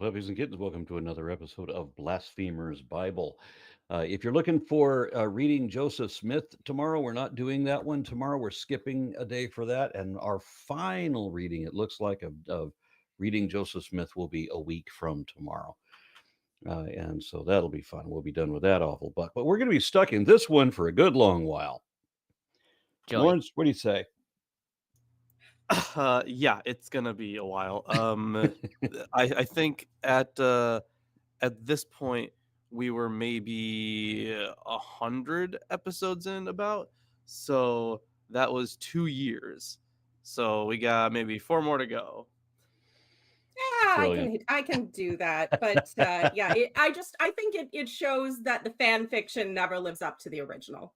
puppies and kittens, welcome to another episode of Blasphemers Bible. If you're looking for reading Joseph Smith tomorrow, we're not doing that one tomorrow. We're skipping a day for that. And our final reading, it looks like, of reading Joseph Smith will be a week from tomorrow. And so that'll be fun. We'll be done with that awful buck. But we're going to be stuck in this one for a good long while. Joey. Lawrence, what do you say? Yeah, it's gonna be a while. I think at this point we were maybe 100 episodes in about, so that was 2 years. So we got maybe 4 more to go. Yeah, Brilliant. I can do that, but yeah, I think it shows that the fan fiction never lives up to the original.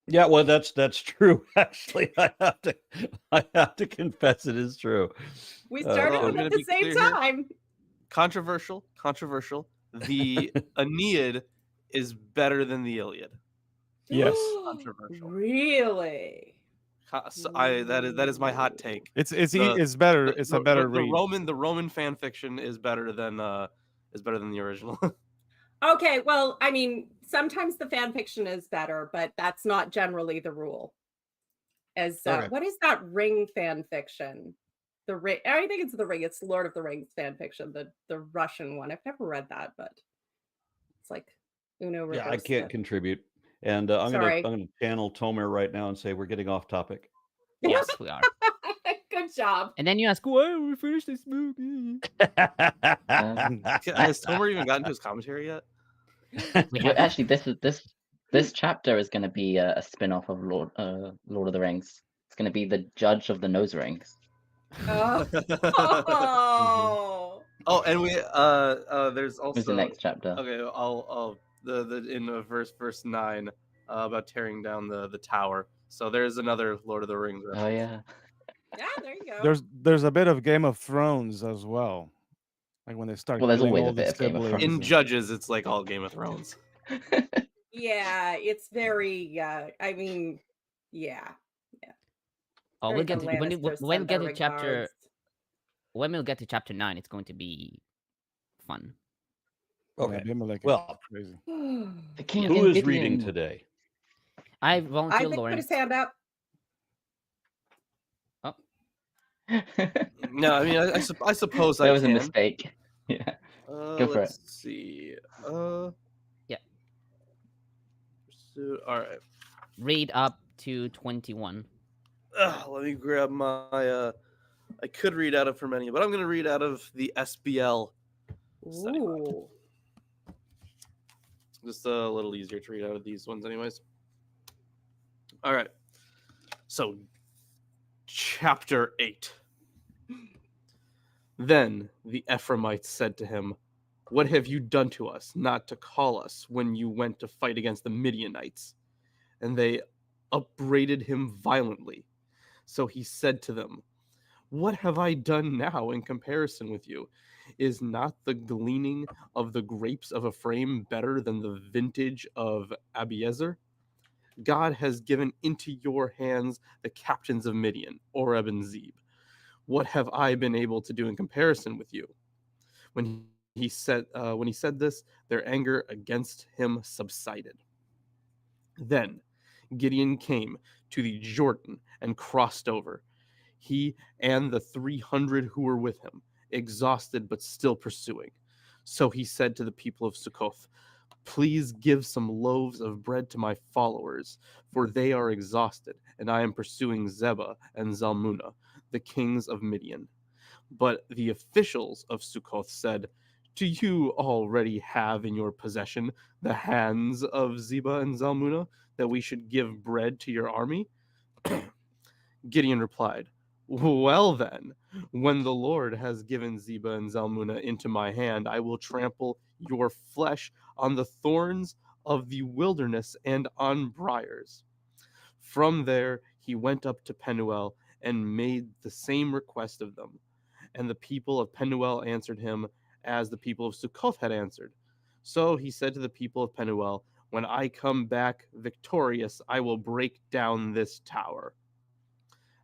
Yeah, well, that's true. Actually, I have to confess it is true. We started I'm them gonna at the be same clear here. time. Controversial. The Aeneid is better than the Iliad. Yes. Controversial. Really? That is my hot take. It's better. It's a better read. The Roman fan fiction is better than the original. Okay, well, I mean, sometimes the fan fiction is better, but that's not generally the rule. As Okay. what is that Ring fan fiction? The Ring. I think it's the Ring. It's Lord of the Rings fan fiction, the Russian one. I've never read that, but it's like Uno reverse. Yeah, I can't contribute. And I'm Sorry. gonna channel Tomer right now and say we're getting off topic. Yes, we are. Good job. And then you ask, why we finished this movie? Has Tomer even gotten to his commentary yet? Well, actually, this chapter is going to be a spin-off of Lord of the Rings. It's going to be the Judge of the Nose Rings. Oh. Oh, and we there's also What's the next chapter? Okay, I'll in verse 9 about tearing down the tower. So there's another Lord of the Rings reference. Oh yeah. Yeah, there you go. There's a bit of Game of Thrones as well. Like when they start. Well, there's killing always all a bit the of Game of siblings Thrones. In Judges, it's like all Game of Thrones. Yeah, it's very. I mean, yeah. Oh, Very we'll get to, when Lannisters we'll send get their to chapter regards. when we'll get to chapter 9. It's going to be fun. Yeah, Okay. Abimelech is Well, crazy. The King who is Gideon. reading today? I I volunteer think put Lawrence. his hand up. No, I mean I suppose That I was a can. mistake. Yeah. Go for Let's see. Yeah. All right. Read up to 21. Let me grab my. I could read out of from any, but I'm going to read out of the SBL. Study Bible. Ooh. Just a little easier to read out of these ones, anyways. All right. So, chapter 8. Then the Ephraimites said to him, "What have you done to us, not to call us when you went to fight against the Midianites?" And they upbraided him violently. So he said to them, "What have I done now in comparison with you? Is not the gleaning of the grapes of Ephraim better than the vintage of Abiezer? God has given into your hands the captains of Midian, Oreb and Zeb. What have I been able to do in comparison with you?" When he said this, their anger against him subsided. Then Gideon came to the Jordan and crossed over, he and the 300 who were with him, exhausted but still pursuing. So he said to the people of Succoth, "Please give some loaves of bread to my followers, for they are exhausted, and I am pursuing Zebah and Zalmunna, the kings of Midian." But the officials of Succoth said, "Do you already have in your possession the hands of Zebah and Zalmunna, that we should give bread to your army?" Gideon replied, "Well then, when the Lord has given Zebah and Zalmunna into my hand, I will trample your flesh on the thorns of the wilderness and on briars." From there he went up to Penuel and made the same request of them. And the people of Penuel answered him as the people of Succoth had answered. So he said to the people of Penuel, "When I come back victorious, I will break down this tower."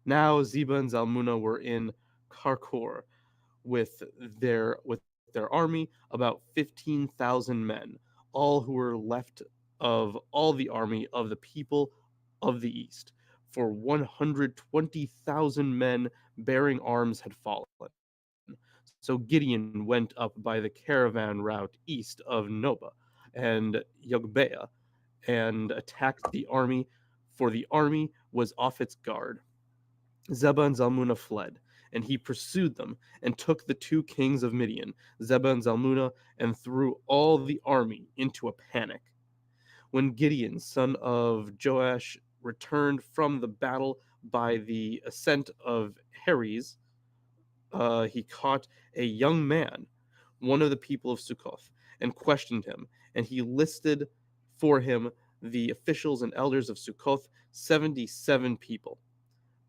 Now Zebah and Zalmunna were in Karkor, with their army, about 15,000 men, all who were left of all the army of the people of the east. For 120,000 men bearing arms had fallen. So Gideon went up by the caravan route east of Noba and Yogbeah and attacked the army, for the army was off its guard. Zebah and Zalmunna fled, and he pursued them and took the 2 kings of Midian, Zebah and Zalmunna, and threw all the army into a panic. When Gideon, son of Joash, returned from the battle by the ascent of Heres, he caught a young man, one of the people of Sukkoth, and questioned him. And he listed for him the officials and elders of Sukkoth, 77 people.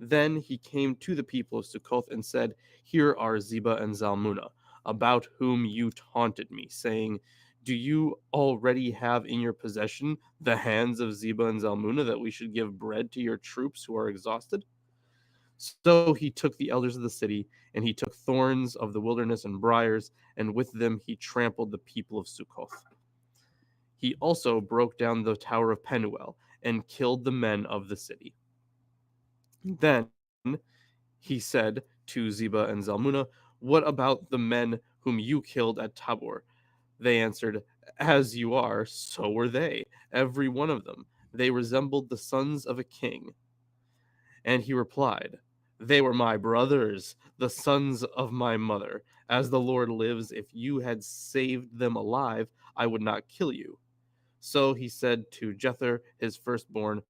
Then he came to the people of Sukkoth and said, "Here are Zebah and Zalmunna, about whom you taunted me, saying, do you already have in your possession the hands of Zebah and Zalmunna, that we should give bread to your troops who are exhausted?" So he took the elders of the city, and he took thorns of the wilderness and briars, and with them he trampled the people of Sukkoth. He also broke down the tower of Penuel, and killed the men of the city. Then he said to Zebah and Zalmunna, "What about the men whom you killed at Tabor?" They answered, "As you are, so were they, every one of them. They resembled the sons of a king." And he replied, "They were my brothers, the sons of my mother. As the Lord lives, if you had saved them alive, I would not kill you." So he said to Jether, his firstborn,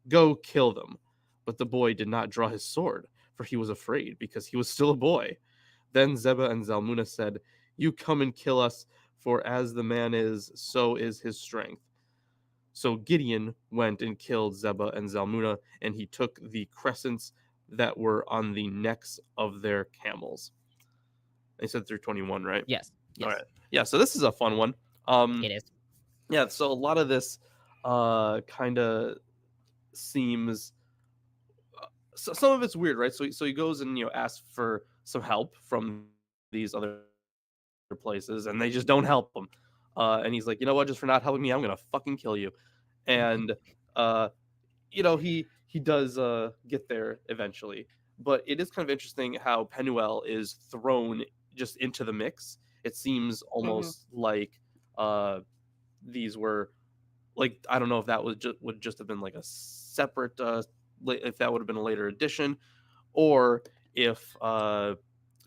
"Go kill them." But the boy did not draw his sword, for he was afraid, because he was still a boy. Then Zebah and Zalmunna said, "You come and kill us, for as the man is, so is his strength." So Gideon went and killed Zebah and Zalmunna, and he took the crescents that were on the necks of their camels. They said through 21, right? Yes. All right. Yeah, so this is a fun one. It is. Yeah, so a lot of this kind of seems... So some of it's weird, right? So he goes and asks for some help from these other places, and they just don't help him. And he's like, "You know what? Just for not helping me, I'm gonna fucking kill you." And he does get there eventually. But it is kind of interesting how Penuel is thrown just into the mix. It seems almost like these were, like, I don't know if that would just have been like a separate if that would have been a later addition, or if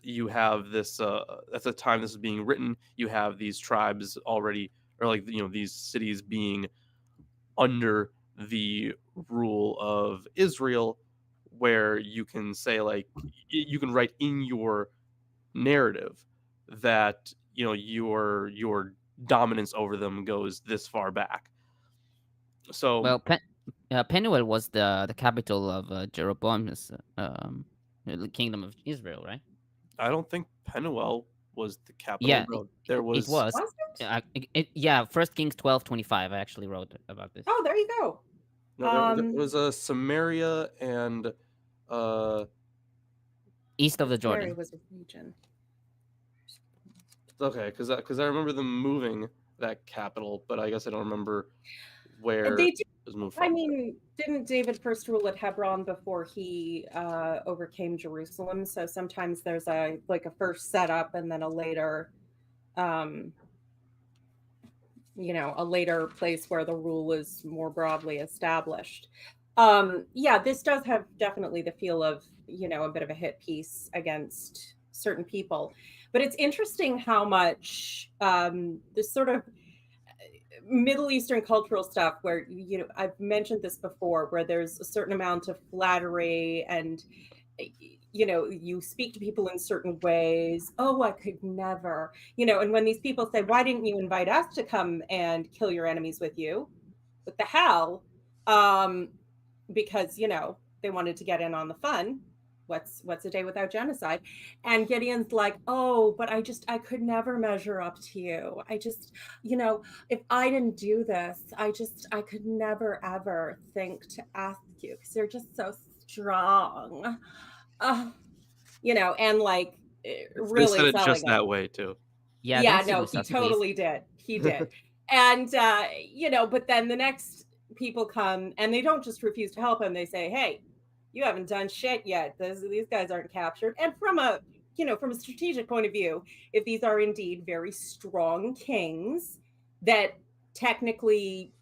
you have this at the time this is being written, you have these tribes already, or like these cities being under the rule of Israel, where you can say, like, you can write in your narrative that your dominance over them goes this far back. So Well, Penuel was the capital of Jeroboam's the kingdom of Israel, right? I don't think Penuel was the capital. Yeah, There it was. was. Was it? Yeah, 1 Kings 12:25. I actually wrote about this. Oh, there you go. No, there was a Samaria and East of the Mary Jordan. was a region. okay, because I remember them moving that capital, but I guess I don't remember where They it did. was moved I from. mean, didn't David first rule at Hebron before he overcame Jerusalem? So sometimes there's a first setup and then a later, a later place where the rule is more broadly established. Yeah, this does have definitely the feel of, a bit of a hit piece against certain people. But it's interesting how much this sort of Middle Eastern cultural stuff where, I've mentioned this before, where there's a certain amount of flattery and, you speak to people in certain ways. "Oh, I could never," and when these people say, "Why didn't you invite us to come and kill your enemies with you?" What the hell? Because, they wanted to get in on the fun. What's a day without genocide? And Gideon's like, "Oh, but I could never measure up to you. I just, if I didn't do this, I could never ever think to ask you, because you're just so strong." And like, They really said it selling just it. that way too. Yeah, Yeah, don't sue no, us, he please. totally did. He did. And but then the next people come and they don't just refuse to help him. They say, "Hey, you haven't done shit yet. These guys aren't captured." And from a strategic point of view, if these are indeed very strong kings that technically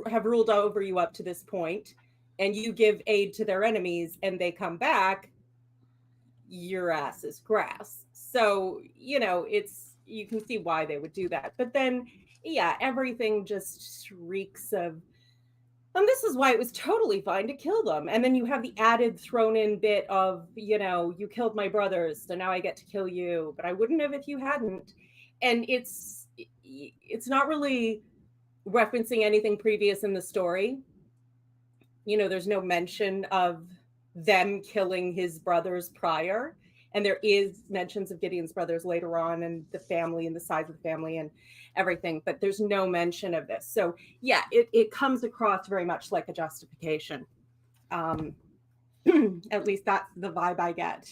have ruled over you up to this point, and you give aid to their enemies and they come back, your ass is grass. So, you can see why they would do that. But then, yeah, everything just reeks of, and this is why it was totally fine to kill them. And then you have the added thrown in bit of, you killed my brothers, so now I get to kill you, but I wouldn't have if you hadn't. And it's not really referencing anything previous in the story. There's no mention of them killing his brothers prior. And there is mentions of Gideon's brothers later on and the family and the size of the family and everything, but there's no mention of this. So yeah, it comes across very much like a justification. At least that's the vibe I get.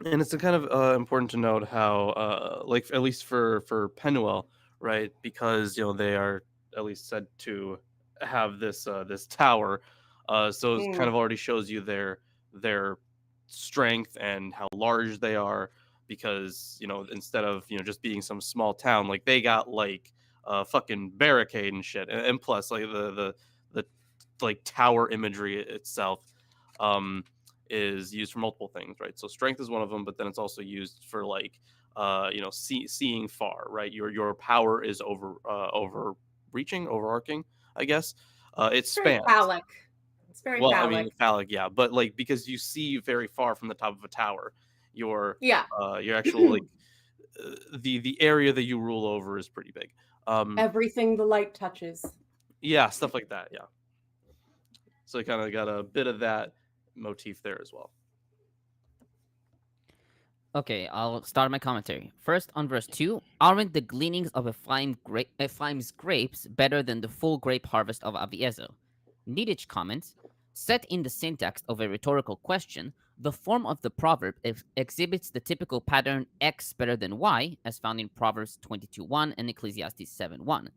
And it's kind of important to note how, like at least for Penuel, right? Because they are at least said to have this this tower, so it kind of already shows you their strength and how large they are. Because instead of just being some small town, like they got like a fucking barricade and shit, and plus like the like tower imagery itself. Is used for multiple things, right? So strength is one of them, but then it's also used for like seeing far, right? Your power is overarching, I guess. It spans. Phallic. It's very Well, phallic. I mean phallic, yeah, but like because you see very far from the top of a tower, your actual like the area that you rule over is pretty big. Everything the light touches. Yeah, stuff like that, yeah. So I kind of got a bit of that motif there as well. Okay, I'll start my commentary. First, on verse 2, aren't the gleanings of Ephraim's grapes better than the full grape harvest of Aviezer? Niditch comments, set in the syntax of a rhetorical question, the form of the proverb exhibits the typical pattern X better than Y, as found in Proverbs 22:1 and Ecclesiastes 7:1.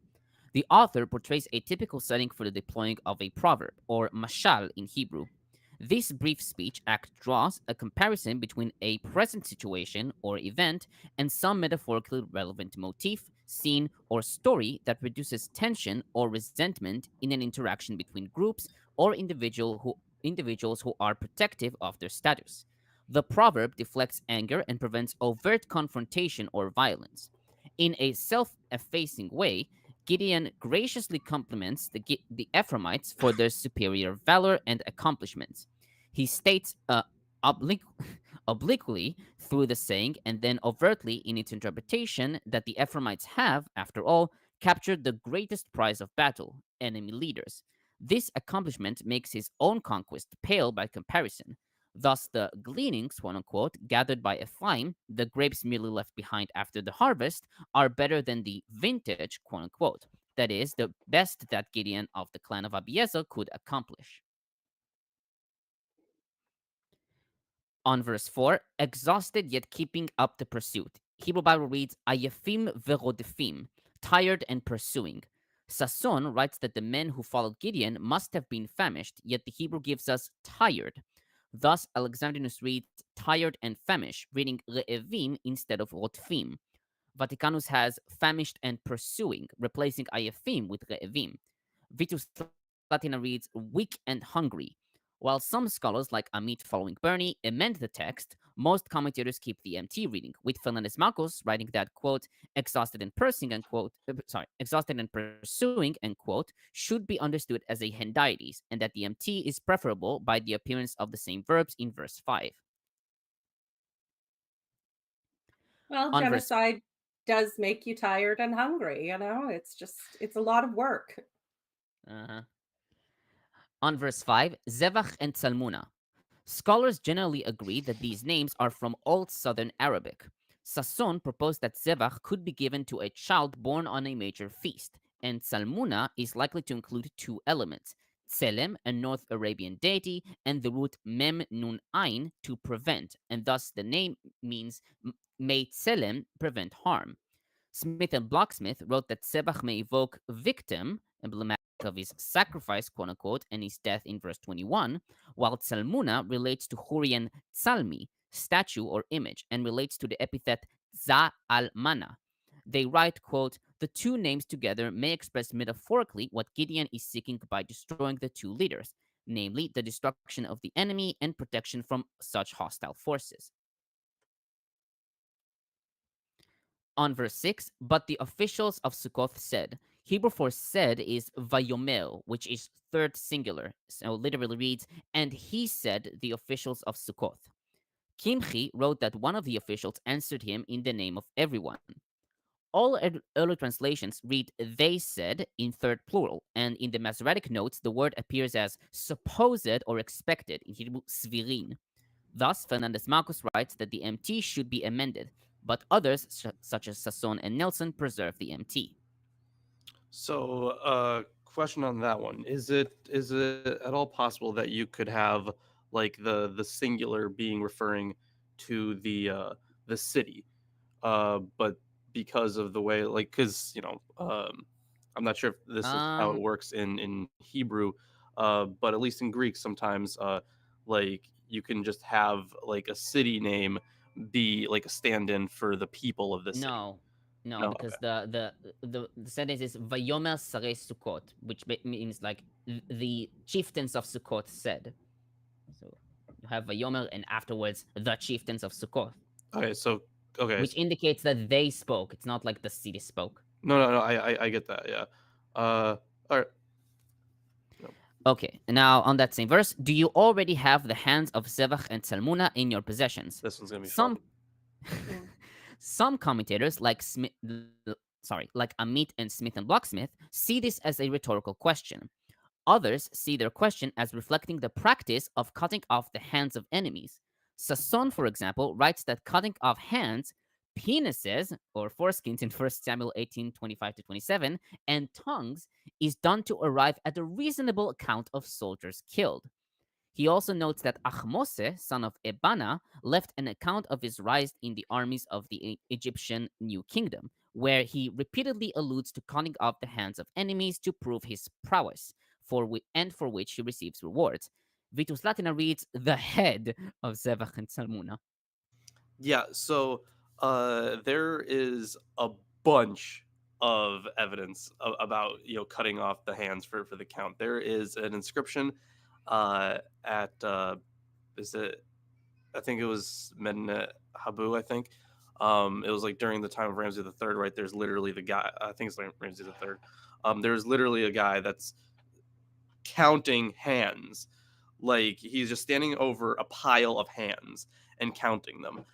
The author portrays a typical setting for the deploying of a proverb, or mashal in Hebrew. This brief speech act draws a comparison between a present situation or event and some metaphorically relevant motif, scene, or story that reduces tension or resentment in an interaction between groups or individuals who are protective of their status. The proverb deflects anger and prevents overt confrontation or violence. In a self-effacing way, Gideon graciously compliments the Ephraimites for their superior valor and accomplishments. He states obliquely through the saying and then overtly in its interpretation that the Ephraimites have, after all, captured the greatest prize of battle, enemy leaders. This accomplishment makes his own conquest pale by comparison. Thus, the gleanings, quote unquote, gathered by Ephraim, the grapes merely left behind after the harvest, are better than the vintage, quote unquote. That is, the best that Gideon of the clan of Abiezer could accomplish. On verse 4, exhausted yet keeping up the pursuit. Hebrew Bible reads, Ayafim verodefim, tired and pursuing. Sasson writes that the men who followed Gideon must have been famished, yet the Hebrew gives us tired. Thus, Alexandrinus reads tired and famished, reading re'evim instead of rotfim. Vaticanus has famished and pursuing, replacing ayafim with re'evim. Vitus Latina reads weak and hungry. While some scholars, like Amit following Bernie, amend the text, most commentators keep the MT reading, with Fernández-Marcos writing that, quote, exhausted and pursuing, end quote, should be understood as a hendiades, and that the MT is preferable by the appearance of the same verbs in verse 5. Well, genocide does make you tired and hungry, it's a lot of work. On verse 5, Zevach and Salmuna. Scholars generally agree that these names are from Old Southern Arabic. Sasson proposed that Zevach could be given to a child born on a major feast, and Salmuna is likely to include two elements, Tselem, a North Arabian deity, and the root Mem Nun Ein, to prevent, and thus the name means may Tselem prevent harm. Smith and Bloch-Smith wrote that Sebach may evoke victim, emblematic of his sacrifice, quote unquote, and his death in verse 21, while Tsalmuna relates to Hurrian Tsalmi, statue or image, and relates to the epithet Za al-Mana. They write, quote, the two names together may express metaphorically what Gideon is seeking by destroying the two leaders, namely the destruction of the enemy and protection from such hostile forces. On verse 6, but the officials of Sukkoth said. Hebrew for said is vayomer, which is third singular, so literally reads, and he said the officials of Sukkoth. Kimchi wrote that one of the officials answered him in the name of everyone. All early translations read they said in third plural, and in the Masoretic notes, the word appears as supposed or expected, in Hebrew svirin. Thus, Fernández-Marcos writes that the MT should be amended, but others, such as Sasson and Nelson, preserve the MT. So, question on that one: Is it at all possible that you could have like the singular being referring to the city, but because of the way, like, because I'm not sure if this is how it works in Hebrew, but at least in Greek, sometimes like you can just have like a city name be like a stand-in for the people of the city. No, because the sentence is Vayomer Sarei Sukkot, which means like the chieftains of Sukkot said. So you have Vayomer and afterwards the chieftains of Sukkot. Okay, which indicates that they spoke. It's not like the city spoke. No, I get that. Yeah. All right. Okay, now on that same verse, do you already have the hands of Zevach and Salmuna in your possessions? This one's gonna be Some fun. some commentators, like Amit and Smith and Bloch-Smith, see this as a rhetorical question. Others see their question as reflecting the practice of cutting off the hands of enemies. Sasson, for example, writes that cutting off hands, penises, or foreskins in 1 Samuel 18:25-27, and tongues is done to arrive at a reasonable account of soldiers killed. He also notes that Achmose, son of Ebana, left an account of his rise in the armies of the Egyptian New Kingdom, where he repeatedly alludes to cutting off the hands of enemies to prove his prowess, for which he receives rewards. Vitus Latina reads the head of Zevach and Salmuna. Yeah, so there is a bunch of evidence about cutting off the hands for the count. There is an inscription at is it? I think it was Medinet Habu. I think it was like during the time of Ramses III. Right? There's literally the guy. I think it's like Ramses III. There's literally a guy that's counting hands. Like he's just standing over a pile of hands and counting them.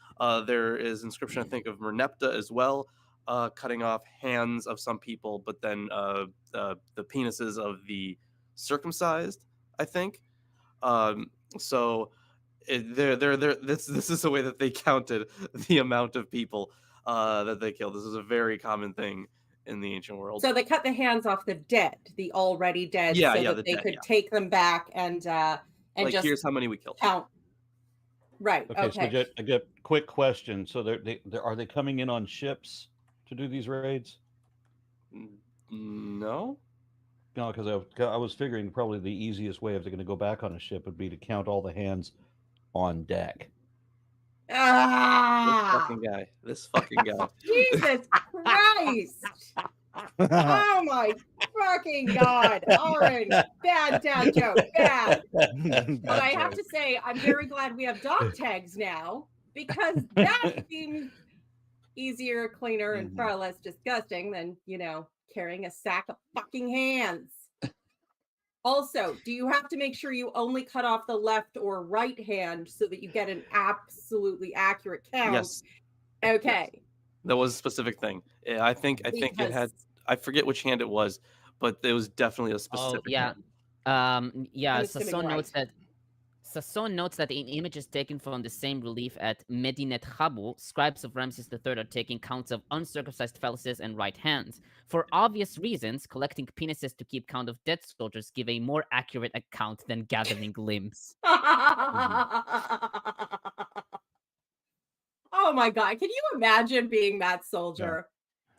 There is inscription, I think, of Merneptah as well, cutting off hands of some people, but then the penises of the circumcised, I think. So this is the way that they counted the amount of people that they killed. This is a very common thing in the ancient world. So they cut the hands off the dead, the already dead, so that they could take them back and like, just here's how many we killed. Count. Right. Okay. So I get a quick question. So are they coming in on ships to do these raids? No, because I was figuring probably the easiest way if they're going to go back on a ship would be to count all the hands on deck. This fucking guy. Jesus Christ. Oh my fucking God. Aaron, bad dad joke, bad. But I have to say, I'm very glad we have dog tags now, because that seems easier, cleaner, and far less disgusting than, carrying a sack of fucking hands. Also, do you have to make sure you only cut off the left or right hand so that you get an absolutely accurate count? Yes. Okay. Yes. That was a specific thing. I think it had, I forget which hand it was, but it was definitely a specific hand. Sasson Sasson notes that in images taken from the same relief at Medinet Habu, scribes of Ramses III are taking counts of uncircumcised phalluses and right hands. For obvious reasons, collecting penises to keep count of dead soldiers give a more accurate account than gathering limbs. Oh my God. Can you imagine being that soldier?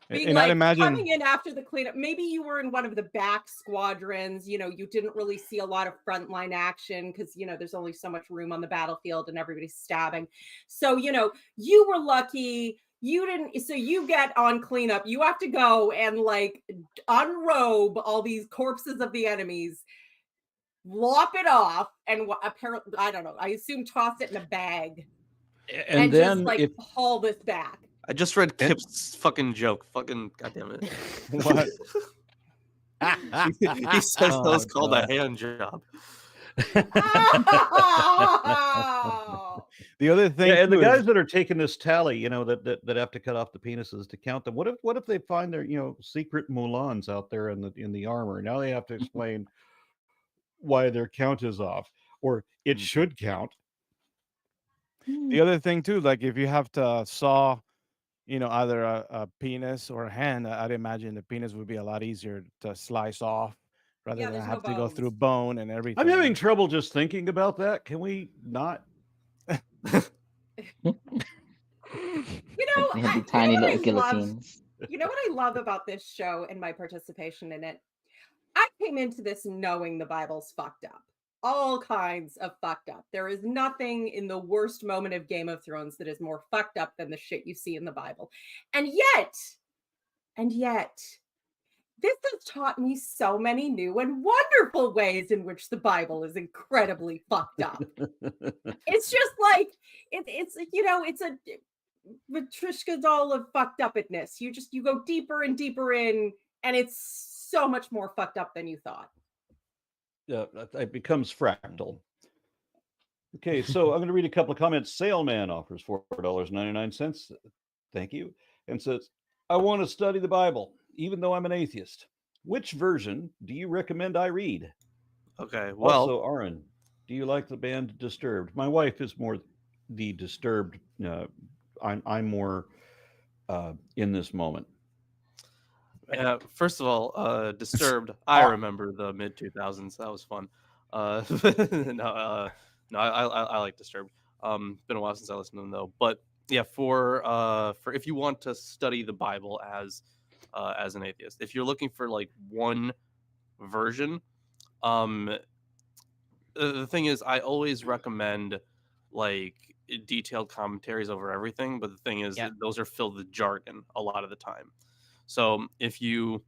Being And I'd like imagine coming in after the cleanup. Maybe you were in one of the back squadrons. You know, you didn't really see a lot of frontline action because, you know, there's only so much room on the battlefield and everybody's stabbing. So, you know, you were lucky. You didn't. So you get on cleanup. You have to go and like unrobe all these corpses of the enemies, lop it off, and apparently, I don't know, I assume toss it in a bag And just then like if haul this back. I just read Kip's fucking joke. Fucking goddamn it. what? He says that was called a God. hand job. Oh! The other thing, and the too, is- guys that are taking this tally, you know, that have to cut off the penises to count them. What if they find their, you know, secret mulans out there in the armor? Now they have to explain why their count is off, or it should count. the other thing too, like if you have to saw, you know, either a penis or a hand, I'd imagine the penis would be a lot easier to slice off rather Yeah, than there's no have to go bones. through bone and everything. I'm having trouble just thinking about that. Can we not? You know, They have the you tiny know what little I love? guillotines. You know what I love about this show and my participation in it? I came into this knowing the Bible's fucked up. All kinds of fucked up. There is nothing in the worst moment of Game of Thrones that is more fucked up than the shit you see in the Bible. And yet, this has taught me so many new and wonderful ways in which the Bible is incredibly fucked up. It's just like, it's you know, it's a Matryoshka doll of fucked upness. You go deeper and deeper in, and it's so much more fucked up than you thought. It becomes fractal. Okay, so I'm going to read a couple of comments. Saleman offers $4.99. Thank you. And says, I want to study the Bible, even though I'm an atheist. Which version do you recommend I read? Okay, well, Also, Aaron, do you like the band Disturbed? My wife is more the Disturbed. I'm more in this moment. first of all, Disturbed. I remember the mid 2000s. That was fun. No, I like Disturbed. Been a while since I listened to them though. But yeah, for if you want to study the Bible as an atheist, if you're looking for like one version, the thing is, I always recommend like detailed commentaries over everything. But the thing is, those are filled with jargon a lot of the time. So if you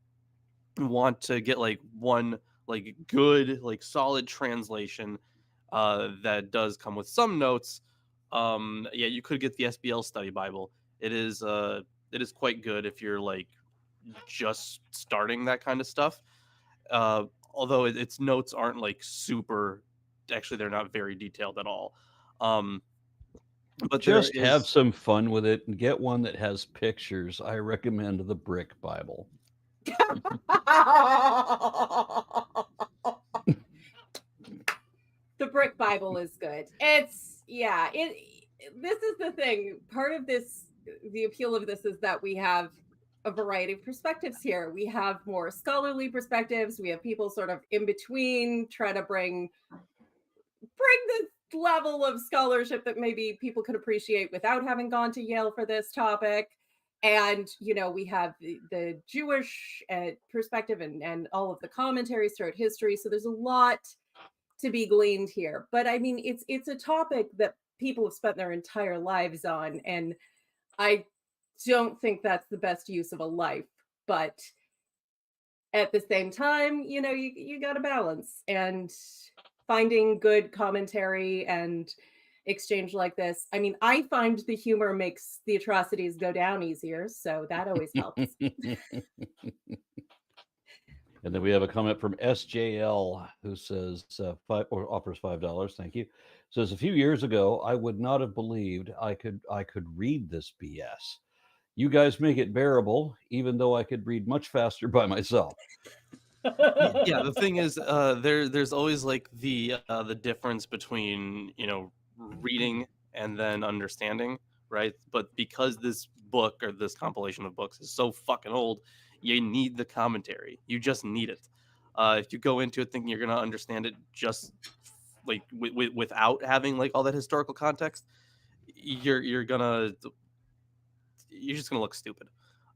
want to get like one like good like solid translation that does come with some notes, you could get the SBL Study Bible. It is quite good if you're like just starting that kind of stuff. Although its notes aren't like super, actually they're not very detailed at all. But just have some fun with it and get one that has pictures. I recommend the Brick Bible. The Brick Bible is good. This is the thing. Part of this, the appeal of this is that we have a variety of perspectives here. We have more scholarly perspectives. We have people sort of in between, trying to bring this level of scholarship that maybe people could appreciate without having gone to Yale for this topic. And, you know, we have the Jewish perspective and all of the commentaries throughout history. So there's a lot to be gleaned here. But I mean, it's a topic that people have spent their entire lives on. And I don't think that's the best use of a life. But at the same time, you know, you got to balance. And finding good commentary and exchange like this. I mean, I find the humor makes the atrocities go down easier, so that always helps. And then we have a comment from SJL who says offers $5. Thank you. Says a few years ago, I would not have believed I could read this BS. You guys make it bearable, even though I could read much faster by myself. Yeah, the thing is, there's always like the difference between reading and then understanding, right? But because this book or this compilation of books is so fucking old, you need the commentary. You just need it. If you go into it thinking you're gonna understand it just like without having like all that historical context, you're just gonna look stupid.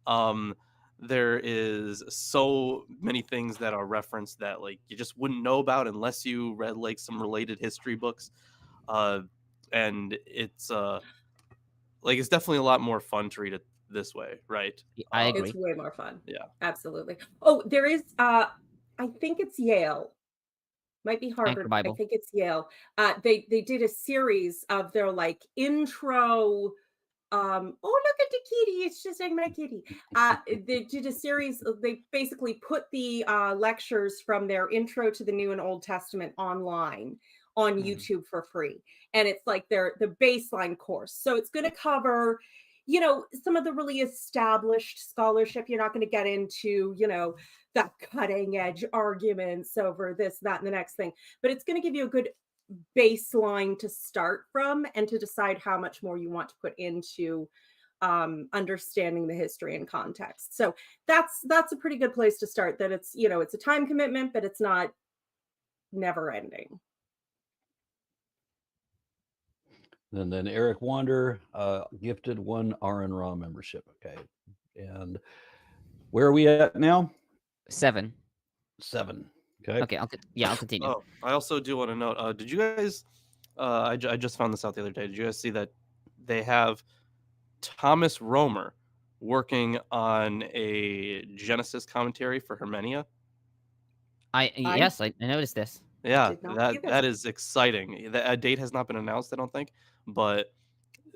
Um, there is so many things that are referenced that like you just wouldn't know about unless you read like some related history books. Uh, and it's definitely a lot more fun to read it this way, right? I Um, agree. It's way more fun. Yeah. Absolutely. Oh, there is I think it's Yale. Might be Anchor Harvard, but I Bible. think it's Yale. They did a series of their like intro. Oh, look at the kitty! It's just like my kitty. They did a series. They basically put the lectures from their intro to the New and Old Testament online on YouTube for free, and it's like the baseline course. So it's going to cover, some of the really established scholarship. You're not going to get into, the cutting edge arguments over this, that, and the next thing, but it's going to give you a good baseline to start from and to decide how much more you want to put into understanding the history and context. So that's a pretty good place to start. That it's a time commitment, but it's not never ending. And then Eric Wander gifted one RN Raw membership. Okay. And where are we at now? 7. 7. Okay. Okay, I'll continue. Oh, I also do want to note. Did you guys? I just found this out the other day. Did you guys see that they have Thomas Romer working on a Genesis commentary for Hermenia? Yes, I noticed this. Yeah, Did not see that this. is exciting. A date has not been announced, I don't think, but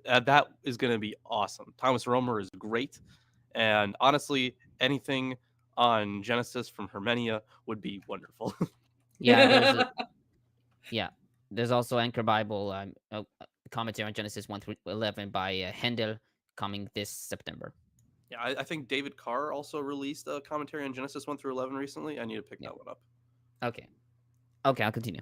that is going to be awesome. Thomas Romer is great, and honestly, anything on Genesis from Hermenia would be wonderful. Yeah, there's also Anchor Bible commentary on Genesis 1 through 11 by Handel coming this September. Yeah, I think David Carr also released a commentary on Genesis 1 through 11 recently. I need to pick that one up. Okay, I'll continue.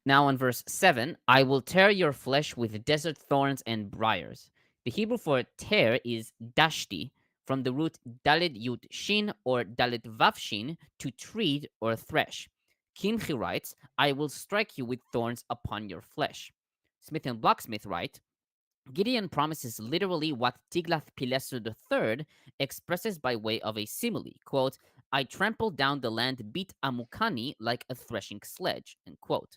Now on verse 7, I will tear your flesh with desert thorns and briars. The Hebrew for tear is dashti, from the root dalet yud shin or dalet vav shin, to tread or thresh. Kimchi writes, I will strike you with thorns upon your flesh. Smith and Bloch-Smith write, Gideon promises literally what Tiglath-Pileser III expresses by way of a simile, quote, I trampled down the land beat Amukani like a threshing sledge, end quote.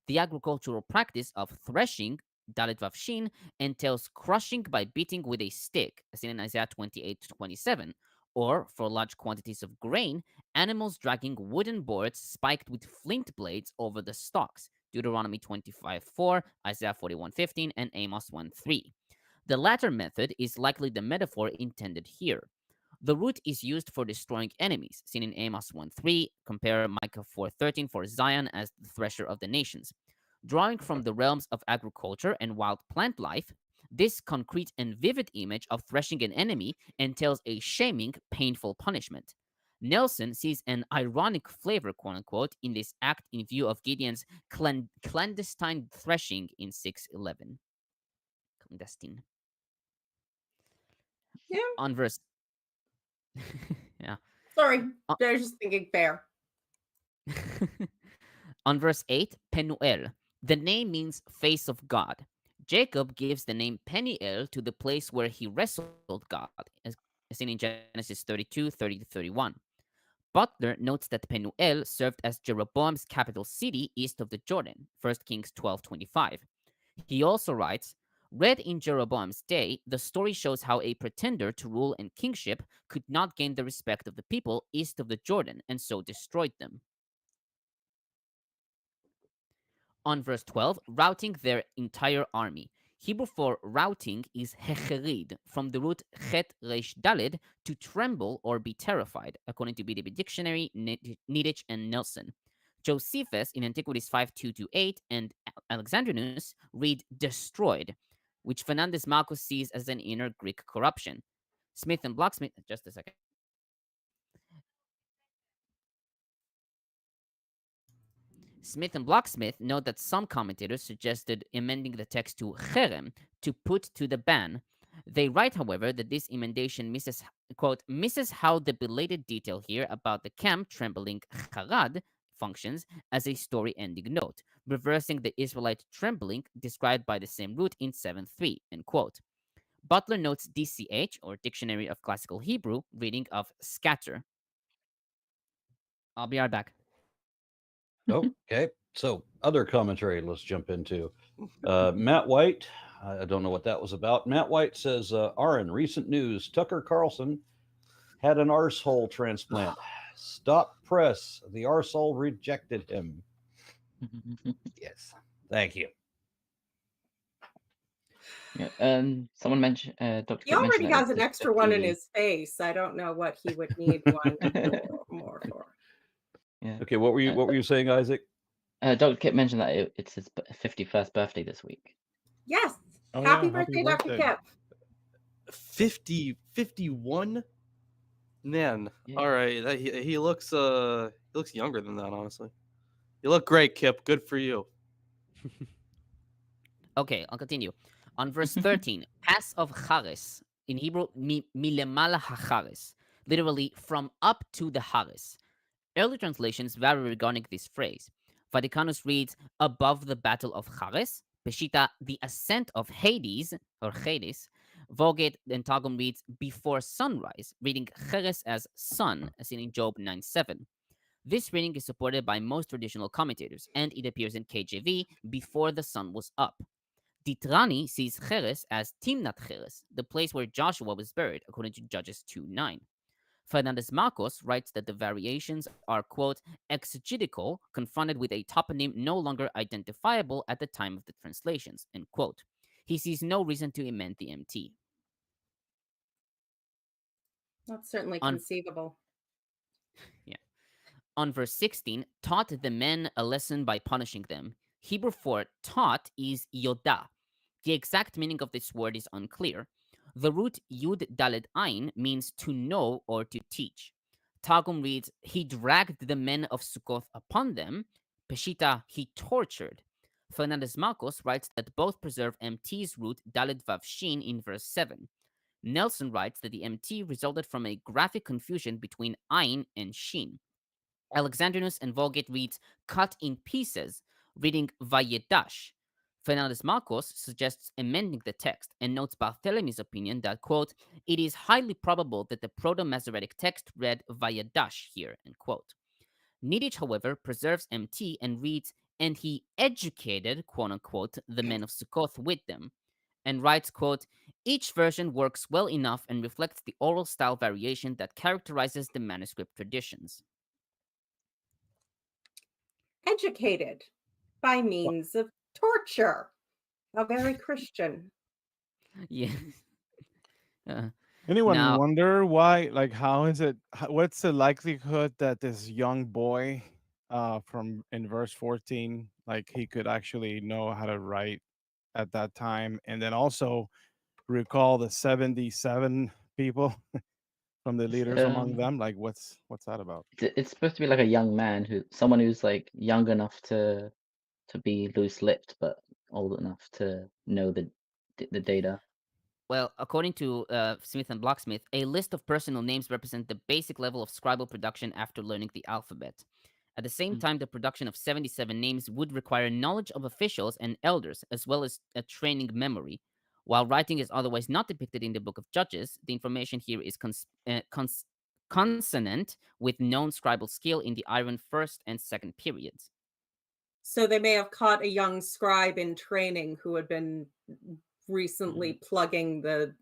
The agricultural practice of threshing, Dalet Vav Shin, entails crushing by beating with a stick, as seen in Isaiah 28-27, or, for large quantities of grain, animals dragging wooden boards spiked with flint blades over the stalks, Deuteronomy 25:4, Isaiah 41:15, and Amos 1:3. The latter method is likely the metaphor intended here. The root is used for destroying enemies, seen in Amos 1:3, compare Micah 4:13 for Zion as the thresher of the nations. Drawing from the realms of agriculture and wild plant life, this concrete and vivid image of threshing an enemy entails a shaming, painful punishment. Nelson sees an ironic flavor, quote unquote, in this act in view of Gideon's clandestine threshing in 6:11. Clandestine. Yeah. On verse. Yeah. Sorry, Uh, I was just thinking fair. On verse 8, Penuel. The name means face of God. Jacob gives the name Peniel to the place where he wrestled God, as seen in Genesis 32:30-31. Butler notes that Penuel served as Jeroboam's capital city east of the Jordan, 1 Kings 12:25. He also writes, read in Jeroboam's day, the story shows how a pretender to rule and kingship could not gain the respect of the people east of the Jordan and so destroyed them. On verse 12, routing their entire army. Hebrew for routing is hecherid, from the root chet resh daled, to tremble or be terrified, according to BDB Dictionary, Niditch, and Nelson. Josephus in Antiquities 5:2-8 and Alexandrinus read destroyed, which Fernández-Marcos sees as an inner Greek corruption. Smith and Bloch-Smith, just a second. Smith and Bloch-Smith note that some commentators suggested amending the text to cherem, to put to the ban. They write, however, that this emendation misses, quote, misses how the belated detail here about the camp trembling charad functions as a story-ending note, reversing the Israelite trembling described by the same root in 7.3, end quote. Butler notes DCH, or Dictionary of Classical Hebrew, reading of scatter. I'll be right back. Okay. So, other commentary let's jump into. Matt White, I don't know what that was about. Matt White says, Aaron, recent news Tucker Carlson had an arsehole transplant. Stop press. The arsehole rejected him. Yes. Thank you. Yeah, someone mentioned, Dr. He Kip mentioned already that has an it's extra one in 50 his face. I don't know what he would need one more for. Yeah. Okay. What were you saying, Isaac? Dr. Kip mentioned that it's his 51st birthday this week. Yes. Oh, Happy yeah, birthday, Dr. Kip. 51? Man, Yeah. all right. He looks younger than that, honestly. You look great, Kip. Good for you. Okay, I'll continue. On verse 13, pass of charis, in Hebrew, milemala hacharis, literally from up to the haris. Early translations vary regarding this phrase. Vaticanus reads, above the battle of Charis, Peshita, the ascent of Hades, or Hades. Vulgate and Targum reads, before sunrise, reading Cheres as sun, as in Job 9:7. This reading is supported by most traditional commentators, and it appears in KJV before the sun was up. Ditrani sees Cheres as Timnat Cheres, the place where Joshua was buried, according to Judges 2:9. Fernández-Marcos writes that the variations are, quote, exegetical, confronted with a toponym no longer identifiable at the time of the translations, end quote. He sees no reason to amend the MT. That's certainly On- conceivable. On verse 16, taught the men a lesson by punishing them. Hebrew for taught is yodah. The exact meaning of this word is unclear. The root yud daled ain means to know or to teach. Targum reads, he dragged the men of Sukkoth upon them. Peshita, he tortured. Fernández-Marcos writes that both preserve MT's root daled vav shin in verse 7. Nelson writes that the MT resulted from a graphic confusion between ain and shin. Alexandrinus and Vulgate reads cut in pieces, reading Vayedash. Fernández-Marcos suggests amending the text and notes Barthelemy's opinion that, quote, it is highly probable that the Proto-Masoretic text read Vayedash here, end quote. Niditch, however, preserves MT and reads, and he educated, quote unquote, the men of Sukkoth with them, and writes, quote, each version works well enough and reflects the oral style variation that characterizes the manuscript traditions. Educated by means of torture. How very Christian. Yeah. Anyone Now- wonder why? Like, how is it? What's the likelihood that this young boy, from in verse 14, like he could actually know how to write at that time, and then also recall the 77 people from the leaders among them? Like, what's that about? It's supposed to be like a young man someone who's like young enough to be loose-lipped, but old enough to know the data. Well, according to Smith and Bloch-Smith, a list of personal names represent the basic level of scribal production after learning the alphabet. At the same time, the production of 77 names would require knowledge of officials and elders, as well as a training memory. While writing is otherwise not depicted in the Book of Judges, the information here is consonant with known scribal skill in the Iron First and Second periods. So they may have caught a young scribe in training who had been recently plugging the,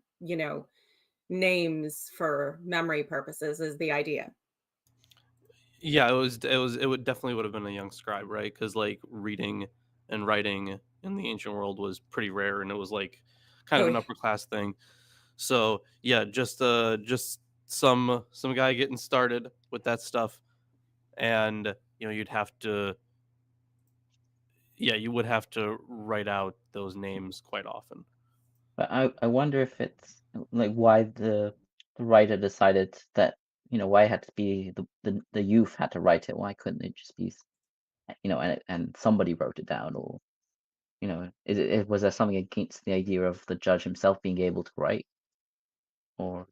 names for memory purposes is the idea. Yeah, it would definitely would have been a young scribe, right? Because like reading and writing in the ancient world was pretty rare, and it was like kind of an yeah. upper class thing. So yeah, just some guy getting started with that stuff, and you'd have to, you would have to write out those names quite often. But I wonder if it's like why the writer decided that why it had to be the youth had to write it. Why couldn't it just be and somebody wrote it down, or was there something against the idea of the judge himself being able to write, or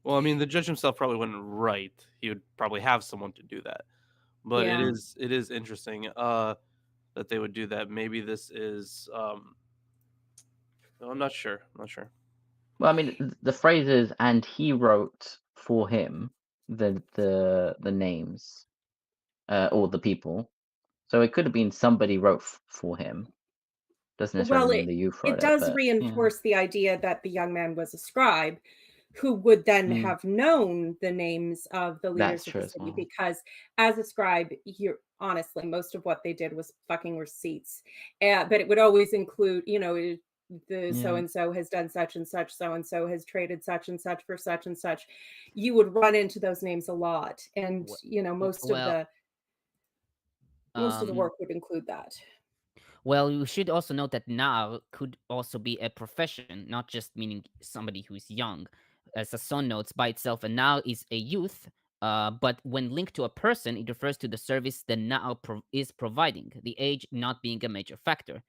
Well, I mean, the judge himself probably wouldn't write. He would probably have someone to do that. But Yeah. it is interesting that they would do that. Maybe this is no, I'm not sure. well, I mean, the phrase is, and he wrote for him the names, or the people. So it could have been somebody wrote for him. Doesn't necessarily Well, mean the youth it wrote it, does but reinforce the idea that the young man was a scribe who would then Mm. have known the names of the leaders That's of true the as city, well. because as a scribe, you're honestly, most of what they did was fucking receipts. But it would always include, the so Yeah. and so has done such and such, so and so has traded such and such for such and such. You would run into those names a lot, and most of Well, the work would include that. Well, you should also note that Nar could also be a profession, not just meaning somebody who is young. As Sasson notes, by itself, a Nar is a youth, but when linked to a person, it refers to the service the Nar is providing, the age not being a major factor.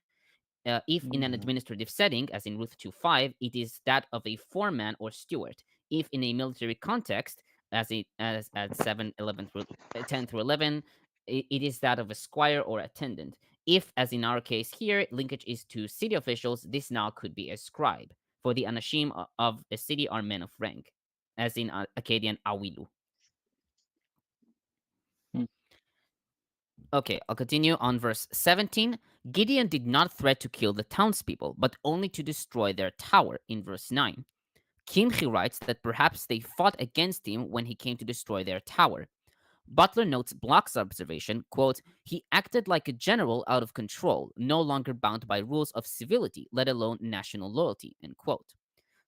If in an Mhm. administrative setting, as in Ruth 2:5, it is that of a foreman or steward. If in a military context, as at 7, 11 through 10 through 11, it is that of a squire or attendant. If, as in our case here, linkage is to city officials, this now could be a scribe. For the anashim of a city are men of rank, as in Akkadian awilu. Hmm. Okay, I'll continue on verse 17. Gideon did not threat to kill the townspeople, but only to destroy their tower, in verse 9. Kimchi writes that perhaps they fought against him when he came to destroy their tower. Butler notes Bloch's observation, quote, he acted like a general out of control, no longer bound by rules of civility, let alone national loyalty, end quote.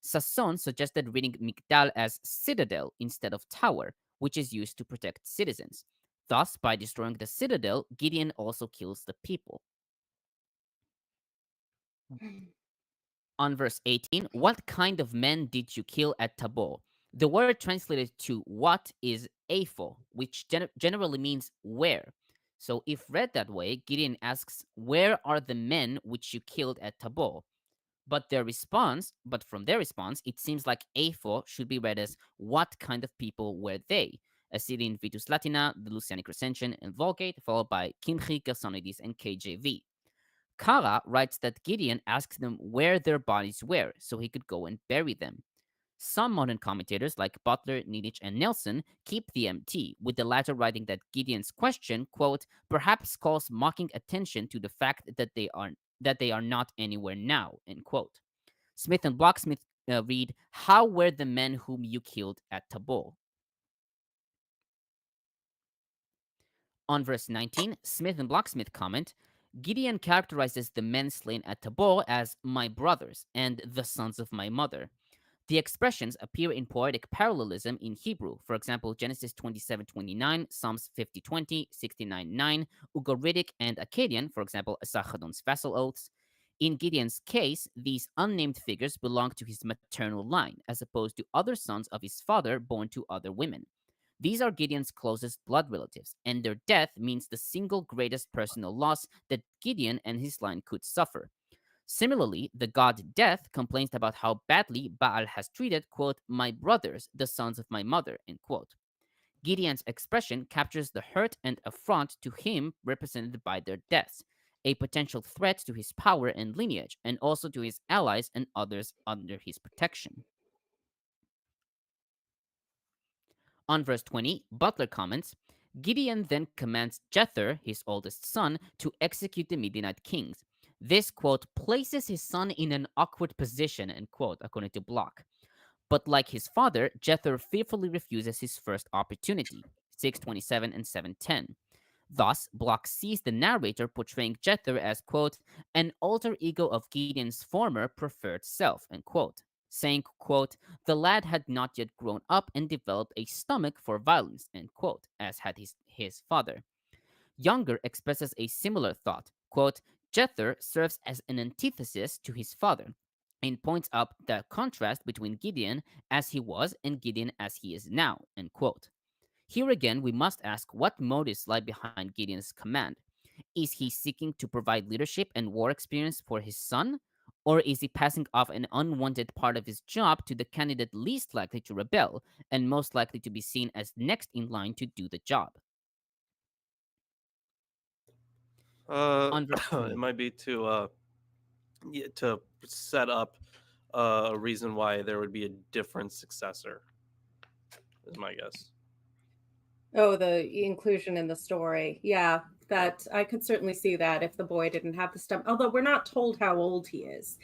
Sasson suggested reading Migdal as citadel instead of tower, which is used to protect citizens. Thus, by destroying the citadel, Gideon also kills the people. On verse 18, what kind of men did you kill at Tabor? The word translated to what is apho, which generally means where. So if read that way, Gideon asks, where are the men which you killed at Tabor? But from their response, it seems like apho should be read as what kind of people were they? As seen in Vitus Latina, the Lucianic Recension, and Vulgate, followed by Kimchi, Gersonides, and KJV. Kara writes that Gideon asked them where their bodies were so he could go and bury them. Some modern commentators like Butler, Niditch, and Nelson keep the MT, with the latter writing that Gideon's question, quote, perhaps calls mocking attention to the fact that they are not anywhere now, end quote. Smith and Bloch-Smith read, how were the men whom you killed at Tabor? On verse 19, Smith and Bloch-Smith comment, Gideon characterizes the men slain at Tabor as my brothers and the sons of my mother. The expressions appear in poetic parallelism in Hebrew, for example, Genesis 27:29, Psalms 50:20, 69:9, Ugaritic and Akkadian, for example, Esarhaddon's vassal oaths. In Gideon's case, these unnamed figures belong to his maternal line, as opposed to other sons of his father born to other women. These are Gideon's closest blood relatives, and their death means the single greatest personal loss that Gideon and his line could suffer. Similarly, the god Death complains about how badly Baal has treated, quote, my brothers, the sons of my mother, end quote. Gideon's expression captures the hurt and affront to him represented by their deaths, a potential threat to his power and lineage, and also to his allies and others under his protection. On verse 20, Butler comments, Gideon then commands Jether, his oldest son, to execute the Midianite kings. This, quote, places his son in an awkward position, end quote, according to Bloch. But like his father, Jether fearfully refuses his first opportunity, 627 and 710. Thus, Bloch sees the narrator portraying Jether as, quote, an alter ego of Gideon's former preferred self, end quote, saying, quote, the lad had not yet grown up and developed a stomach for violence, end quote, as had his father. Younger expresses a similar thought, quote, Jether serves as an antithesis to his father, and points up the contrast between Gideon as he was and Gideon as he is now, end quote. Here again, we must ask what motives lie behind Gideon's command. Is he seeking to provide leadership and war experience for his son? Or is he passing off an unwanted part of his job to the candidate least likely to rebel and most likely to be seen as next in line to do the job? It might be to set up a reason why there would be a different successor. Is my guess. Oh, the inclusion in the story. Yeah, that I could certainly see that if the boy didn't have the stump. Although we're not told how old he is.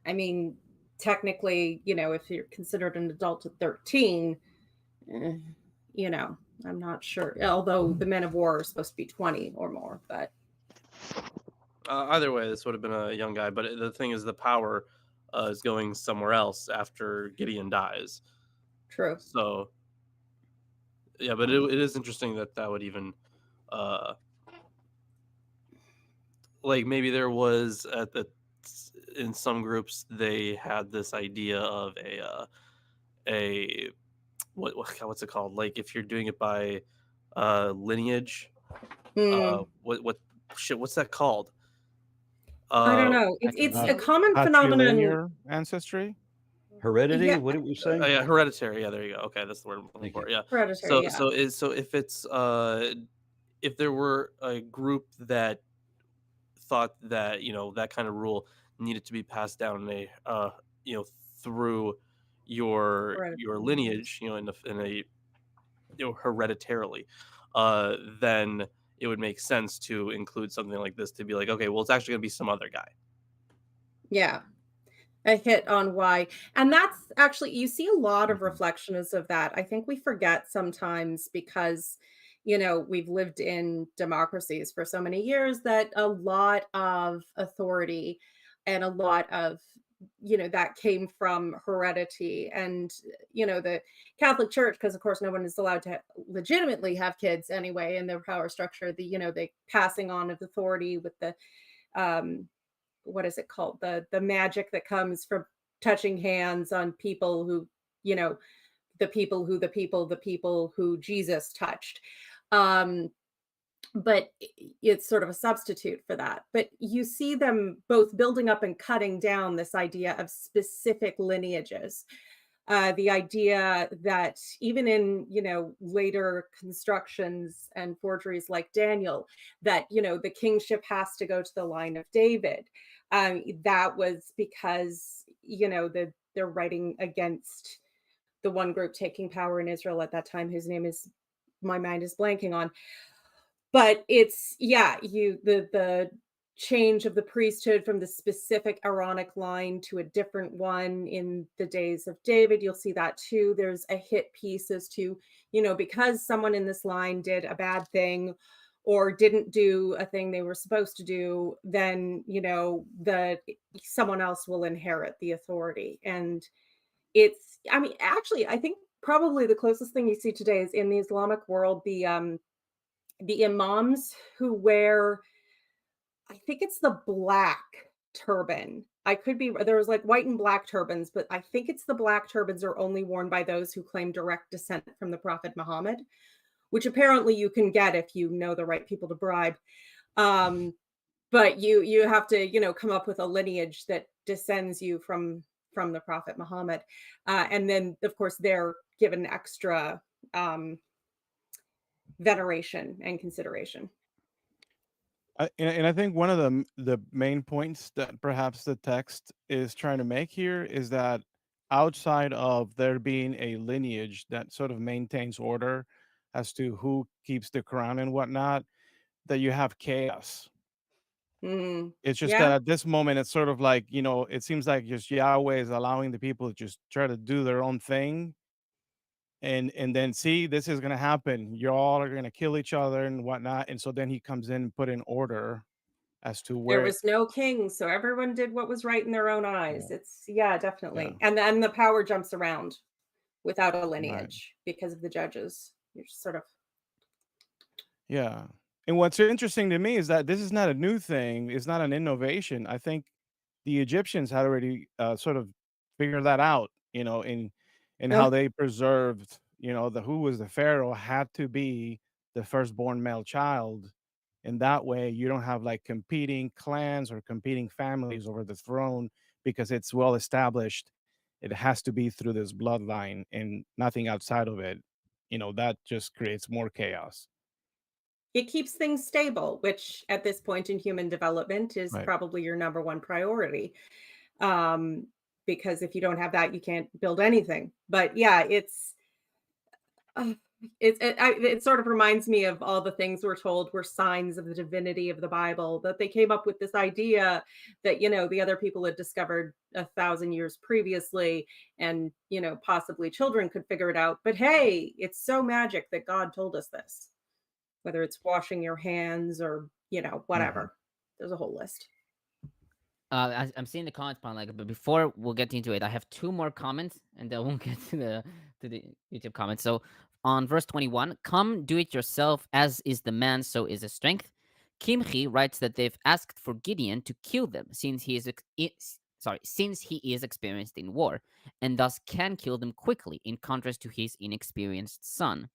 I mean, technically, if you're considered an adult at 13, I'm not sure. Although the men of war are supposed to be 20 or more, but Either way, this would have been a young guy. But the thing is, the power is going somewhere else after Gideon dies. true. So, yeah, but it is interesting that would even, like maybe there was in some groups they had this idea of a what's it called? Like if you're doing it by lineage, Hmm. what's that called? I don't know. It's a common phenomenon. Patrilinear ancestry. Heredity? Yeah. What did we say? Yeah, hereditary. Yeah, there you go. Okay, that's the word I'm looking Thank for. you. Yeah. Hereditary, yeah. So if it's if there were a group that thought that that kind of rule needed to be passed down through your Hereditary. lineage, in a hereditarily, then it would make sense to include something like this to be like, okay, well, it's actually going to be some other guy. Yeah. A hit on why. And that's actually, you see a lot of Mhm. reflections of that. I think we forget sometimes because, we've lived in democracies for so many years that a lot of authority and a lot of, that came from heredity and, the Catholic Church, because of course no one is allowed to legitimately have kids anyway in their power structure, the passing on of authority with the, what is it called, the magic that comes from touching hands on people who, the people who Jesus touched. But it's sort of a substitute for that. But you see them both building up and cutting down this idea of specific lineages. The idea that even in later constructions and forgeries like Daniel, that the kingship has to go to the line of David. That was because they're writing against the one group taking power in Israel at that time, whose name is my mind is blanking on. But it's the change of the priesthood from the specific Aaronic line to a different one in the days of David. You'll see that too. There's a hit piece as to, because someone in this line did a bad thing or didn't do a thing they were supposed to do, then, someone else will inherit the authority. And actually, I think probably the closest thing you see today is in the Islamic world, the imams who wear, I think it's the black turban. I could be, there was like white and black turbans, but I think it's the black turbans are only worn by those who claim direct descent from the Prophet Muhammad, which apparently you can get if you know the right people to bribe. But you have to, come up with a lineage that descends you from the Prophet Muhammad. And then of course they're given extra veneration and consideration. And I think one of the main points that perhaps the text is trying to make here is that outside of there being a lineage that sort of maintains order as to who keeps the crown and whatnot, that you have chaos. It's just that Yeah, at this moment, it's sort of like, it seems like just Yahweh is allowing the people to just try to do their own thing. And then see, this is gonna happen. Y'all are gonna kill each other and whatnot. And so then he comes in and put in order as to there where. was no king, so everyone did what was right in their own eyes. Yeah, It's definitely. yeah, And then the power jumps around without a right. lineage because of the judges. You're just sort of Yeah. And what's interesting to me is that this is not a new thing. It's not an innovation. I think the Egyptians had already sort of figured that out, in how oh, they preserved, who was the pharaoh had to be the firstborn male child. And that way you don't have like competing clans or competing families over the throne, because it's well established it has to be through this bloodline and nothing outside of it. That just creates more chaos. It keeps things stable, which at this point in human development is Right. probably your number one priority. Because if you don't have that, you can't build anything. But yeah, uh, it sort of reminds me of all the things we're told were signs of the divinity of the Bible, that they came up with this idea that, the other people had discovered 1,000 years previously, and, possibly children could figure it out. But hey, it's so magic that God told us this, whether it's washing your hands or, whatever. There's a whole list. I'm seeing the comments, but before we'll get into it, I have 2 more comments, and then we'll get to the YouTube comments. So on verse 21, come do it yourself, as is the man, so is his strength. Kimchi writes that they've asked for Gideon to kill them, since he is experienced in war, and thus can kill them quickly, in contrast to his inexperienced son.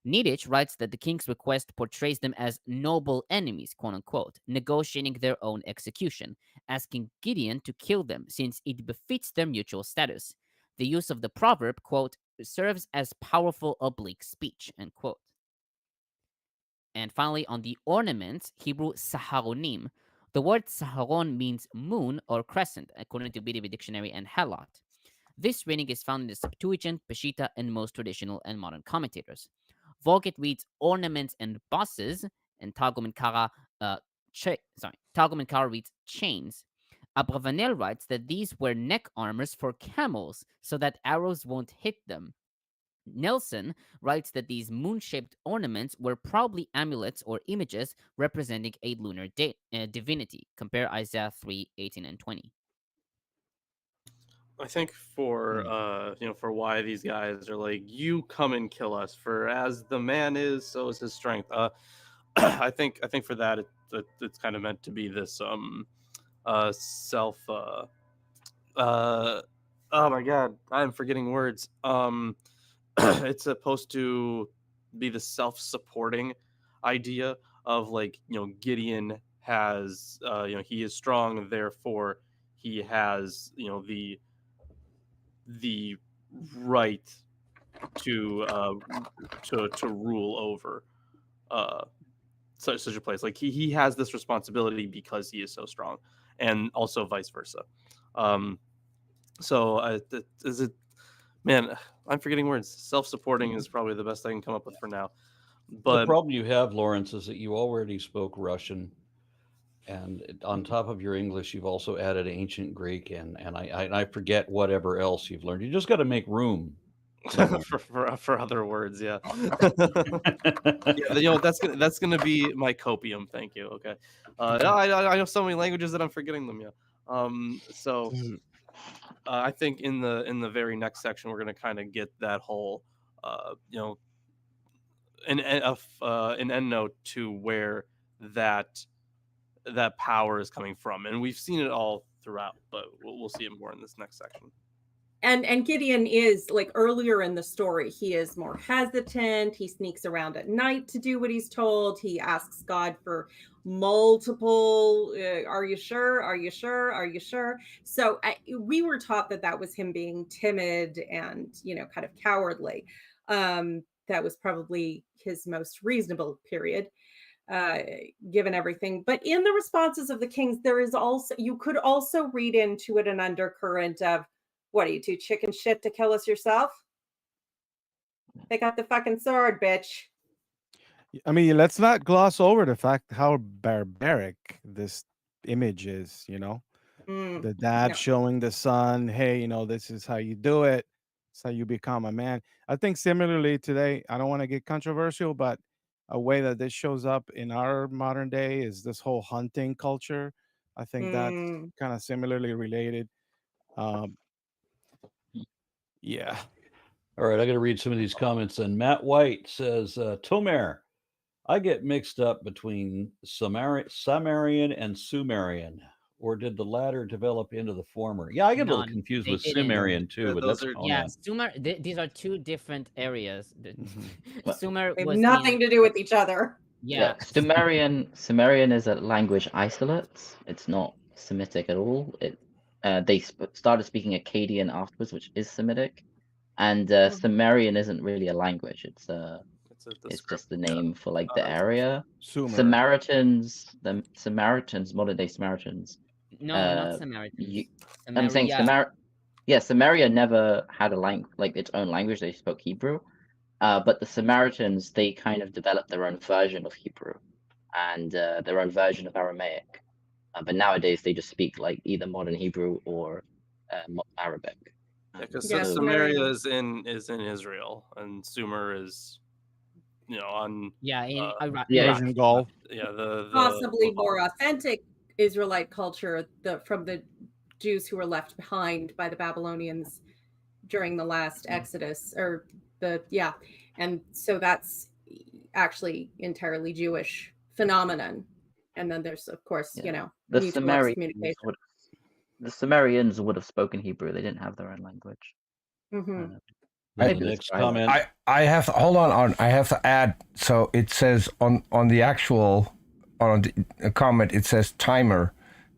Niditch writes that the king's request portrays them as noble enemies, quote unquote, negotiating their own execution, asking Gideon to kill them since it befits their mutual status. The use of the proverb, quote, serves as powerful oblique speech, end quote. And finally, on the ornaments, Hebrew saharonim. The word saharon means moon or crescent, according to Biblia Dictionary and Halot. This reading is found in the Septuagint, Peshitta, and most traditional and modern commentators. Vulgate reads ornaments and bosses, and Targum and Kara, Targum and Kara reads chains. Abravanel writes that these were neck armors for camels, so that arrows won't hit them. Nelson writes that these moon-shaped ornaments were probably amulets or images representing a lunar divinity. Compare Isaiah 3:18 and 20. I think for for why these guys are like, you come and kill us, for as the man is, so is his strength. I think for that it's kind of meant to be this self oh my god, I'm forgetting words. It's supposed to be the self-supporting idea of like, Gideon has he is strong, therefore he has the right to rule over such a place. Like he has this responsibility because he is so strong, and also vice versa. So is it? Man, I'm forgetting words. Self-supporting is probably the best I can come up with for now. But the problem you have, Lawrence, is that you already spoke Russian, and on top of your English, you've also added ancient Greek, and I forget whatever else you've learned. You just got to make room for other words, yeah. Yeah, that's gonna be my copium. Thank you. Okay, I know so many languages that I'm forgetting them. Yeah. So I think in the very next section we're gonna kind of get that whole an end note to where that power is coming from, and we've seen it all throughout, but we'll see it more in this next section. And Gideon is, like, earlier in the story, he is more hesitant. He sneaks around at night to do what he's told. He asks God for multiple, are you sure? Are you sure? Are you sure? So we were taught that was him being timid and, kind of cowardly. That was probably his most reasonable period, given everything. But in the responses of the kings, you could also read into it an undercurrent of, what are you, too chicken shit to kill us yourself? Pick up the fucking sword, bitch. I mean, let's not gloss over the fact how barbaric this image is, the dad showing the son, hey, this is how you do it. It's how you become a man. I think similarly today, I don't want to get controversial, but a way that this shows up in our modern day is this whole hunting culture. I think that's kind of similarly related. Yeah. All right, I got to read some of these comments. And Matt White says, Tomer, I get mixed up between Samarian and Sumerian. or did the latter develop into the former? Yeah, I get a little None. confused They with didn't. Sumerian too, but Those that's are- Yeah, Conan. Sumer. These are two different areas. Well, Sumer They have was nothing in. to do with each other. Yeah. Sumerian is a language isolate. It's not Semitic at all. They started speaking Akkadian afterwards, which is Semitic, and Mhm. Sumerian isn't really a language. It's it's just the name for like the it's- area. Sumer. The Samaritans, modern day Samaritans. No, not Uh, Samaritans. you- I'm saying Samaria. Samaria never had like its own language. They spoke Hebrew. But the Samaritans, they kind of developed their own version of Hebrew and their own version of Aramaic. But nowadays, they just speak like either modern Hebrew or Arabic. because Yeah, Samaria Sumerian. is in Israel, and Sumer is on Yeah, in Iraq. yeah, Iraq. Persian Gulf. the Possibly more authentic Israelite culture from the Jews who were left behind by the Babylonians during the last Exodus, and so that's actually entirely Jewish phenomenon. And then there's, of course, the mutual Sumerians excommunication. the Sumerians would have spoken Hebrew. They didn't have their own language. Mhm. Maybe The the next scribe- comment. I have to hold on. I have to add. So it says on the actual on the comment it says timer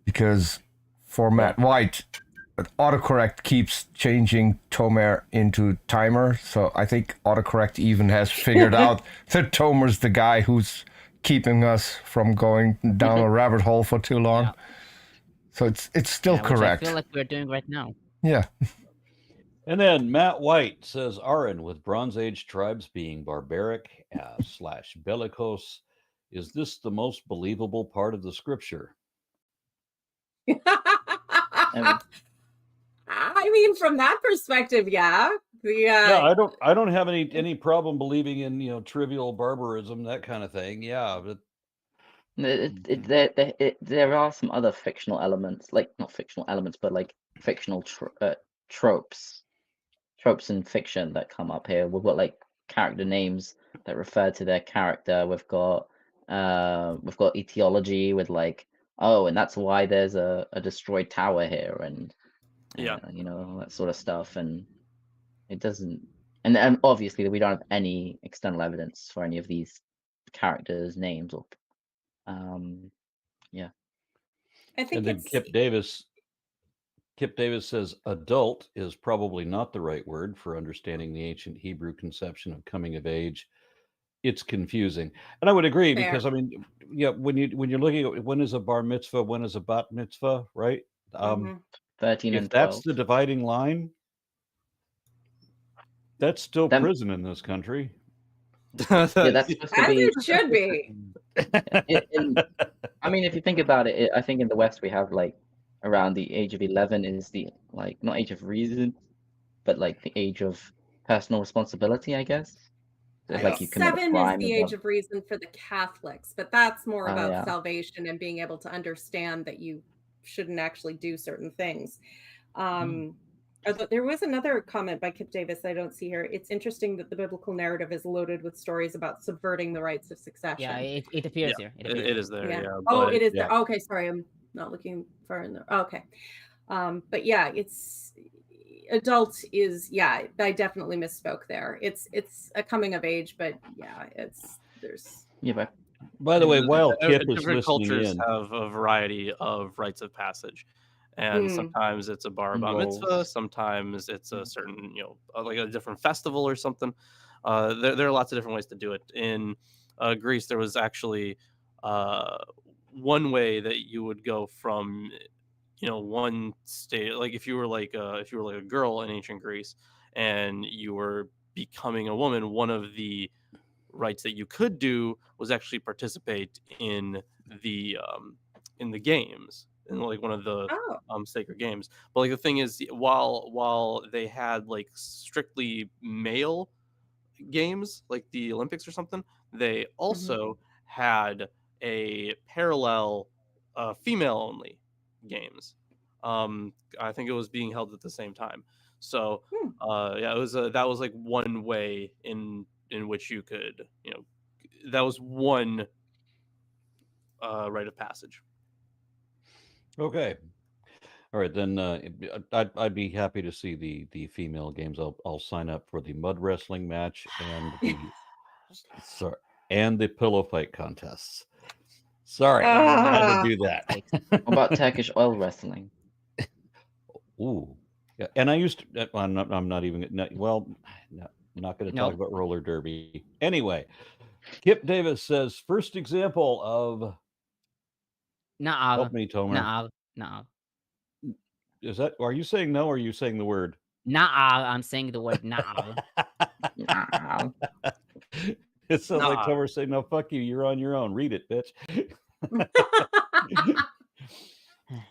because for Matt White, autocorrect keeps changing Tomer into timer. So I think autocorrect even has figured out that Tomer's the guy who's keeping us from going down a rabbit hole for too long. Yeah. So it's still Yeah, which correct. I feel like we're doing right now. Yeah. And then Matt White says, Aaron, with Bronze Age tribes being barbaric / bellicose, is this the most believable part of the scripture? I mean, from that perspective, yeah. Yeah, I don't have any problem believing in trivial barbarism, that kind of thing. Yeah, but There are some other fictional elements, like not fictional elements, but like fictional tropes in fiction that come up here. We've got like character names that refer to their character. We've got etiology with like, oh, and that's why there's a destroyed tower here, and that sort of stuff. And it doesn't, and obviously we don't have any external evidence for any of these characters' names or I think and then Kip Davis says adult is probably not the right word for understanding the ancient Hebrew conception of coming of age. It's confusing, and I would agree Fair. because I mean, when you're looking at when is a bar mitzvah, when is a bat mitzvah, right? 13 If and 12. that's the dividing line, that's still Then- prison in this country. Yeah, that's supposed to as be. it should be. I mean, if you think about it, I think in the West we have like around the age of 11 is the like not age of reason, but like the age of personal responsibility, I guess. So if, like you commit a 7 is crime. the age of reason for the Catholics, but that's more about yeah. salvation and being able to understand that you shouldn't actually do certain things. There was another comment by Kip Davis I don't see here. It's interesting that the biblical narrative is loaded with stories about subverting the rights of succession. Yeah, it appears here. It is there. Yeah. Yeah. Oh, but- it is yeah. there. Okay, sorry, I'm not looking far in there. Okay. But yeah, it's adult is I definitely misspoke there. It's a coming of age, but yeah, there's Yeah, but By the way, while Kip is different listening cultures in, have a variety of rites of passage, and sometimes it's a bar mitzvah, Roles. sometimes it's a certain like a different festival or something. There are lots of different ways to do it. In Greece, there was actually one way that you would go from one state, like if you were like a girl in ancient Greece and you were becoming a woman, one of the rights that you could do was actually participate in the games, in like one of the sacred games. But like the thing is, while they had like strictly male games like the Olympics or something, they also had a parallel female only games. I think it was being held at the same time. So it was that was like one way in which you could, that was one rite of passage. Okay. All right, then I'd be happy to see the female games. I'll sign up for the mud wrestling match and sorry, and the pillow fight contests. Sorry, I had to Ah. do that. What about Turkish oil wrestling? Ooh, yeah. And I used to. I'm not even. Well, no, I'm not going to talk Nope. about roller derby. Anyway, Kip Davis says first example of. Na'al. Help me, Tomer. Na'al. Na'al. Is that? Are you saying no? Or are you saying the word? Na'al. I'm saying the word na'al. Nah. It sounds like Na'al. Tomer saying, "No, fuck you. You're on your own. Read it, bitch."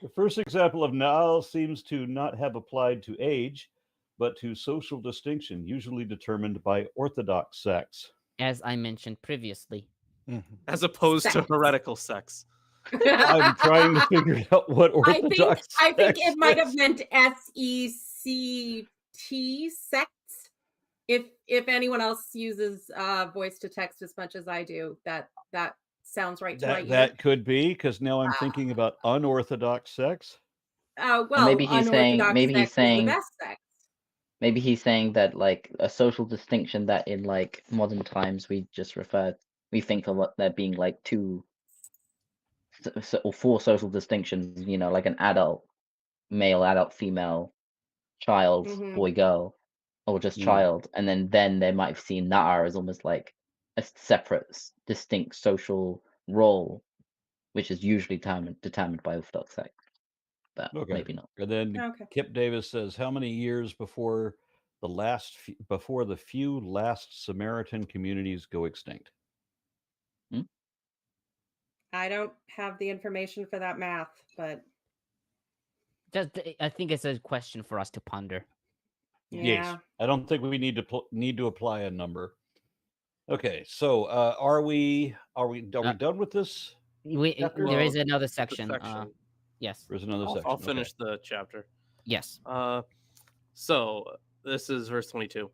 The first example of Na'al seems to not have applied to age, but to social distinction, usually determined by Orthodox sects. As I mentioned previously. Mhm. As opposed to Sex. heretical sex. I'm trying to figure out what Orthodox I think sects it might have is. meant SECT sects. If anyone else uses voice to text as much as I do, that sounds right to my ear. That could be, because now I'm thinking about unorthodox sects. Well, maybe he's saying- unorthodox maybe he's sex is saying- the best sex. Maybe he's saying that like a social distinction that in like modern times we think of there being like two or four social distinctions, you know, like an adult, male, adult, female, child, Mhm. boy, girl, or just Mm. child, and then they might have seen Na'ar as almost like a separate, distinct social role, which is usually determined by Orthodox sect. But Okay. maybe not. And then Okay. Kip Davis says, how many years before the few last Samaritan communities go extinct? I don't have the information for that math, but I think it's a question for us to ponder. yeah. Yes. I don't think we need to apply a number. Okay, so are we done with this? Chapter? There is Well, another the section. section. Yes. There's another section. I'll Okay. finish the chapter. Yes. So this is verse 22.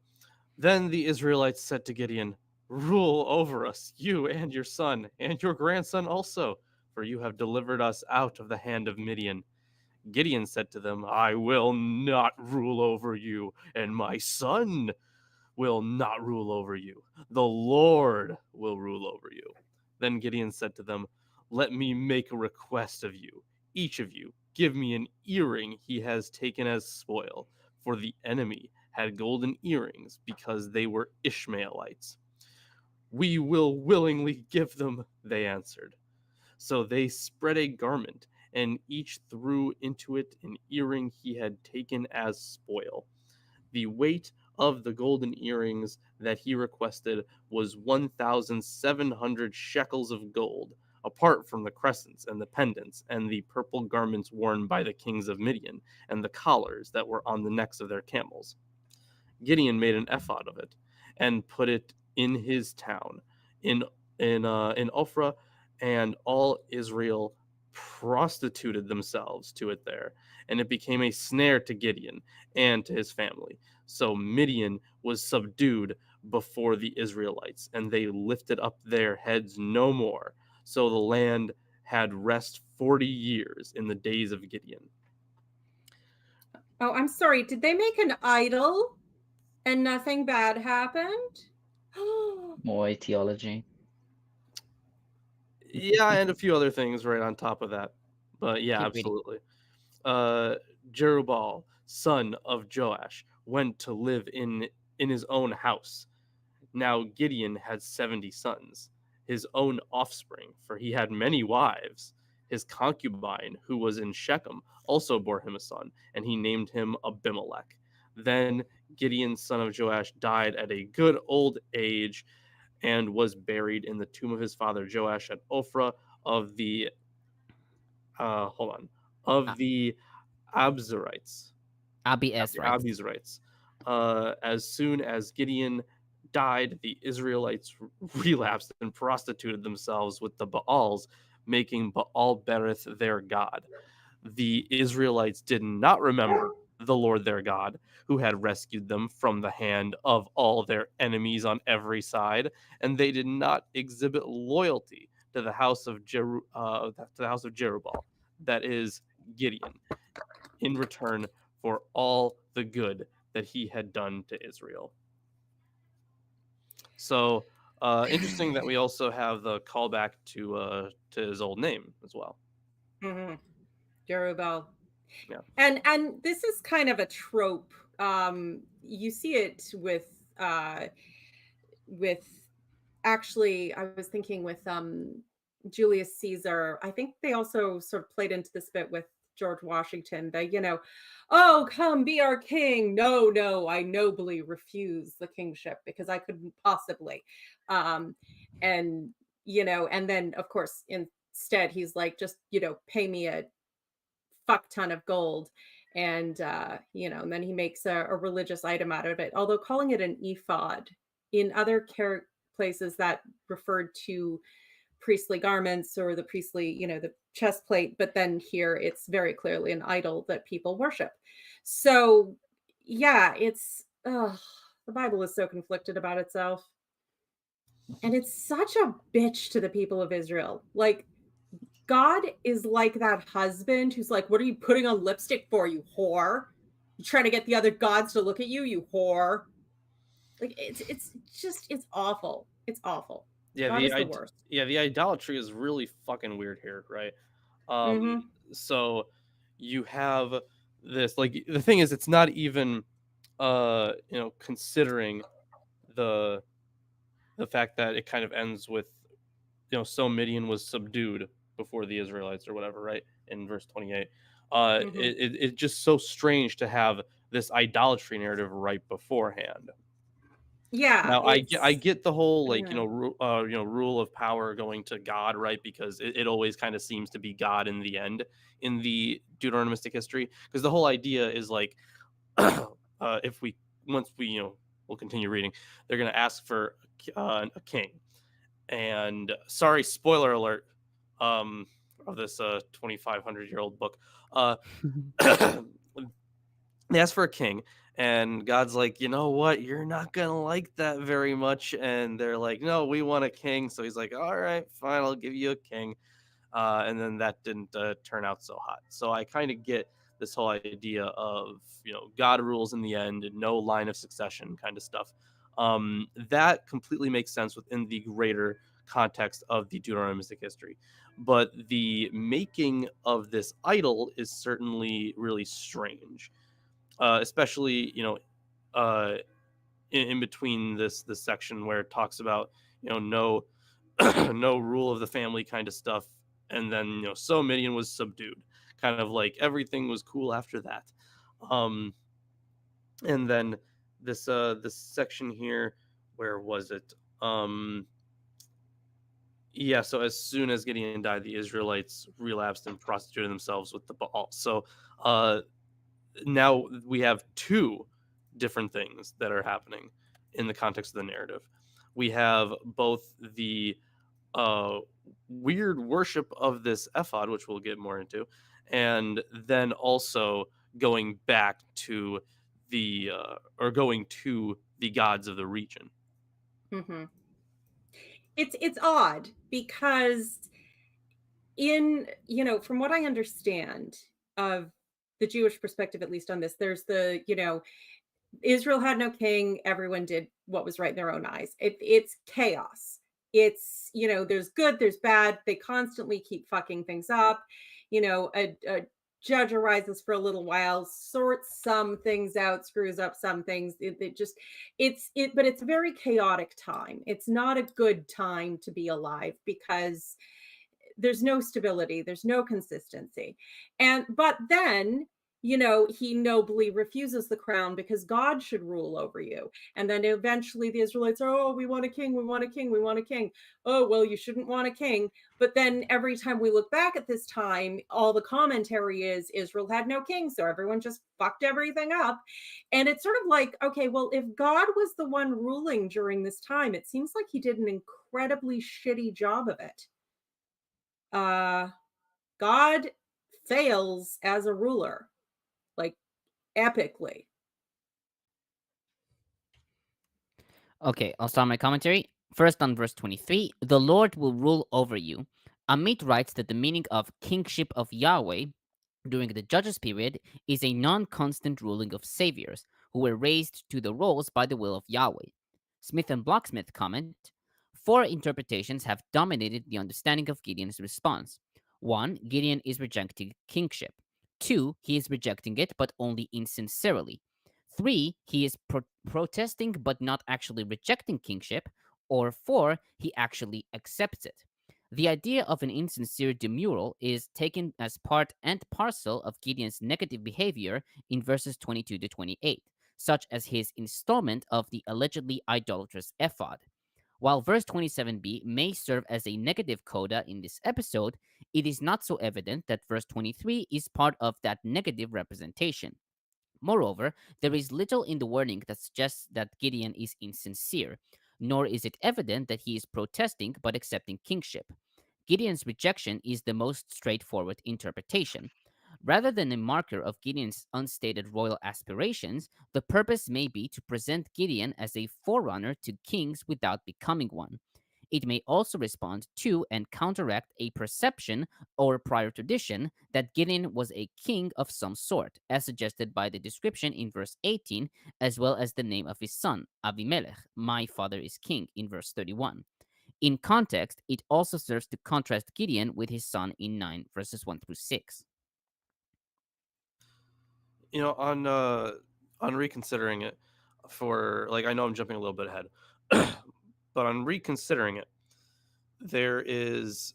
Then the Israelites said to Gideon, "Rule over us, you and your son, and your grandson also, for you have delivered us out of the hand of Midian." Gideon said to them, "I will not rule over you, and my son will not rule over you. The Lord will rule over you." Then Gideon said to them, "Let me make a request of you. Each of you, give me an earring he has taken as spoil." For the enemy had golden earrings because they were Ishmaelites. "We will willingly give them," they answered. So they spread a garment, and each threw into it an earring he had taken as spoil. The weight of the golden earrings that he requested was 1,700 shekels of gold, apart from the crescents and the pendants and the purple garments worn by the kings of Midian and the collars that were on the necks of their camels. Gideon made an ephod of it and put it in his town in Ophrah, and all Israel prostituted themselves to it there, and it became a snare to Gideon and to his family. So Midian was subdued before the Israelites, and they lifted up their heads no more. So the land had rest 40 years in the days of Gideon. Oh, I'm sorry. Did they make an idol and nothing bad happened? More etiology. Yeah, and a few other things right on top of that. But yeah, Keep reading. absolutely. Jerubbaal, son of Joash, went to live in his own house. Now Gideon had 70 sons, his own offspring, for he had many wives. His concubine, who was in Shechem, also bore him a son, and he named him Abimelech. Then Gideon, son of Joash, died at a good old age and was buried in the tomb of his father Joash at Ophrah of the the Abzerites. Abizrites. As soon as Gideon died, the Israelites relapsed and prostituted themselves with the Baals, making Baal Berith their god. The Israelites did not remember the Lord their God, who had rescued them from the hand of all their enemies on every side, and they did not exhibit loyalty to the house of Jerubbaal, that is Gideon in return for all the good that he had done to Israel. So interesting that we also have the callback to his old name as well. Mm-hmm. Jerubal. Yeah. And this is kind of a trope. You see it with actually, I was thinking with Julius Caesar. I think they also sort of played into this bit with George Washington. That oh, come be our king. No, I nobly refuse the kingship because I couldn't possibly. And and then of course instead he's like, just pay me a fuck ton of gold. And and then he makes a religious item out of it, although calling it an ephod in other places that referred to priestly garments or the priestly, the chest plate, but then here it's very clearly an idol that people worship. So yeah, it's the Bible is so conflicted about itself, and it's such a bitch to the people of Israel. Like, God is like that husband who's like, what are you putting on lipstick for, you whore? You trying to get the other gods to look at you, you whore. Like, it's awful. It's awful. Yeah, God is the worst. Yeah, the idolatry is really fucking weird here, right? So you have this, like, the thing is, it's not even considering the fact that it kind of ends with so Midian was subdued before the Israelites or whatever, right? In verse 28. It's just so strange to have this idolatry narrative right beforehand. Yeah. Now I get the whole rule of power going to God, right? Because it always kind of seems to be God in the end in the Deuteronomistic history. Because the whole idea is like, if we we'll continue reading, they're going to ask for a king. And sorry, spoiler alert, of this 2,500-year-old book. They ask for a king. And God's like, you know what? You're not going to like that very much. And they're like, no, we want a king. So he's like, all right, fine, I'll give you a king. And then that didn't turn out so hot. So I kind of get this whole idea of, God rules in the end and no line of succession kind of stuff. That completely makes sense within the greater context of the Deuteronomistic history. But the making of this idol is certainly really strange. Especially, in between this section where it talks about, no no rule of the family kind of stuff, and then so Midian was subdued, kind of like everything was cool after that. And then this section here, where was it? Yeah, so as soon as Gideon died, the Israelites relapsed and prostituted themselves with the Baal. So now we have two different things that are happening in the context of the narrative. We have both the weird worship of this ephod, which we'll get more into, and then also going back to the gods of the region. It's odd because from what I understand of the Jewish perspective, at least on this, there's the, Israel had no king. Everyone did what was right in their own eyes. It's chaos. It's, there's good, there's bad. They constantly keep fucking things up. A judge arises for a little while, sorts some things out, screws up some things. But it's a very chaotic time. It's not a good time to be alive because there's no stability, there's no consistency. But then, he nobly refuses the crown because God should rule over you. And then eventually the Israelites are, oh, we want a king, we want a king, we want a king. Oh, well, you shouldn't want a king. But then every time we look back at this time, all the commentary is Israel had no king, so everyone just fucked everything up. And it's sort of like, okay, well, if God was the one ruling during this time, it seems like he did an incredibly shitty job of it. God fails as a ruler, like, epically. Okay, I'll start my commentary. First on verse 23, the Lord will rule over you. Amit writes that the meaning of kingship of Yahweh during the Judges period is a non-constant ruling of saviors who were raised to the roles by the will of Yahweh. Smith and Bloch-Smith comment, four interpretations have dominated the understanding of Gideon's response. 1. Gideon is rejecting kingship. 2. He is rejecting it, but only insincerely. 3. He is protesting but not actually rejecting kingship. Or 4. He actually accepts it. The idea of an insincere demurral is taken as part and parcel of Gideon's negative behavior in verses 22 to 28, such as his installment of the allegedly idolatrous ephod. While verse 27b may serve as a negative coda in this episode, it is not so evident that verse 23 is part of that negative representation. Moreover, there is little in the wording that suggests that Gideon is insincere, nor is it evident that he is protesting but accepting kingship. Gideon's rejection is the most straightforward interpretation. Rather than a marker of Gideon's unstated royal aspirations, the purpose may be to present Gideon as a forerunner to kings without becoming one. It may also respond to and counteract a perception or prior tradition that Gideon was a king of some sort, as suggested by the description in verse 18, as well as the name of his son, Avimelech, my father is king, in verse 31. In context, it also serves to contrast Gideon with his son in 9 verses 1 through 6. You know, on reconsidering it, for like, I know I'm jumping a little bit ahead, but on reconsidering it, there is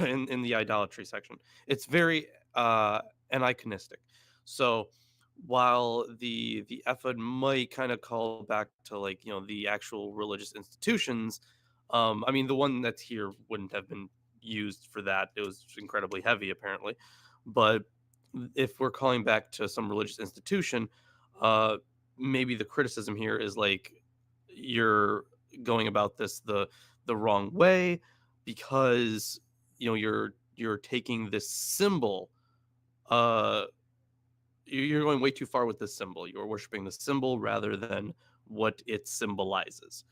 in the idolatry section, it's very aniconistic. So while the ephod might kind of call back to, like, you know, the actual religious institutions, I mean, the one that's here wouldn't have been used for that. It was incredibly heavy, apparently. But if we're calling back to some religious institution, maybe the criticism here is like, you're going about this the wrong way, because, you know, you're taking this symbol, you're going way too far with this symbol. You're worshiping the symbol rather than what it symbolizes.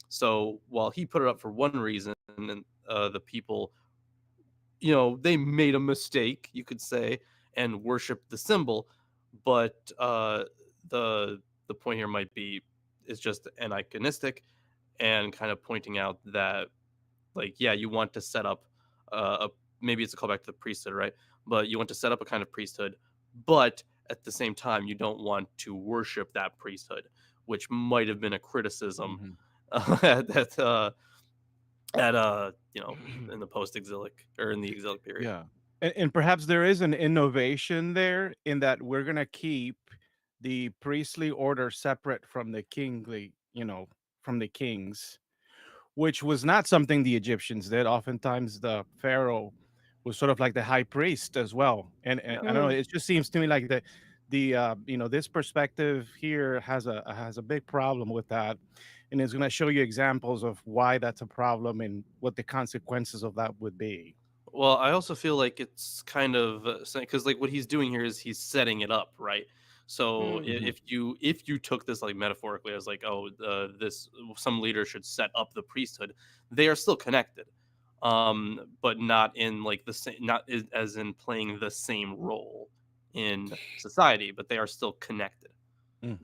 So while he put it up for one reason, and the people, you know, they made a mistake, you could say, and worshiped the symbol, but the point here might be, is just aniconistic, and kind of pointing out that, like, yeah, you want to set up maybe it's a callback to the priesthood, right? But you want to set up a kind of priesthood, but at the same time, you don't want to worship that priesthood, which might have been a criticism you know, in the post-exilic, or in the exilic period. Yeah. And perhaps there is an innovation there in that we're going to keep the priestly order separate from the kingly, you know, from the kings, which was not something the Egyptians did. Oftentimes the pharaoh was sort of like the high priest as well. And I don't know, it just seems to me like the you know, this perspective here has a big problem with that, and it's going to show you examples of why that's a problem and what the consequences of that would be. Well, I also feel like it's kind of because, like, what he's doing here is he's setting it up, right? So if you took this, like, metaphorically as like, oh, this, some leader should set up the priesthood, they are still connected, but not in, like, the same, not as in playing the same role in society, but they are still connected.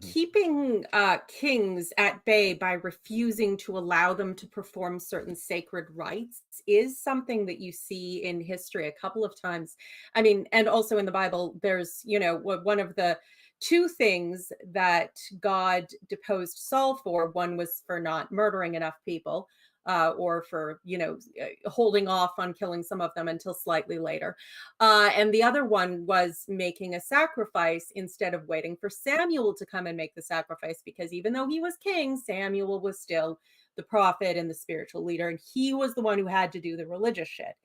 Keeping kings at bay by refusing to allow them to perform certain sacred rites is something that you see in history a couple of times. I mean, and also in the Bible, there's, you know, one of the two things that God deposed Saul for. One was for not murdering enough people, or for, you know, holding off on killing some of them until slightly later. And the other one was making a sacrifice instead of waiting for Samuel to come and make the sacrifice, because even though he was king, Samuel was still the prophet and the spiritual leader, and he was the one who had to do the religious shit.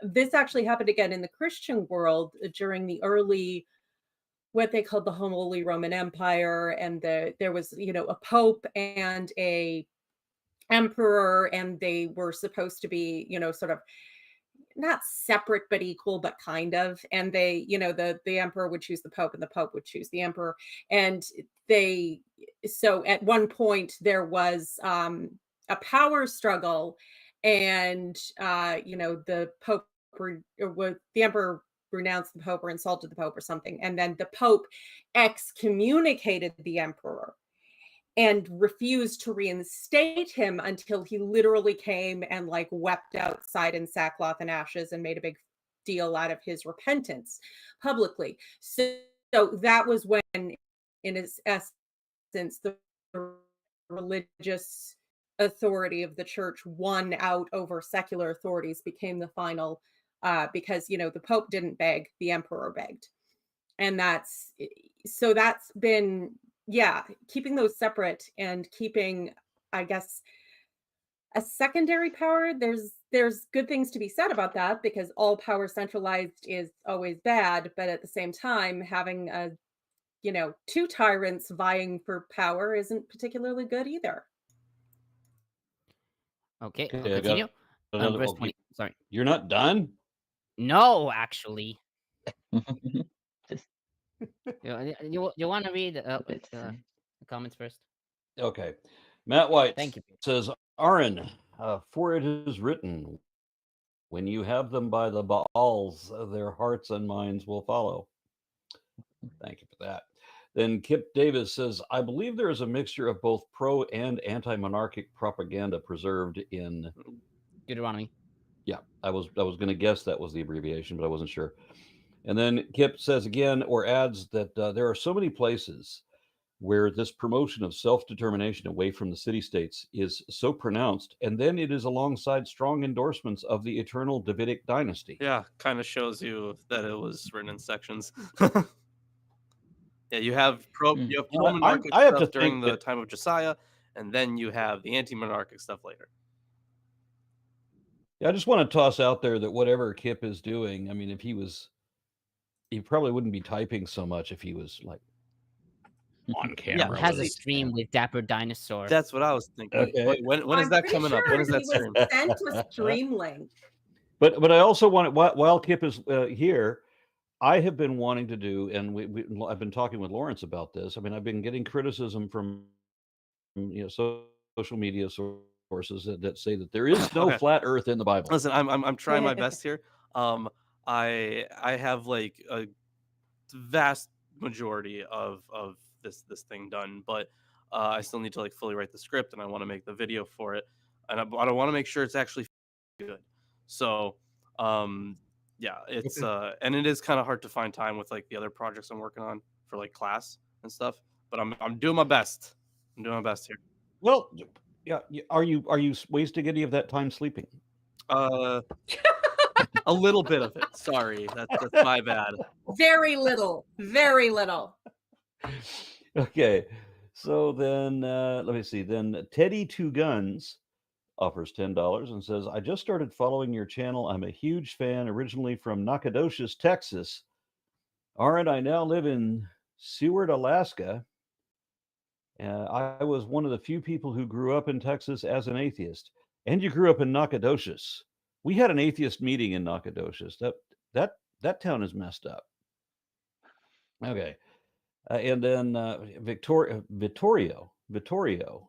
This actually happened again in the Christian world during the early, what they called the Holy Roman Empire, and there was, you know, a pope and a emperor, and they were supposed to be, you know, sort of not separate but equal, but kind of. And they, you know, the emperor would choose the pope and the pope would choose the emperor. And they, so at one point there was a power struggle, and you know, the pope or the emperor renounced the Pope or insulted the Pope or something. And then the Pope excommunicated the emperor and refused to reinstate him until he literally came and like wept outside in sackcloth and ashes and made a big deal out of his repentance publicly. So that was when, in its essence, the religious authority of the church won out over secular authorities, became the final, because, the Pope didn't beg, the emperor begged. And that's been, keeping those separate and keeping, I guess, a secondary power. There's good things to be said about that, because all power centralized is always bad. But at the same time, having two tyrants vying for power isn't particularly good either. Okay, Okay, I'll I got continue. another. Verse Okay, 20. Sorry. you're not done? No, actually. Just You want to read a bit to the say. comments first? Okay. Matt White Thank you. says, Aaron, for it is written, when you have them by the Baals, their hearts and minds will follow. Thank you for that. Then Kip Davis says, I believe there is a mixture of both pro and anti-monarchic propaganda preserved in Deuteronomy. Yeah, I was going to guess that was the abbreviation, but I wasn't sure. And then Kip says again, or adds that there are so many places where this promotion of self-determination away from the city-states is so pronounced, and then it is alongside strong endorsements of the eternal Davidic dynasty. Yeah, kind of shows you that it was written in sections. Yeah, you have pro-monarchic I have to stuff during think the that- time of Josiah, and then you have the anti-monarchic stuff later. Yeah, I just want to toss out there that whatever Kip is doing, I mean, if he probably wouldn't be typing so much if he was like on camera. He has with a it. stream with Dapper Dinosaur. That's what I was thinking. Okay. Wait, when is I'm that pretty coming up? sure When is that he was stream? sent a stream link. But I also want, while Kip is here, I have been wanting to do, and I've been talking with Lawrence about this. I mean, I've been getting criticism from social media sources that say that there is no Okay. flat Earth in the Bible. Listen, I'm trying my best here. I have like a vast majority of this thing done, but I still need to like fully write the script, and I want to make the video for it, and I want to make sure it's actually good. So it's and it is kind of hard to find time with like the other projects I'm working on for like class and stuff, but I'm doing my best. I'm doing my best here. Well, yeah. Are you wasting any of that time sleeping? A little bit of it. Sorry, that's my bad. Very little. Very little. Okay. So then, let me see. Then Teddy Two Guns offers $10 and says, I just started following your channel. I'm a huge fan, originally from Nacogdoches, Texas. Aaron, I now live in Seward, Alaska. I was one of the few people who grew up in Texas as an atheist. And you grew up in Nacogdoches. We had an atheist meeting in Nacogdoches. That town is messed up. Okay. And then Vittorio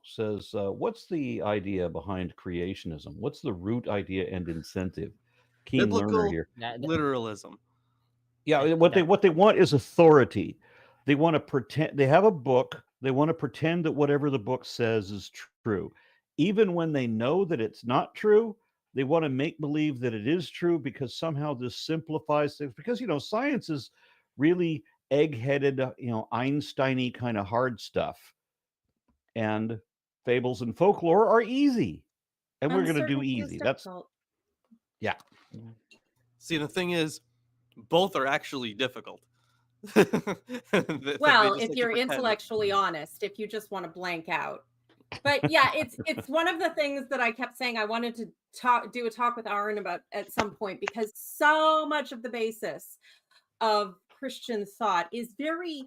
says, what's the idea behind creationism? What's the root idea and incentive? Keen learner Biblical here. literalism. Yeah, what they want is authority. They want to pretend they have a book. They want to pretend that whatever the book says is true. Even when they know that it's not true, they want to make believe that it is true because somehow this simplifies things. Because, science is really egg-headed, Einstein-y kind of hard stuff. And fables and folklore are easy. And we're going to do Uncertainty is easy. That's, difficult. yeah. See, the thing is, both are actually difficult. Well, if you're intellectually honest, if you just want to blank out. But yeah, it's one of the things that I kept saying I wanted to do a talk with Aaron about at some point, because so much of the basis of Christian thought is very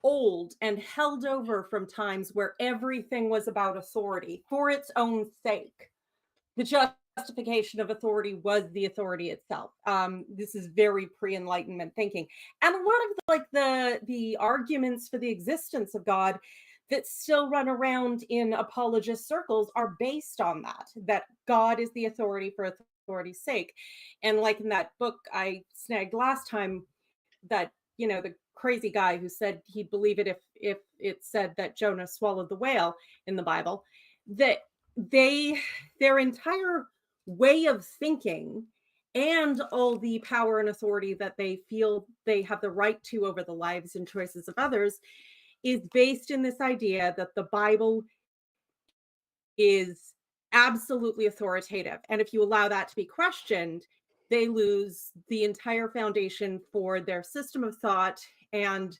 old and held over from times where everything was about authority for its own sake. The justification of authority was the authority itself. This is very pre-Enlightenment thinking, and a lot of the arguments for the existence of God that still run around in apologist circles are based on that God is the authority for authority's sake. And like in that book I snagged last time, that, you know, the crazy guy who said he'd believe it if it said that Jonah swallowed the whale in the Bible, that their entire way of thinking and all the power and authority that they feel they have the right to over the lives and choices of others is based in this idea that the Bible is absolutely authoritative. And if you allow that to be questioned, they lose the entire foundation for their system of thought and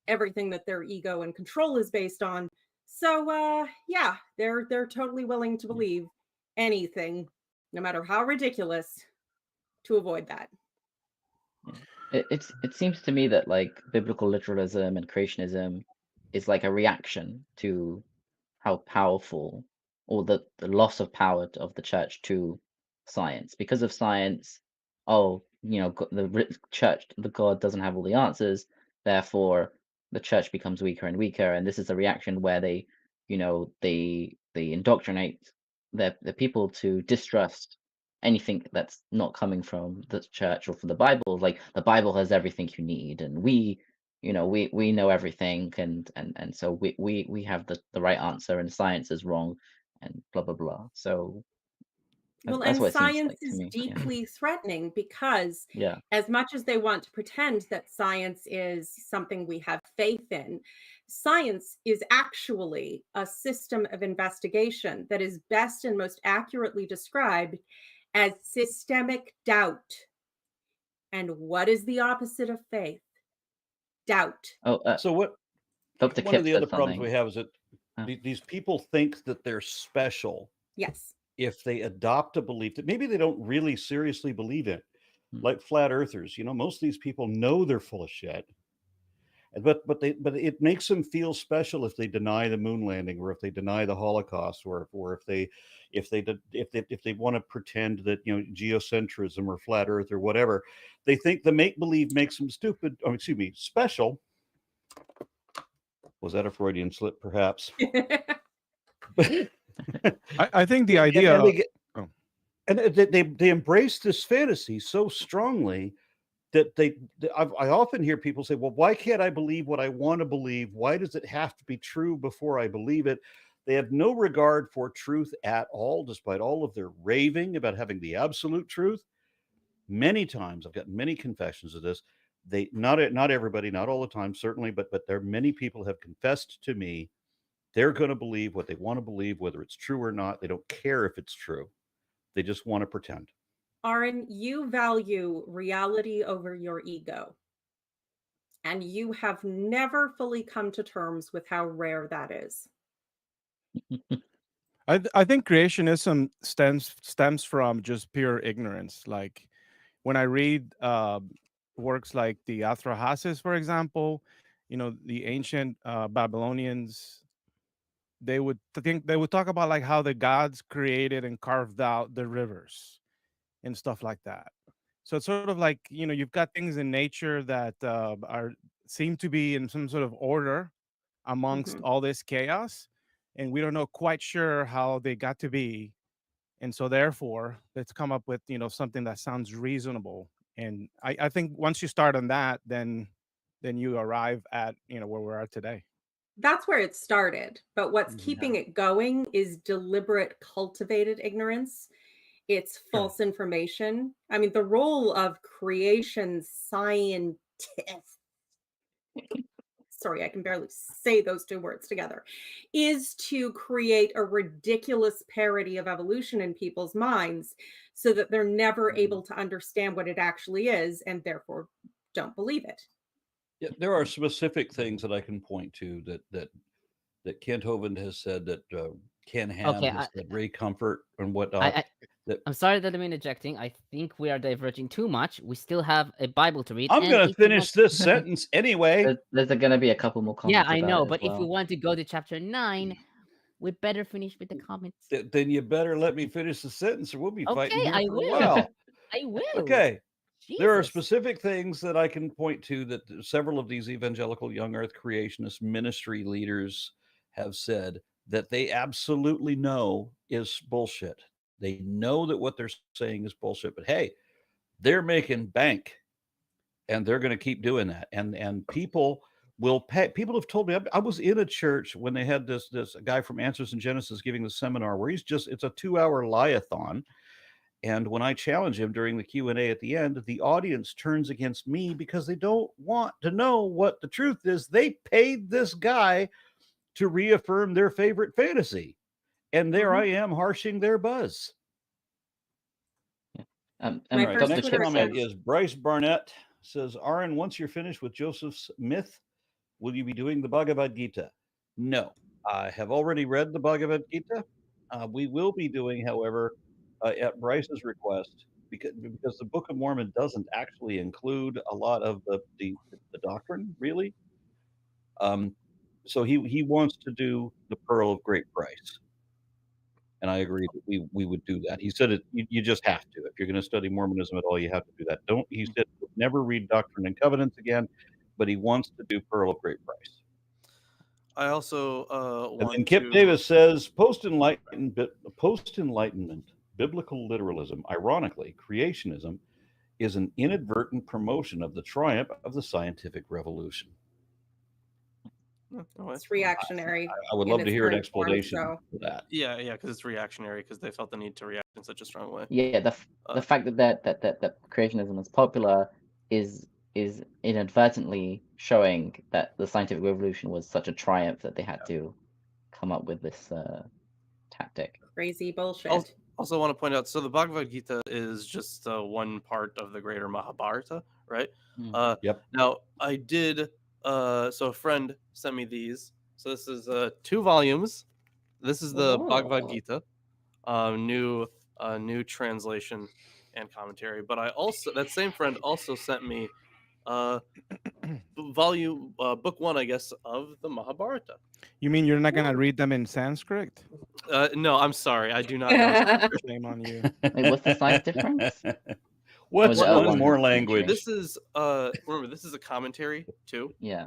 everything that their ego and control is based on. So yeah, they're totally willing to believe anything, no matter how ridiculous, to avoid that. It seems to me that like biblical literalism and creationism is like a reaction to how powerful, or the loss of power of the church to science. Because of science, the church, the God doesn't have all the answers, therefore the church becomes weaker and weaker. And this is a reaction where they indoctrinate the people to distrust anything that's not coming from the church or from the Bible. Like the Bible has everything you need, and we know everything, and so we have the right answer, and science is wrong, and blah blah blah. So Well, that's and what it seems science like to is me. deeply threatening, because Yeah. as much as they want to pretend that science is something we have faith in, science is actually a system of investigation that is best and most accurately described as systemic doubt. And what is the opposite of faith? Doubt. Oh, So what? Dr. One Kip of the said other problems something. we have is that Oh. these people think that they're special Yes. if they adopt a belief that maybe they don't really seriously believe in, like flat earthers. You know, most of these people know they're full of shit, but it makes them feel special if they deny the moon landing, or if they deny the Holocaust, or if they want to pretend that, you know, geocentrism or flat Earth or whatever. They think the make believe makes them stupid. Oh, excuse me, special. Was that a Freudian slip, perhaps? I think the idea. And they embrace this fantasy so strongly that I often hear people say, well, why can't I believe what I want to believe? Why does it have to be true before I believe it? They have no regard for truth at all, despite all of their raving about having the absolute truth. Many times, I've gotten many confessions of this. They not everybody, not all the time, certainly, but there are many people have confessed to me they're going to believe what they want to believe, whether it's true or not. They don't care if it's true. They just want to pretend. Aaron, you value reality over your ego. And you have never fully come to terms with how rare that is. I think creationism stems from just pure ignorance. Like when I read works like the Atrahasis, for example, you know, the ancient Babylonians, they would talk about like how the gods created and carved out the rivers and stuff like that. So it's sort of like, you know, you've got things in nature that seem to be in some sort of order amongst all this chaos, and we don't know quite sure how they got to be. And so therefore let's come up with, you know, something that sounds reasonable. And I think once you start on that, then you arrive at, you know, where we are today. That's where it started. But what's keeping it going is deliberate, cultivated ignorance. It's false information. I mean, the role of creation scientists, sorry, I can barely say those two words together, is to create a ridiculous parody of evolution in people's minds so that they're never able to understand what it actually is, and therefore don't believe it. Yeah, there are specific things that I can point to that Kent Hovind has said, that Ken Ham has said, Ray Comfort and whatnot. I'm sorry that I'm interjecting. I think we are diverging too much. We still have a Bible to read. I'm going to finish this sentence anyway. There's going to be a couple more comments. Yeah, I know. But well. if we want to go to chapter 9, we better finish with the comments. Then you better let me finish the sentence, or we'll be fighting here for a will. while. I will. Okay. Jesus. There are specific things that I can point to that several of these evangelical young earth creationist ministry leaders have said that they absolutely know is bullshit. They know that what they're saying is bullshit, but hey, they're making bank, and they're going to keep doing that. And people will pay. People have told me. I was in a church when they had this guy from Answers in Genesis giving the seminar where it's a 2-hour liathon. And when I challenge him during the Q&A at the end, the audience turns against me because they don't want to know what the truth is. They paid this guy to reaffirm their favorite fantasy. And there I am harshing their buzz. And My All right, first next Twitter comment says- is Bryce Barnett says, Aaron, once you're finished with Joseph's myth, will you be doing the Bhagavad Gita? No, I have already read the Bhagavad Gita. We will be doing, however, at Bryce's request, because the Book of Mormon doesn't actually include a lot of the doctrine, really. So he wants to do the Pearl of Great Price. And I agree that we would do that. He said you just have to. If you're going to study Mormonism at all, you have to do that. He said never read Doctrine and Covenants again, but he wants to do Pearl of Great Price. I also And want then Kip to. Davis says post-enlightenment biblical literalism, ironically, creationism, is an inadvertent promotion of the triumph of the scientific revolution. It's reactionary. I would in love to its hear an current form, explanation so- for that. Yeah, because it's reactionary because they felt the need to react in such a strong way. Yeah, the fact that creationism is popular is inadvertently showing that the scientific revolution was such a triumph that they had to come up with this tactic. Crazy bullshit. Also want to point out, so the Bhagavad Gita is just one part of the greater Mahabharata, right? Yep. Now, I did, so a friend sent me these. So this is 2 volumes. This is the Bhagavad Gita, new translation and commentary. But that same friend also sent me book 1, I guess, of the Mahabharata. You mean you're not gonna read them in Sanskrit? No, I'm sorry, I do not know. Shame on you. Wait, what's the size difference? What's Was it one one more century? language? This is remember, this is a commentary too. Yeah.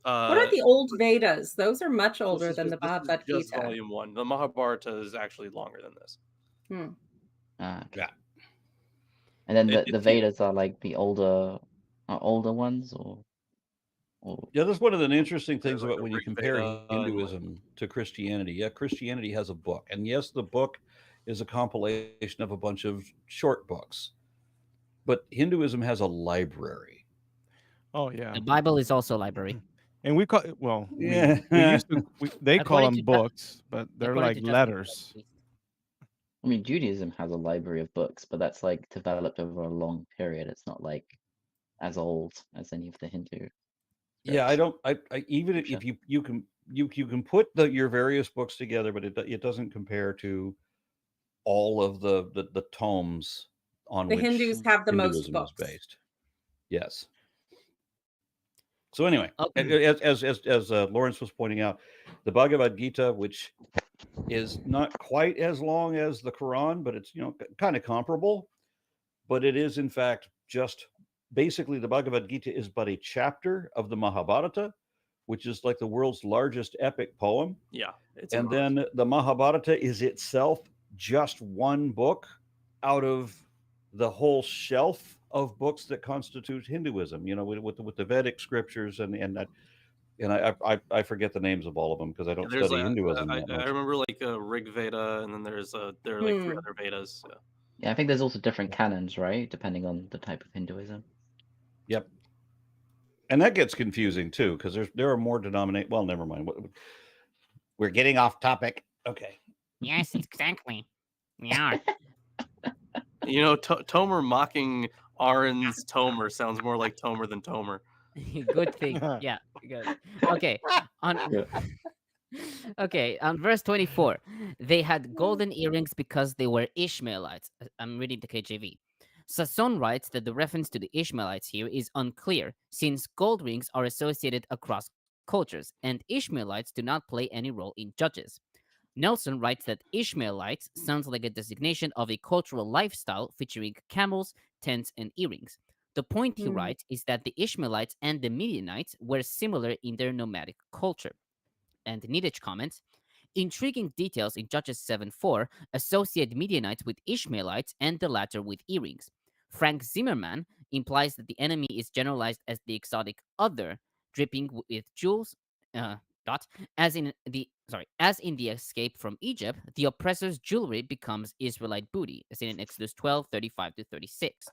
What are the old Vedas? Those are much This older is than just- the this is Bhagavad just Gita. volume 1. The Mahabharata is actually longer than this. Hmm. Okay. Yeah. And then It- the it's- Vedas are like the older ones, or Yeah, that's one of the interesting things like about the when you Rig compare Veda and, like- Hinduism to Christianity. Yeah, Christianity has a book. And yes, the book is a compilation of a bunch of short books. But Hinduism has a library. Oh yeah. The Bible is also a library. And we call Yeah. we used to they call According them to Ju- books, but they're According like to Justin, letters. at least. I mean, Judaism has a library of books, but that's like developed over a long period. It's not like as old as any of the Hindu. Yeah, I scripts. don't. I even Sure. if you can put your various books together, but it doesn't compare to all of the tomes on The which Hindus have the most Hinduism books. is based. Yes. So anyway, Okay. as Lawrence was pointing out, the Bhagavad Gita, which is not quite as long as the Quran, but it's kind of comparable, but it is in fact just basically the Bhagavad Gita is but a chapter of the Mahabharata, which is like the world's largest epic poem. Yeah, it's And enormous. then the Mahabharata is itself just one book out of the whole shelf of books that constitute Hinduism. With the Vedic scriptures and I forget the names of all of them because I don't There's study Hinduism I that much. remember like Rig Veda, and then there are like 3 Hmm. other Vedas. Yeah. Yeah, I think there's also different canons, right? Depending on the type of Hinduism. Yep. And that gets confusing too because there are more denominate. Well, never mind. We're getting off topic. Okay. Yes, exactly. Yeah. Tomer mocking Aaron's Tomer sounds more like Tomer than Tomer. Good thing. Yeah. Good. Okay. Okay. On verse 24, they had golden earrings because they were Ishmaelites. I'm reading the KJV. Sasson writes that the reference to the Ishmaelites here is unclear, since gold rings are associated across cultures, and Ishmaelites do not play any role in Judges. Nelson writes that Ishmaelites sounds like a designation of a cultural lifestyle featuring camels, tents, and earrings. The point he writes is that the Ishmaelites and the Midianites were similar in their nomadic culture. And Niditch comments, Intriguing details in Judges 7:4 associate Midianites with Ishmaelites and the latter with earrings. Frank Zimmerman implies that the enemy is generalized as the exotic other, dripping with jewels. Dot as in the escape from Egypt, the oppressor's jewelry becomes Israelite booty, as in Exodus 12:35-36,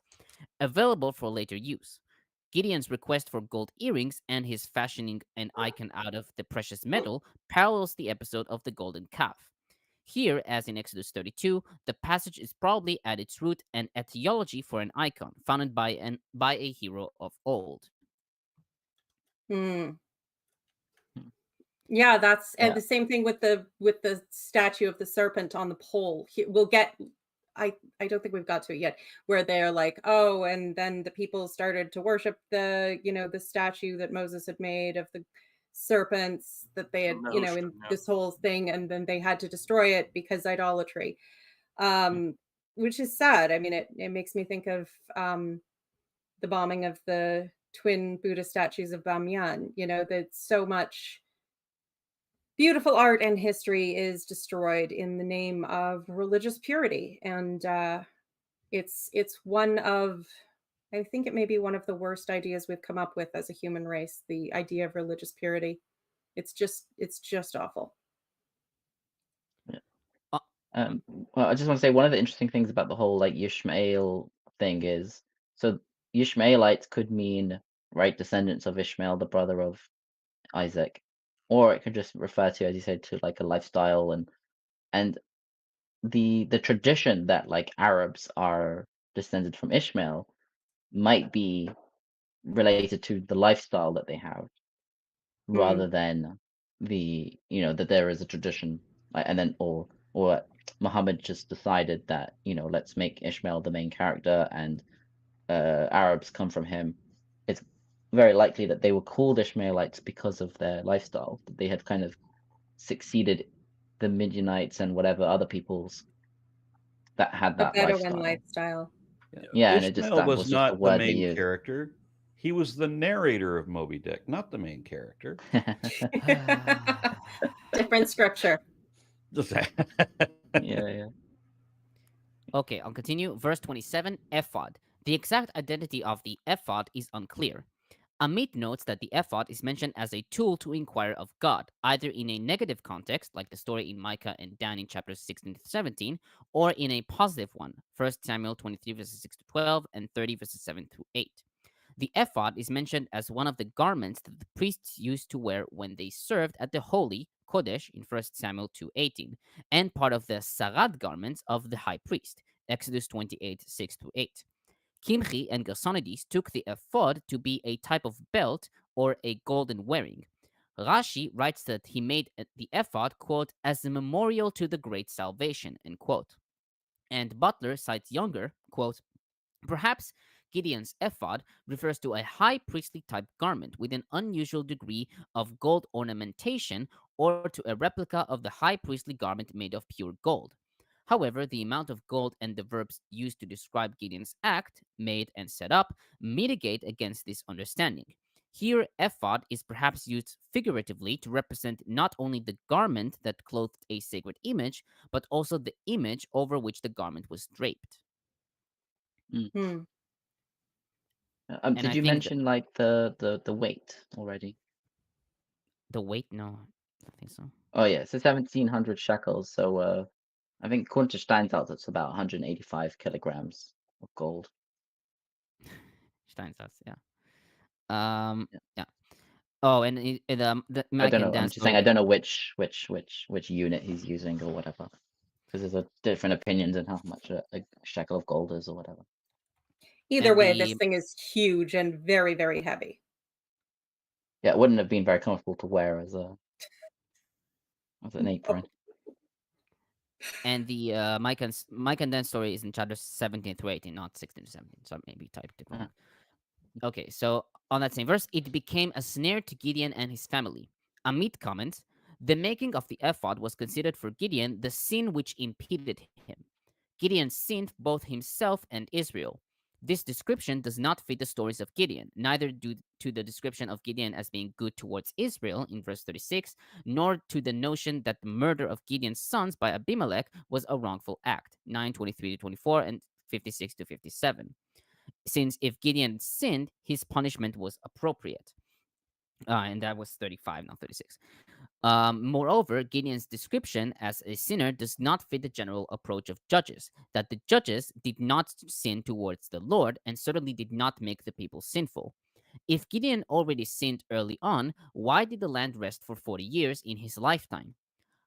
available for later use. Gideon's request for gold earrings and his fashioning an icon out of the precious metal parallels the episode of the golden calf. Here, as in Exodus 32, the passage is probably at its root an etiology for an icon founded by a hero of old. Hmm. Hmm. Yeah, that's and Yeah. the same thing with the statue of the serpent on the pole. We'll get. I don't think we've got to it yet, where they're like, oh, and then the people started to worship the the statue that Moses had made of the serpents that they had in Yeah. this whole thing, and then they had to destroy it because idolatry, which is sad. I mean, it makes me think of the bombing of the twin Buddha statues of Bamyan. That so much beautiful art and history is destroyed in the name of religious purity, and it's one of, I think it may be one of the worst ideas we've come up with as a human race, the idea of religious purity. It's just awful. Well, I just want to say one of the interesting things about the whole like Ishmael thing is, so Ishmaelites could mean right descendants of Ishmael, the brother of Isaac, or it could just refer to, as you said, to like a lifestyle and the tradition that like Arabs are descended from Ishmael might be related to the lifestyle that they have rather than that there is a tradition and then or Muhammad just decided that let's make Ishmael the main character and Arabs come from him. It's very likely that they were called Ishmaelites because of their lifestyle. They had kind of succeeded the Midianites and whatever other peoples that had The that Bedouin lifestyle. lifestyle. Yeah, and it just Ishmael that was was just the not the word they main used. character. He was the narrator of Moby Dick, not the main character. Different scripture. Yeah. Okay, I'll continue. Verse 27, ephod. The exact identity of the ephod is unclear. Amit notes that the ephod is mentioned as a tool to inquire of God, either in a negative context, like the story in Micah and Dan in chapters 16 to 17, or in a positive one, 1 Samuel 23 verses 6 to 12 and 30 verses 7 through 8. The ephod is mentioned as one of the garments that the priests used to wear when they served at the holy Kodesh in 1 Samuel 2:18, and part of the sarad garments of the high priest, Exodus 28 6 to 8. Kimchi and Gersonides took the ephod to be a type of belt or a golden wearing. Rashi writes that he made the ephod, quote, as a memorial to the great salvation, end quote. And Butler cites Younger, quote, perhaps Gideon's ephod refers to a high priestly type garment with an unusual degree of gold ornamentation or to a replica of the high priestly garment made of pure gold. However, the amount of gold and the verbs used to describe Gideon's act, made and set up, mitigate against this understanding. Here, ephod is perhaps used figuratively to represent not only the garment that clothed a sacred image, but also the image over which the garment was draped. Hmm. Did you mention like the weight already? The weight? No, I don't think so. Oh yeah, so 1,700 shekels. So I think according to Steinsaltz, it's about 185 kilograms of gold. Steinsaltz, yeah. Yeah. Oh, and the I don't know. Dan I'm just saying I don't know which unit he's using or whatever, because there's different opinions on how much a shekel of gold is or whatever. Either way, this thing is huge and very, very heavy. Yeah, it wouldn't have been very comfortable to wear as an apron. And the Mike and Dan story is in chapters 17 through 18, not 16 to 17. So maybe typed it wrong. Okay, so on that same verse, it became a snare to Gideon and his family. Amit comments, the making of the ephod was considered for Gideon the sin which impeded him. Gideon sinned both himself and Israel. This description does not fit the stories of Gideon, neither due to the description of Gideon as being good towards Israel in verse 36, nor to the notion that the murder of Gideon's sons by Abimelech was a wrongful act, 9:23-24 and 56-57. Since if Gideon sinned, his punishment was appropriate. And that was 35, not 36. Moreover, Gideon's description as a sinner does not fit the general approach of judges, that the judges did not sin towards the Lord and certainly did not make the people sinful. If Gideon already sinned early on, why did the land rest for 40 years in his lifetime?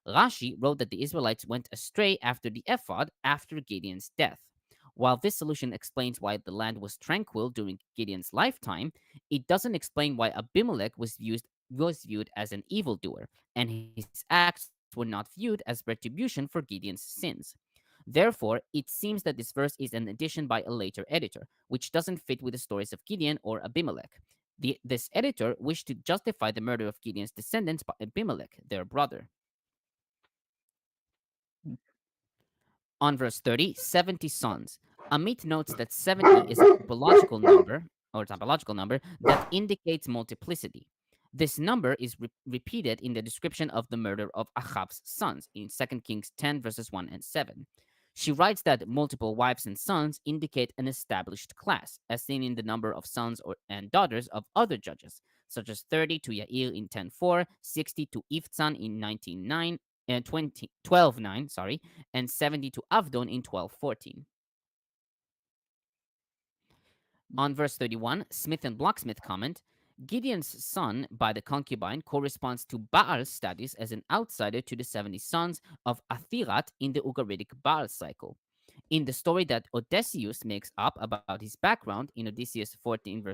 Rashi wrote that the Israelites went astray after the ephod after Gideon's death. While this solution explains why the land was tranquil during Gideon's lifetime, it doesn't explain why Abimelech was viewed as an evildoer, and his acts were not viewed as retribution for Gideon's sins. Therefore, it seems that this verse is an addition by a later editor, which doesn't fit with the stories of Gideon or Abimelech. This editor wished to justify the murder of Gideon's descendants by Abimelech, their brother. On verse 30, 70 sons. Amit notes that 70 is a typological number that indicates multiplicity. This number is repeated in the description of the murder of Ahab's sons in 2 Kings 10, verses 1 and 7. She writes that multiple wives and sons indicate an established class, as seen in the number of sons and daughters of other judges, such as 30 to Yair in 10:4, 60 to Iftzan in 19:9, and 12:9, and 70 to Avdon in 12:14. On verse 31, Smith and Bloch-Smith comment, Gideon's son by the concubine corresponds to Baal's status as an outsider to the 70 sons of Athirat in the Ugaritic Baal cycle. In the story that Odysseus makes up about his background in Odysseus 14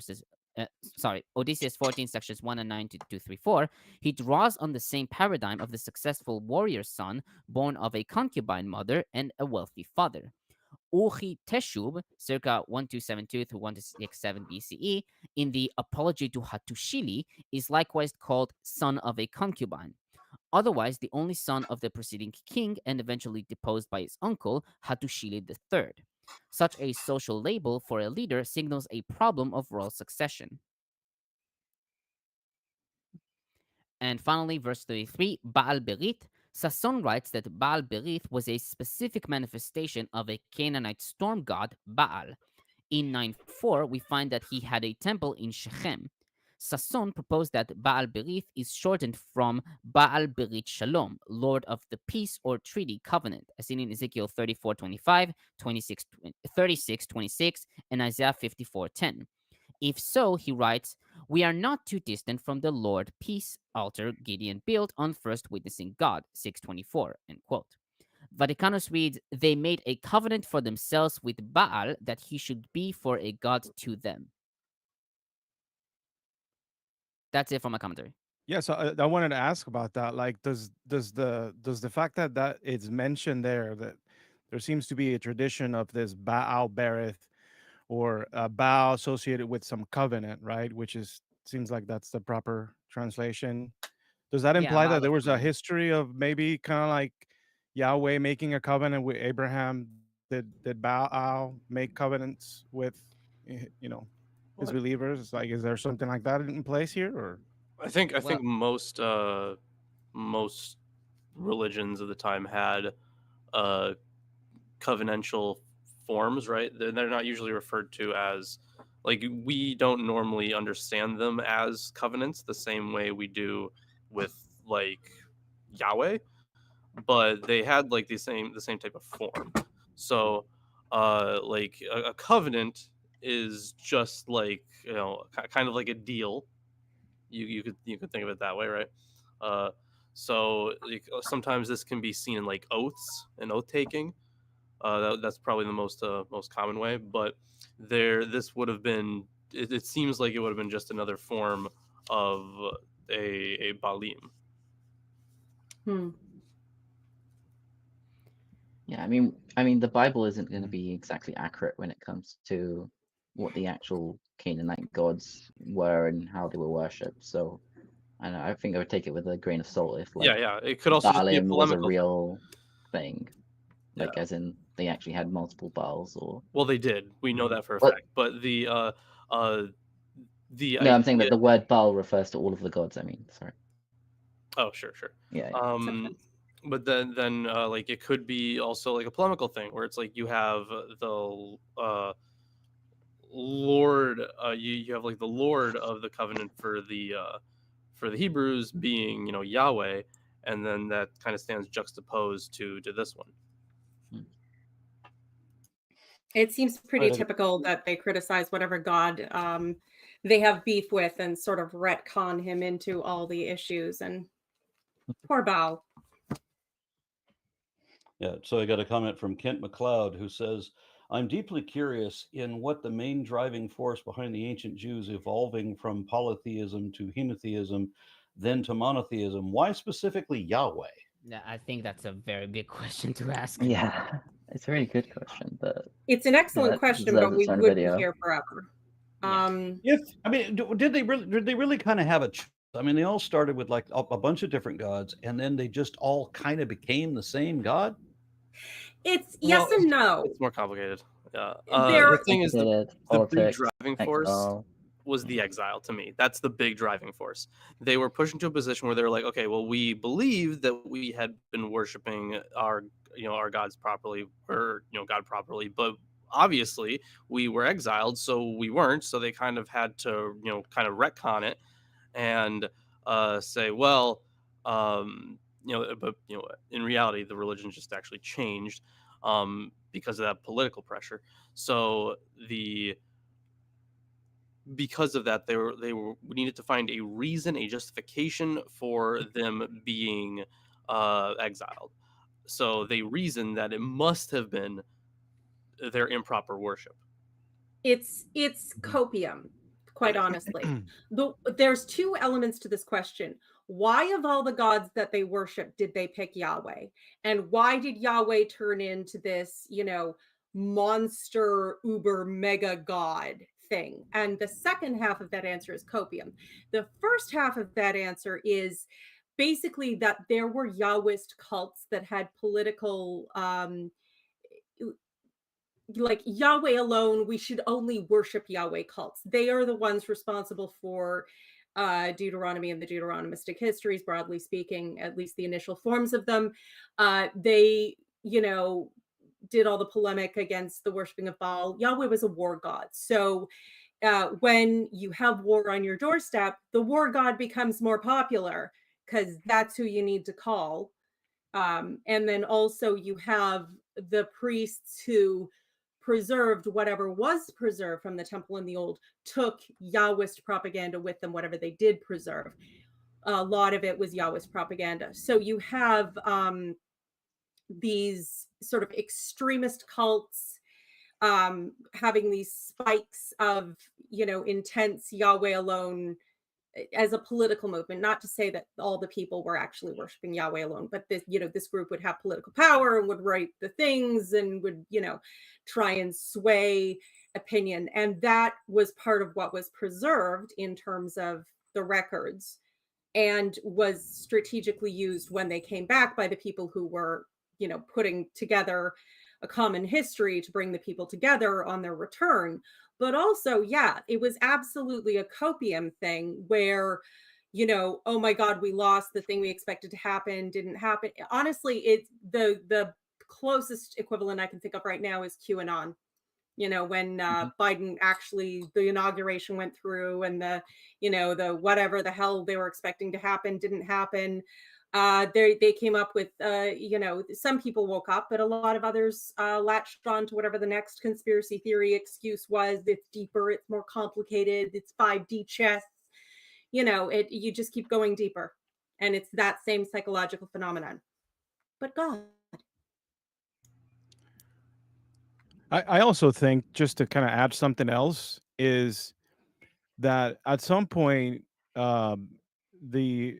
sections 1 and 9 to 234, he draws on the same paradigm of the successful warrior son born of a concubine mother and a wealthy father. Uchi Teshub, circa 1272 to 1267 BCE, in the Apology to Hattushili, is likewise called son of a concubine. Otherwise, the only son of the preceding king and eventually deposed by his uncle, Hattushili III. Such a social label for a leader signals a problem of royal succession. And finally, verse 33, Baal Berith. Sasson writes that Baal Berith was a specific manifestation of a Canaanite storm god, Baal. In 9:4, we find that he had a temple in Shechem. Sasson proposed that Baal Berith is shortened from Baal Berith Shalom, Lord of the Peace or Treaty Covenant, as seen in Ezekiel 34:25, 36:26, and Isaiah 54:10. If so, he writes, we are not too distant from the Lord peace altar Gideon built on first witnessing God, 6:24, end quote. Vaticanus reads, they made a covenant for themselves with Baal that he should be for a god to them. That's it for my commentary. Yeah, so I wanted to ask about that. Like, does the fact that it's mentioned there that there seems to be a tradition of this Baal Berith or a Baal associated with some covenant, right? Which seems like that's the proper translation. Does that imply that there was a history of maybe kind of like Yahweh making a covenant with Abraham? Did Baal make covenants with, his believers? It's like, is there something like that in place here, or? I think most religions of the time had covenantal forms, right? They're not usually referred to as, like, we don't normally understand them as covenants the same way we do with like Yahweh, but they had like the same type of form. So like a covenant is just like, kind of like a deal. You could think of it that way, right? So like, sometimes this can be seen in like oaths and oath taking. That's probably the most common way, but this would have been. It seems like it would have been just another form of a Baalim. Yeah, I mean, the Bible isn't going to be exactly accurate when it comes to what the actual Canaanite gods were and how they were worshipped. So, I think I would take it with a grain of salt if, like, yeah, it could also just be a Baalim was a polemical real thing, like, as in they actually had multiple Baals or. Well, they did. We know that for a What? fact. But the No, I'm saying that the word Baal refers to all of the gods. I mean, sorry. Oh, sure. Yeah. But then like it could be also like a polemical thing where it's like you have the Lord, you have like the Lord of the covenant for the Hebrews being Yahweh, and then that kind of stands juxtaposed to this one. It seems pretty Right. typical that they criticize whatever god they have beef with and sort of retcon him into all the issues. And poor Baal. Yeah, so I got a comment from Kent McLeod who says, I'm deeply curious in what the main driving force behind the ancient Jews evolving from polytheism to henotheism, then to monotheism. Why specifically Yahweh? Yeah, I think that's a very big question to ask. Yeah, it's a very good question, but It's an excellent that question, deserves but we its own wouldn't video. be here forever. Yeah. Did they really kind of have a I mean, they all started with like a bunch of different gods, and then they just all kind of became the same god? It's yes Well, and no. It's more complicated. There- The thing is, the big Politics, driving force exile. was the exile to me. That's the big driving force. They were pushed into a position where they were like, okay, well, we believed that we had been worshiping our gods properly, or God properly, but obviously we were exiled, so we weren't. So they kind of had to kind of retcon it and say, well, but in reality, the religion just actually changed because of that political pressure. So because of that, we needed to find a reason, a justification for them being exiled. So they reasoned that it must have been their improper worship. It's copium, quite honestly. There's two elements to this question. Why of all the gods that they worship did they pick Yahweh? And why did Yahweh turn into this, monster uber mega god thing? And the second half of that answer is copium. The first half of that answer is basically that there were Yahwist cults that had political like Yahweh alone, we should only worship Yahweh cults. They are the ones responsible for Deuteronomy and the Deuteronomistic histories, broadly speaking, at least the initial forms of them. They, did all the polemic against the worshiping of Baal. Yahweh was a war god. So when you have war on your doorstep, the war god becomes more popular because that's who you need to call. And then also you have the priests who preserved whatever was preserved from the temple in the old, took Yahwist propaganda with them, whatever they did preserve. A lot of it was Yahwist propaganda. So you have these sort of extremist cults having these spikes of, intense Yahweh alone as a political movement. Not to say that all the people were actually worshiping Yahweh alone, but this group would have political power and would write the things and would, try and sway opinion. And that was part of what was preserved in terms of the records and was strategically used when they came back by the people who were, putting together a common history to bring the people together on their return. But also, yeah, it was absolutely a copium thing where, oh my God, we lost the thing we expected to happen, didn't happen. Honestly, it's the closest equivalent I can think of right now is QAnon. When Biden actually, the inauguration went through and the whatever the hell they were expecting to happen didn't happen. They came up with, some people woke up, but a lot of others latched on to whatever the next conspiracy theory excuse was. It's deeper, it's more complicated, it's 5D chess. You just keep going deeper. And it's that same psychological phenomenon. But God. I also think, just to kind of add something else, is that at some point the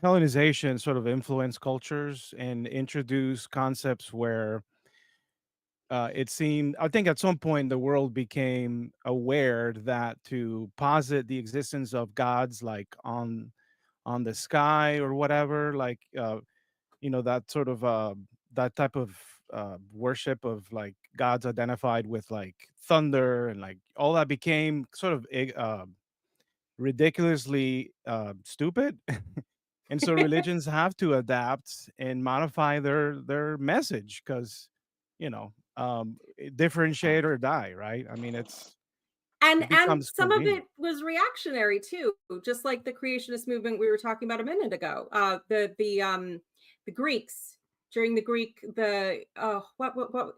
Hellenization sort of influenced cultures and introduced concepts where it seemed, I think at some point the world became aware that to posit the existence of gods like on the sky or whatever, like that sort of that type of worship of like gods identified with like thunder and like all that became sort of ridiculously stupid. And so religions have to adapt and modify their message because you know differentiate or die, right? I mean, and it and becomes some of convenient. it was reactionary too, just like the creationist movement we were talking about a minute ago. The Greeks during the what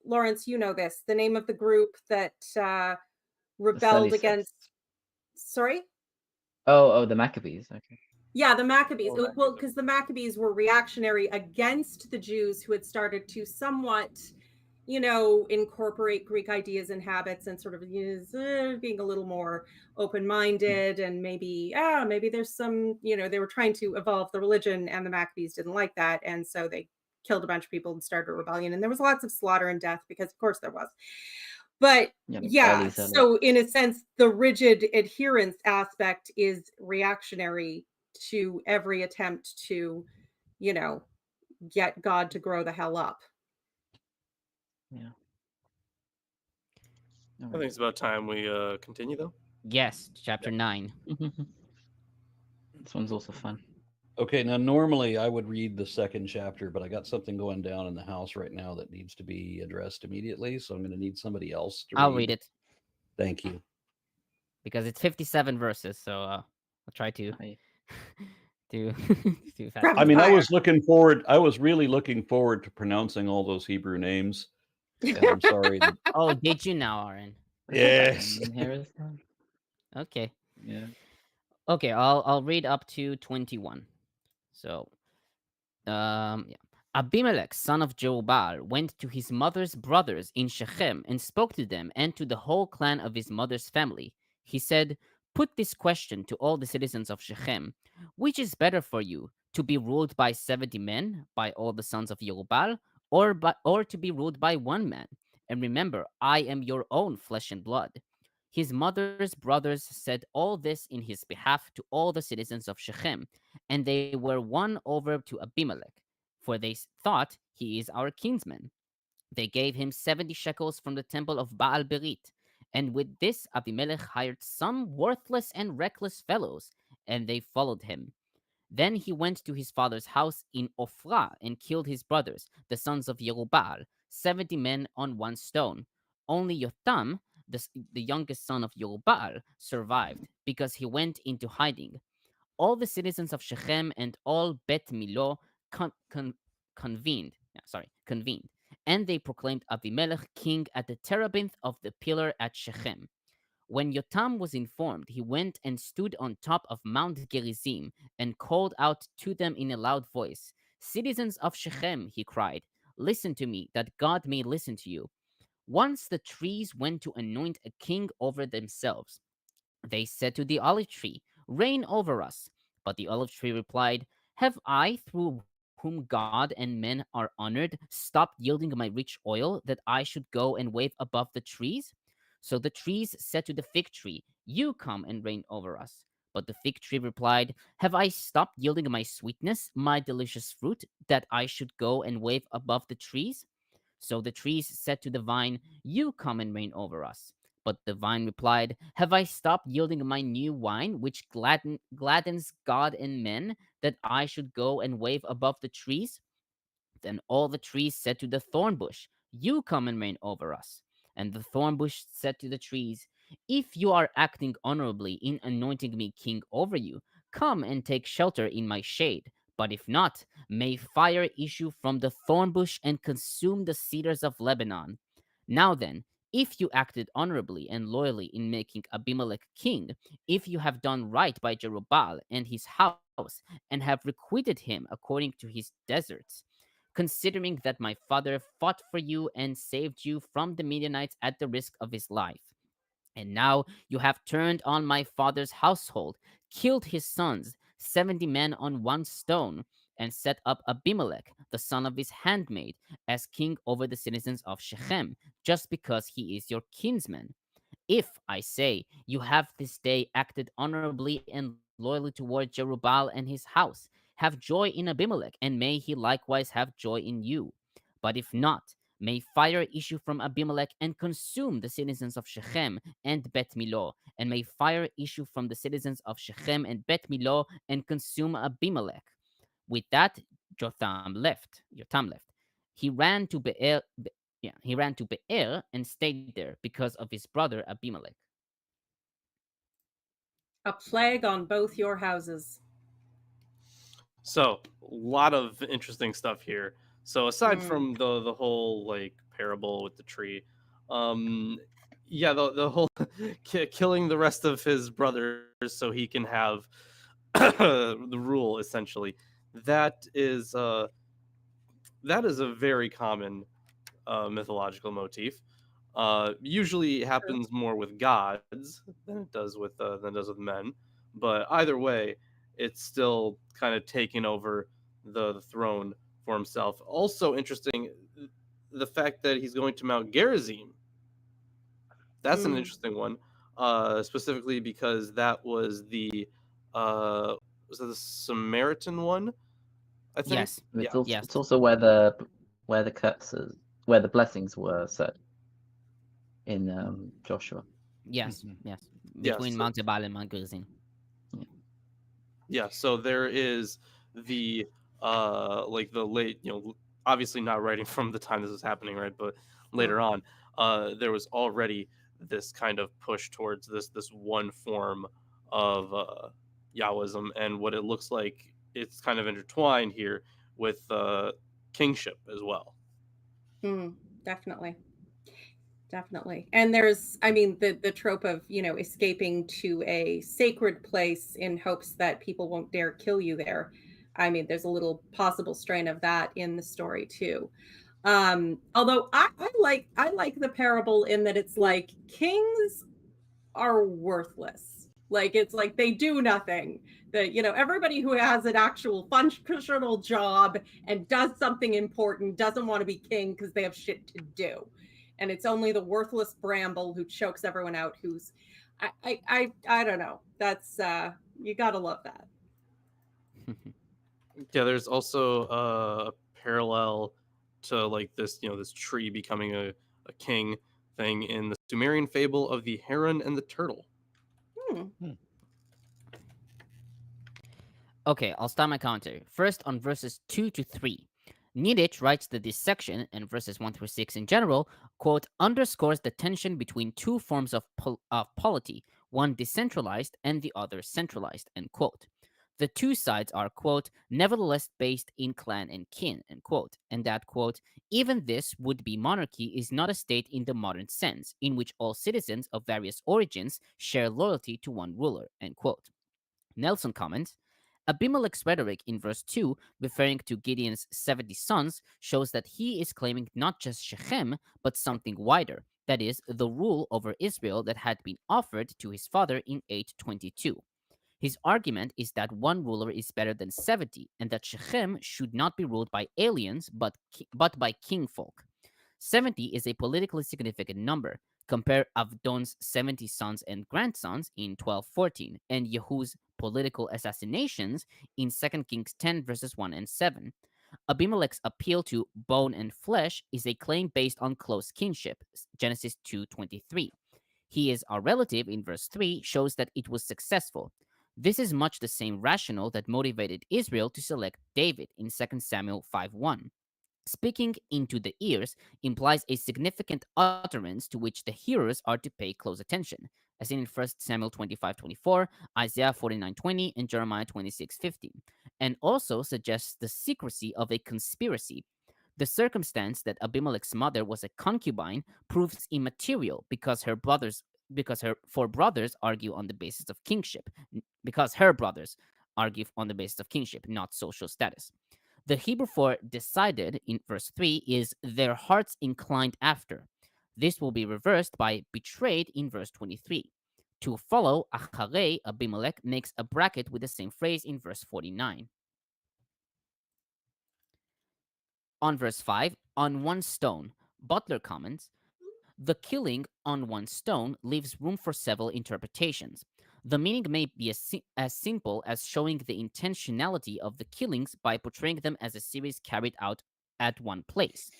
Lawrence, you know this, the name of the group that The rebelled Seleucids. against, sorry. Oh, the Maccabees. Okay. Yeah, the Maccabees. Oh, Well, because the Maccabees were reactionary against the Jews who had started to somewhat, incorporate Greek ideas and habits and sort of being a little more open-minded, and maybe there's some, they were trying to evolve the religion, and the Maccabees didn't like that, and so they killed a bunch of people and started a rebellion, and there was lots of slaughter and death because, of course, there was. But Yeah, the yeah, early Zealots. so in a sense, the rigid adherence aspect is reactionary to every attempt to, get God to grow the hell up. Yeah. I think it's about time we continue, though. Yes, chapter 9. This one's also fun. Okay, now normally I would read the second chapter, but I got something going down in the house right now that needs to be addressed immediately, so I'm going to need somebody else to I'll read it Thank you. because it's 57 verses, so I'll try to I- do fast. Rapid I mean, I fire. was really looking forward to pronouncing all those Hebrew names. And I'm sorry. Oh, did you now, Aaron? Yes. Here is that. Okay. Yeah. Okay, I'll read up to 21. So, yeah. Abimelech, son of Jerubbaal, went to his mother's brothers in Shechem and spoke to them and to the whole clan of his mother's family. He said, "Put this question to all the citizens of Shechem: which is better for you, to be ruled by 70 men, by all the sons of Jerubbaal, or to be ruled by one man? And remember, I am your own flesh and blood." His mother's brothers said all this in his behalf to all the citizens of Shechem, and they were won over to Abimelech, for they thought, "He is our kinsman." They gave him 70 shekels from the temple of Baal Berit, and with this Abimelech hired some worthless and reckless fellows, and they followed him. Then he went to his father's house in Ophrah and killed his brothers, the sons of Jerubbaal, 70 men on one stone. Only Yotham, the youngest son of Jerubbaal, survived, because he went into hiding. All the citizens of Shechem and all Bet Milo convened, convened, and they proclaimed Abimelech king at the terebinth of the pillar at Shechem. When Yotam was informed, he went and stood on top of Mount Gerizim and called out to them in a loud voice. "Citizens of Shechem," he cried, "listen to me, that God may listen to you." Once the trees went to anoint a king over themselves. They said to the olive tree, "Reign over us." But the olive tree replied, "Have I, through whom God and men are honored, stopped yielding my rich oil that I should go and wave above the trees?" So the trees said to the fig tree, "You come and reign over us." But the fig tree replied, "Have I stopped yielding my sweetness, my delicious fruit, that I should go and wave above the trees?" So the trees said to the vine, "You come and reign over us." But the vine replied, "Have I stopped yielding my new wine, which gladdens God and men, that I should go and wave above the trees?" Then all the trees said to the thorn bush, "You come and reign over us." And the thorn bush said to the trees, "If you are acting honorably in anointing me king over you, come and take shelter in my shade. But if not, may fire issue from the thorn bush and consume the cedars of Lebanon. Now then, if you acted honorably and loyally in making Abimelech king, if you have done right by Jerubbaal and his house, and have requited him according to his deserts, considering that my father fought for you and saved you from the Midianites at the risk of his life. And now you have turned on my father's household, killed his sons, 70 men on one stone, and set up Abimelech, the son of his handmaid, as king over the citizens of Shechem, just because he is your kinsman. If, I say, you have this day acted honorably and loyally toward Jerubbaal and his house, have joy in Abimelech, and may he likewise have joy in you. But if not, may fire issue from Abimelech and consume the citizens of Shechem and Bet Milo, and may fire issue from the citizens of Shechem and Bet Milo and consume Abimelech. With that, Jotham left. He ran to Be'er and stayed there because of his brother Abimelech. A plague on both your houses. So, a lot of interesting stuff here. So, aside from the whole like parable with the tree, yeah, the whole killing the rest of his brothers so he can have the rule, essentially, that is a very common mythological motif. Usually it happens more with gods than it does with men, but either way, it's still kind of taking over the throne for himself. Also interesting, the fact that he's going to Mount Gerizim. That's an interesting one, specifically because that was the Samaritan one, I think. Yes. It's, Yeah. also, Yes. it's also where the curses, where the blessings were said in Joshua. Yes. Mhm. Yes. Yeah, Between so- Mount Ebal and Mount Gerizim. Yeah, so there is the like the late, obviously not writing from the time this is happening, right? But later on, there was already this kind of push towards this one form of Yahwism, and what it looks like it's kind of intertwined here with kingship as well. Definitely. And there's, I mean, the trope of, escaping to a sacred place in hopes that people won't dare kill you there. I mean, there's a little possible strain of that in the story too. Although I like the parable in that it's like kings are worthless. Like it's like they do nothing. That everybody who has an actual functional job and does something important doesn't want to be king because they have shit to do, and it's only the worthless bramble who chokes everyone out. Who's I don't know. That's you gotta love that. Yeah, there's also a parallel to like this, this tree becoming a king thing in the Sumerian fable of the heron and the turtle. Okay, I'll start my commentary. First on verses 2 to 3. Niditch writes that this section, and verses 1 through 6 in general, quote, underscores the tension between two forms of polity, one decentralized and the other centralized, end quote. The two sides are, quote, nevertheless based in clan and kin, end quote, and that, quote, even this would-be monarchy is not a state in the modern sense, in which all citizens of various origins share loyalty to one ruler, end quote. Nelson comments, Abimelech's rhetoric in verse 2, referring to Gideon's 70 sons, shows that he is claiming not just Shechem, but something wider, that is, the rule over Israel that had been offered to his father in 822. His argument is that one ruler is better than 70, and that Shechem should not be ruled by aliens, but by kingfolk. 70 is a politically significant number. Compare Avdon's 70 sons and grandsons in 12:14, and Yehu's political assassinations in 2 Kings 10 verses 1 and 7. Abimelech's appeal to bone and flesh is a claim based on close kinship, Genesis 2:23. He is our relative in verse 3 shows that it was successful. This is much the same rationale that motivated Israel to select David in 2 Samuel 5:1. Speaking into the ears implies a significant utterance to which the hearers are to pay close attention, as in 1 Samuel 25:24, Isaiah 49:20, and Jeremiah 26:15, and also suggests the secrecy of a conspiracy. The circumstance that Abimelech's mother was a concubine proves immaterial because her brothers argue on the basis of kingship, not social status. The Hebrew for decided in verse 3 is their hearts inclined after. This will be reversed by betrayed in verse 23. To follow, Acharei, Abimelech makes a bracket with the same phrase in verse 49. On verse 5, on one stone, Butler comments, the killing on one stone leaves room for several interpretations. The meaning may be as simple as showing the intentionality of the killings by portraying them as a series carried out at one place.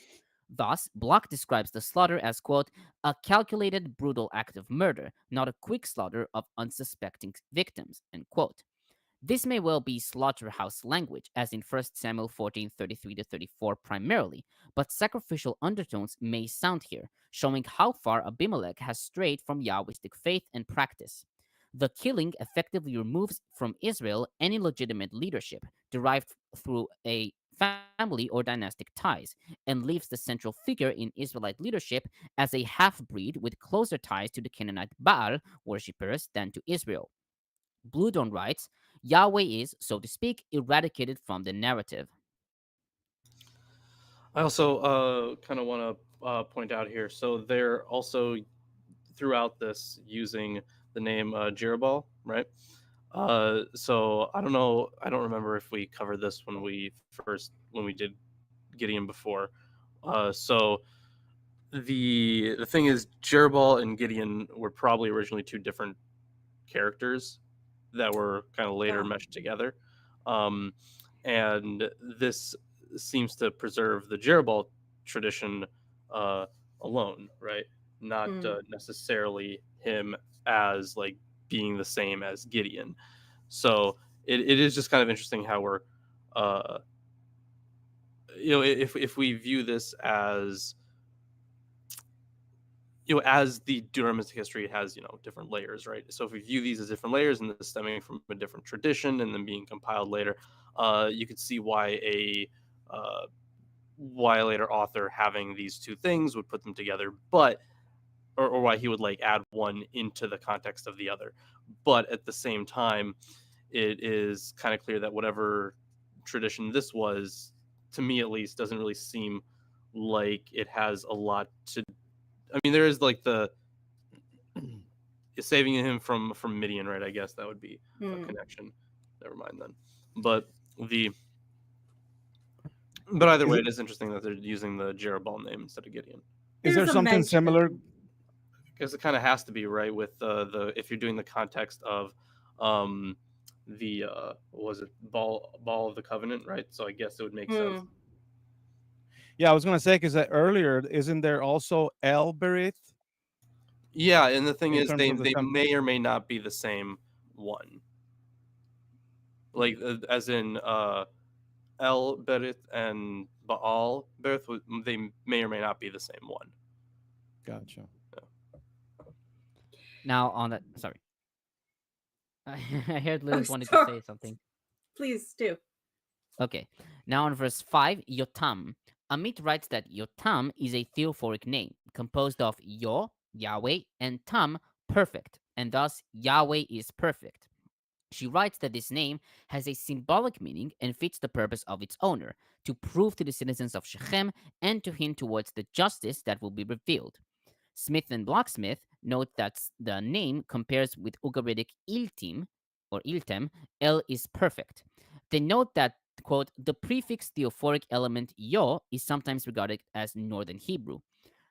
Thus, Bloch describes the slaughter as, quote, a calculated, brutal act of murder, not a quick slaughter of unsuspecting victims, end quote. This may well be slaughterhouse language, as in 1 Samuel 14:33-34 primarily, but sacrificial undertones may sound here, showing how far Abimelech has strayed from Yahwistic faith and practice. The killing effectively removes from Israel any legitimate leadership derived through a family or dynastic ties, and leaves the central figure in Israelite leadership as a half-breed with closer ties to the Canaanite Baal worshippers than to Israel. Bludon writes, Yahweh is, so to speak, eradicated from the narrative. I also kind of want to point out here. So they're also throughout this using the name Jerubal, right? So I don't know. I don't remember if we covered this when we did Gideon before. So the thing is, Jerubal and Gideon were probably originally two different characters that were kind of later meshed together, and this seems to preserve the Jerubal tradition alone, right? Not necessarily him as like being the same as Gideon. So it is just kind of interesting how we're, if we view this as, as the Deuteronomistic history, it has, different layers, right? So if we view these as different layers and this stemming from a different tradition and then being compiled later, you could see why a later author having these two things would put them together, but or why he would like add one into the context of the other. But at the same time, it is kind of clear that whatever tradition this was, to me at least, doesn't really seem like it has a lot to. I mean, there is like the saving him from Midian, right? I guess that would be a connection. Never mind then. But either way, it is interesting that they're using the Jerubal name instead of Gideon. Is there something similar? Because it kind of has to be, right, with the if you're doing the context of the was it ball of the covenant, right? So I guess it would make sense. Yeah, I was gonna say, because earlier, isn't there also El Berith? Yeah, and the thing is, they may or may not be the same one. Like as in El Berith and Baal Berith, they may or may not be the same one. Gotcha. Now on that, sorry, I heard Lilith wanted to say something. Please do. Okay, now on verse 5, Yotam. Amit writes that Yotam is a theophoric name composed of Yo, Yahweh, and Tam, perfect, and thus Yahweh is perfect. She writes that this name has a symbolic meaning and fits the purpose of its owner, to prove to the citizens of Shechem and to hint towards the justice that will be revealed. Smith and Bloch-Smith note that the name compares with Ugaritic Iltim, or Iltem, El is perfect. They note that, quote, the prefix theophoric element Yo is sometimes regarded as Northern Hebrew.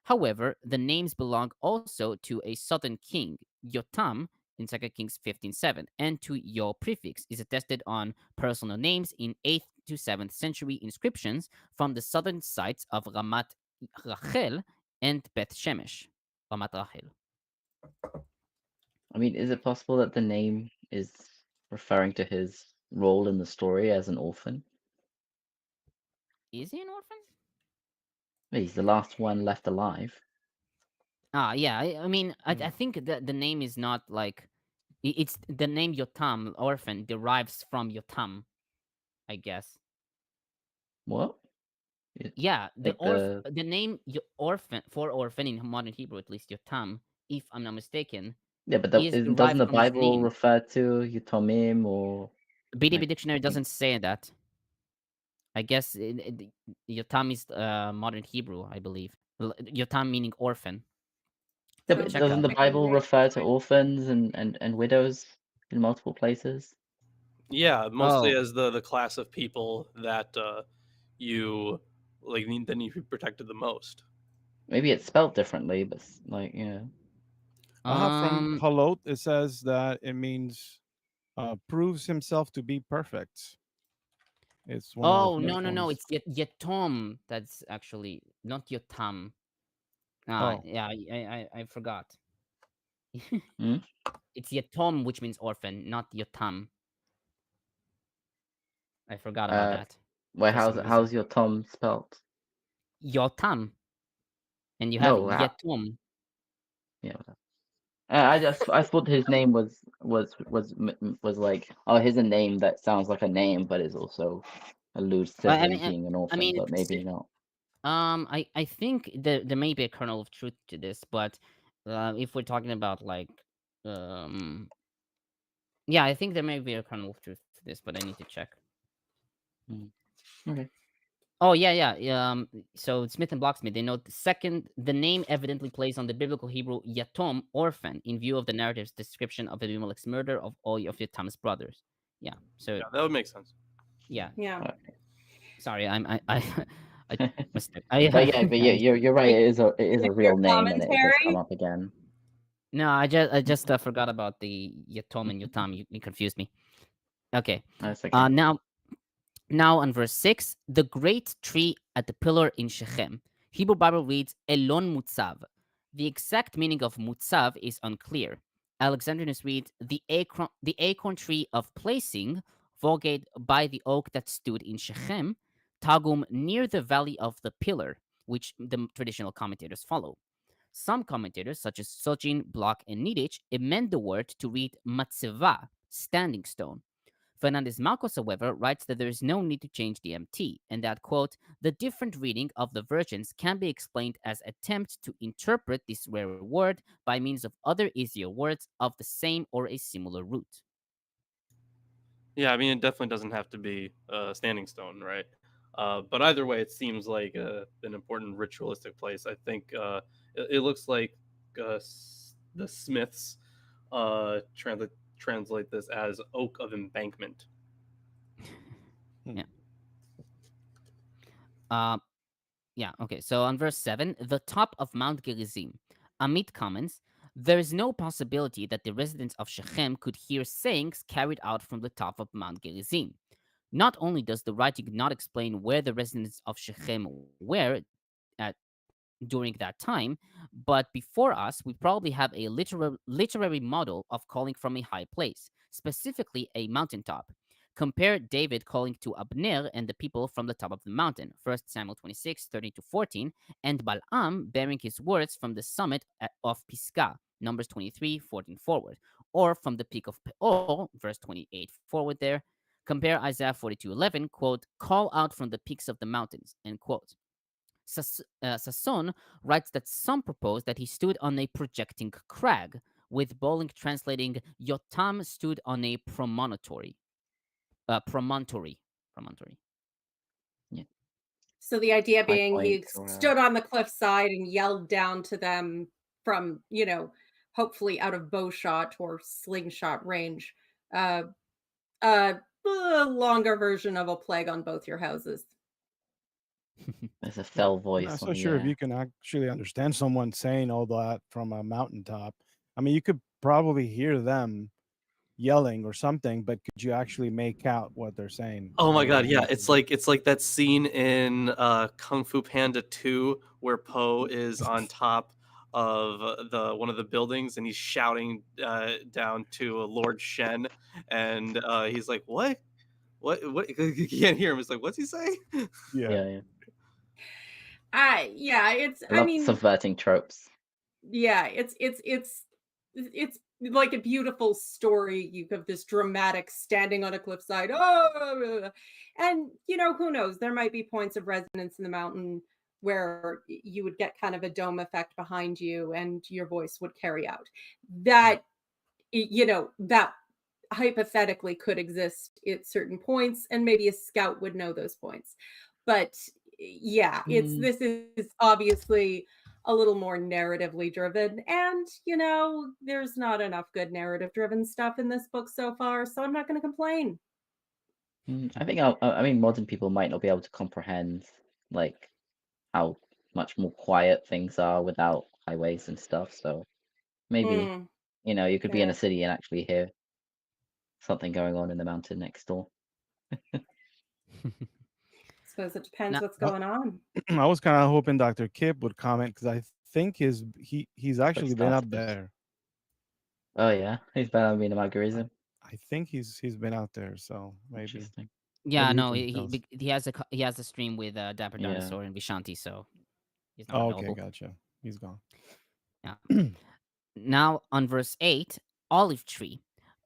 However, the names belong also to a southern king, Yotam, in 2 Kings 15:7, and to Yo prefix is attested on personal names in 8th to 7th century inscriptions from the southern sites of Ramat Rachel and Beth Shemesh. Ramat Rachel. I mean, is it possible that the name is referring to his role in the story as an orphan? Is he an orphan? He's the last one left alive. Yeah. I mean, I think that the name is not like it's the name Yotam, orphan, derives from Yotam, I guess. What? Yeah, the name orphan, for orphan in modern Hebrew, at least Yotam, if I'm not mistaken. Yeah, but doesn't the Bible refer to Yutomim or? BDB Dictionary doesn't say that. I guess Yotam is modern Hebrew, I believe. Yotam meaning orphan. Yeah, but doesn't the Bible refer to orphans and widows in multiple places? Yeah, mostly as the class of people that you like that need to be protected the most. Maybe it's spelled differently, but like, yeah. From Halot, it says that it means proves himself to be perfect. It's one no, it's Yetom. That's actually not Yotam. Oh. Yeah, I forgot. Hmm? It's Yatom, which means orphan, not Yotam. I forgot about that. Wait, for some reason. how's your Tom spelt? Yotam, and you have No, Yetom. yeah. I thought his name was like, oh, here's a name that sounds like a name, but is also alludes to I him mean, being an orphan, but maybe not. I think there may be a kernel of truth to this, but if we're talking about like, yeah, I think there may be a kernel of truth to this, but I need to check. Okay. Oh yeah. So Smith and Bloch-Smith, they note the name evidently plays on the biblical Hebrew yatom, orphan, in view of the narrative's description of Abimelech's murder of all of Yotam's brothers. Yeah. So Yeah, that would make sense. yeah. Yeah. Sorry, I missed it. But yeah, you're right. It is a real name, and it does come commentary? up again. No, I just forgot about the Yatom and Yotam. You confused me. Okay. That's okay. Now on verse 6, the great tree at the pillar in Shechem. Hebrew Bible reads Elon Mutzav. The exact meaning of Mutzav is unclear. Alexandrinus reads the acorn tree of placing, Vulgate by the oak that stood in Shechem, Targum near the valley of the pillar, which the traditional commentators follow. Some commentators, such as Sojin, Bloch, and Niditch, amend the word to read Matzeva, standing stone. Fernández-Marcos, however, writes that there is no need to change the MT, and that, quote, the different reading of the versions can be explained as attempt to interpret this rare word by means of other easier words of the same or a similar root. Yeah, I mean, it definitely doesn't have to be a standing stone, right? But either way, it seems like an important ritualistic place. I think it looks like the Smiths translate this as Oak of Embankment. Yeah, okay. So on verse 7, the top of Mount Gerizim. Amit comments, there is no possibility that the residents of Shechem could hear sayings carried out from the top of Mount Gerizim. Not only does the writing not explain where the residents of Shechem were at during that time, but before us, we probably have a literary model of calling from a high place, specifically a mountaintop. Compare David calling to Abner and the people from the top of the mountain, 1 Samuel 26, 13-14, and Balaam bearing his words from the summit of Pisgah, Numbers 23, 14 forward, or from the peak of Peor, verse 28 forward there. Compare Isaiah 42:11, quote, call out from the peaks of the mountains, end quote. Sasson writes that some propose that he stood on a projecting crag, with Bolling translating Yotam stood on a promontory. Promontory. Yeah. So the idea High being he point or stood on the cliffside and yelled down to them from, hopefully out of bow shot or slingshot range. A longer version of a plague on both your houses. there's a fell I'm voice not so on the sure if air. you can actually understand someone saying all that from a mountaintop. I mean, you could probably hear them yelling or something, but could you actually make out what they're saying? Oh my I god, don't yeah, think it's so. like that scene in Kung Fu Panda 2 where Po is on top of one of the buildings and he's shouting down to Lord Shen, and he's like, "What? What?" You can't hear him. It's like, "What's he saying?" Yeah. Yeah. It's I love subverting tropes. Yeah, it's like a beautiful story. You have this dramatic standing on a cliffside. Oh, and who knows? There might be points of resonance in the mountain where you would get kind of a dome effect behind you, and your voice would carry out. That that hypothetically could exist at certain points, and maybe a scout would know those points. But yeah, this is obviously a little more narratively driven, and there's not enough good narrative driven stuff in this book so far, so I'm not going to complain. I think I mean modern people might not be able to comprehend like how much more quiet things are without highways and stuff. So maybe you could be in a city and actually hear something going on in the mountain next door. It's suppose it depends Now- what's going on. I was kind of hoping Dr. Kip would comment because I think he's actually been up stuff. there. Oh yeah, he's better than being a Margarism. I think he's been out there, so maybe. Interesting. Yeah, do you no, think, he has a stream with Dapper Yeah. Dinosaur and Vishanti, so he's not Oh, okay, available. gotcha. He's gone. Yeah. Now on verse 8, olive tree.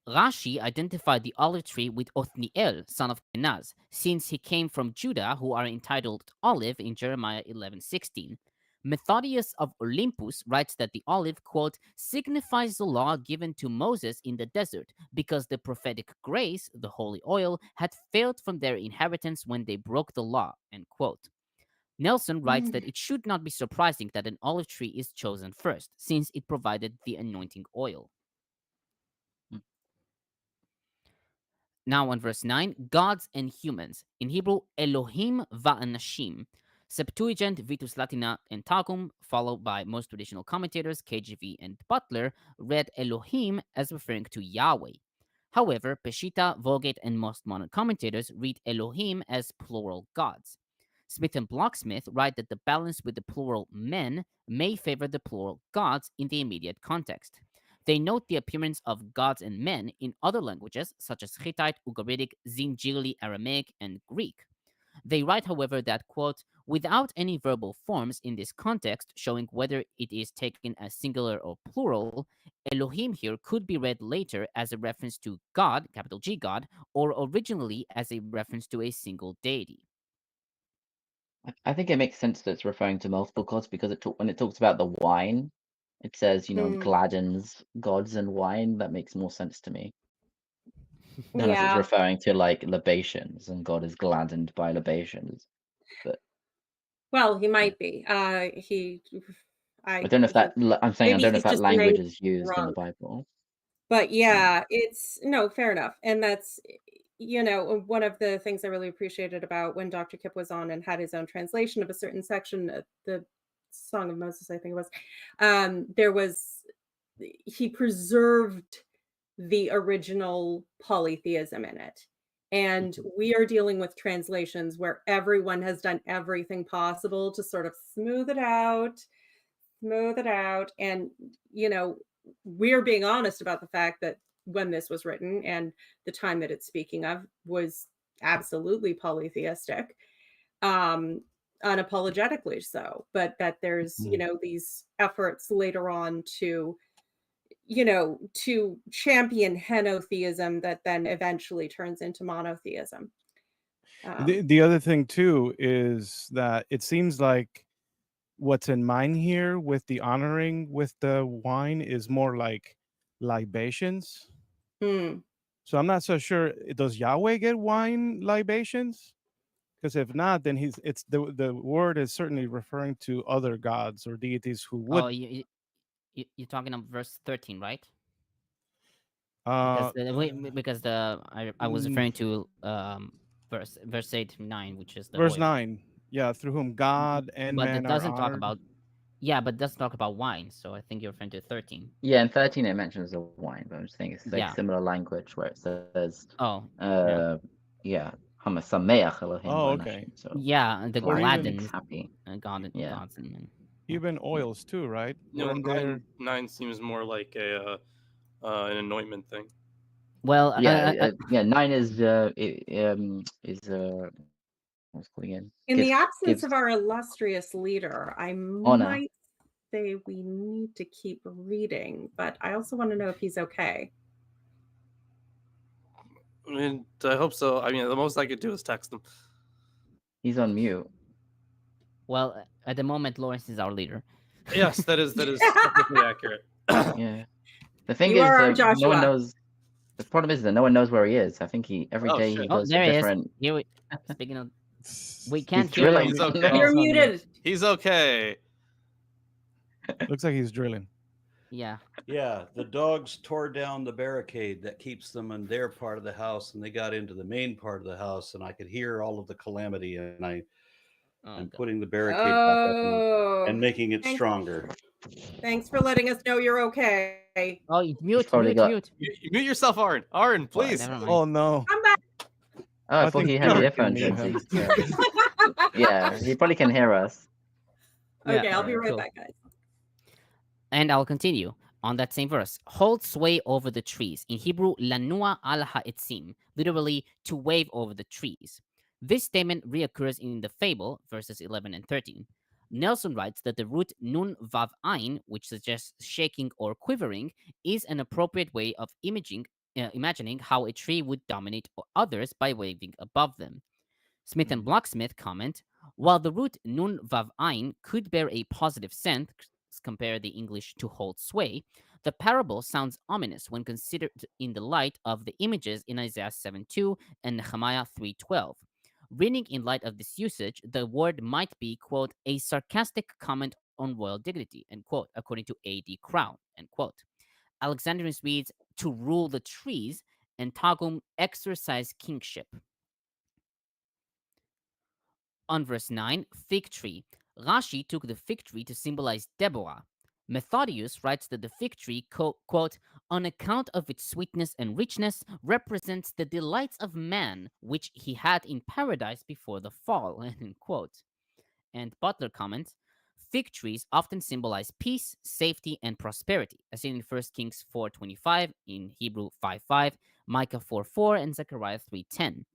Rashi identified the olive tree with Othniel, son of Kenaz, since he came from Judah, who are entitled olive in Jeremiah 11:16. Methodius of Olympus writes that the olive, quote, signifies the law given to Moses in the desert, because the prophetic grace, the holy oil, had failed from their inheritance when they broke the law, end quote. Nelson writes that it should not be surprising that an olive tree is chosen first, since it provided the anointing oil. Now on verse 9, gods and humans. In Hebrew, Elohim va'anashim. Septuagint, Vitus Latina, and Targum, followed by most traditional commentators, KJV and Butler, read Elohim as referring to Yahweh. However, Peshitta, Vulgate, and most modern commentators read Elohim as plural gods. Smith and Bloch-Smith write that the balance with the plural men may favor the plural gods in the immediate context. They note the appearance of gods and men in other languages, such as Hittite, Ugaritic, Zinjili, Aramaic, and Greek. They write, however, that, quote, without any verbal forms in this context showing whether it is taken as singular or plural, Elohim here could be read later as a reference to God, capital G God, or originally as a reference to a single deity. I think it makes sense that it's referring to multiple gods because when it talks about the wine, it says, gladdens gods and wine. That makes more sense to me. Unless it's referring to like libations and God is gladdened by libations. But Well, he might be. I don't know if that I'm saying I maybe don't know he's if that just language is used in the drunk. Bible. But yeah, it's no, fair enough. And that's, one of the things I really appreciated about when Dr. Kip was on and had his own translation of a certain section, the Song of Moses, I think it was, he preserved the original polytheism in it. And we are dealing with translations where everyone has done everything possible to sort of smooth it out. And, we're being honest about the fact that when this was written and the time that it's speaking of was absolutely polytheistic, unapologetically so, but that there's, these efforts later on to champion henotheism that then eventually turns into monotheism. The other thing too is that it seems like what's in mind here with the honoring with the wine is more like libations. So I'm not so sure. Does Yahweh get wine libations? Because if not, then it's the word is certainly referring to other gods or deities who would. Oh, you're talking about verse 13, right? Uh, Because I was referring to verse 8 to 9, which is the verse oil. 9. Yeah, through whom God and but man it doesn't are talk honored. about. Yeah, but it doesn't talk about wine. So I think you're referring to 13. Yeah, in 13 it mentions the wine, but I'm just thinking it's like similar language where it says, Hamasameach Elohim. Oh, okay. So yeah, the Or gladdens happy. gods and men. Even oils too, right? No, 9 seems more like an anointment thing. Well, 9 is what's going in? In the absence of our illustrious leader, I might say we need to keep reading, but I also want to know if he's okay. I mean, I hope so. I mean, the most I could do is text him. He's on mute. Well, at the moment, Lawrence is our leader. Yes, that is perfectly accurate. Yeah. The thing is, no one knows. The problem is that no one knows where he is. I think every day he goes to different. Here speaking of, we can't hear him. He's okay. You're muted. He's okay. Looks like he's drilling. Yeah. Yeah, the dogs tore down the barricade that keeps them in their part of the house, and they got into the main part of the house, and I could hear all of the calamity, and I'm putting the barricade back up and making it stronger. Thanks for letting us know you're okay. Oh, mute. You mute yourself, Aaron. Aaron, please. Oh no. Come back. Oh, I thought he had the earphones in. Yeah, he probably can hear us. Yeah, Okay, I'll be right cool. back, guys. And I'll continue on that same verse. Hold sway over the trees. In Hebrew, lanua al ha'etzim, literally to wave over the trees. This statement reoccurs in the fable, verses 11 and 13. Nelson writes that the root nun vav ein, which suggests shaking or quivering, is an appropriate way of imagining how a tree would dominate others by waving above them. Smith and Bloch-Smith comment, while the root nun vav ein could bear a positive sense, compare the English to hold sway, the parable sounds ominous when considered in the light of the images in Isaiah 7:2 and Nehemiah 3:12. Reading in light of this usage, the word might be, quote, a sarcastic comment on royal dignity, end quote, according to A.D. Crown, end quote. Alexandrinus reads, to rule the trees, and Targum exercise kingship. On verse 9, fig tree. Rashi took the fig tree to symbolize Deborah. Methodius writes that the fig tree, quote, on account of its sweetness and richness, represents the delights of man, which he had in paradise before the fall, end quote. And Butler comments, fig trees often symbolize peace, safety, and prosperity, as seen in 1 Kings 4:25, in Hebrew 5:5, Micah 4:4, and Zechariah 3:10.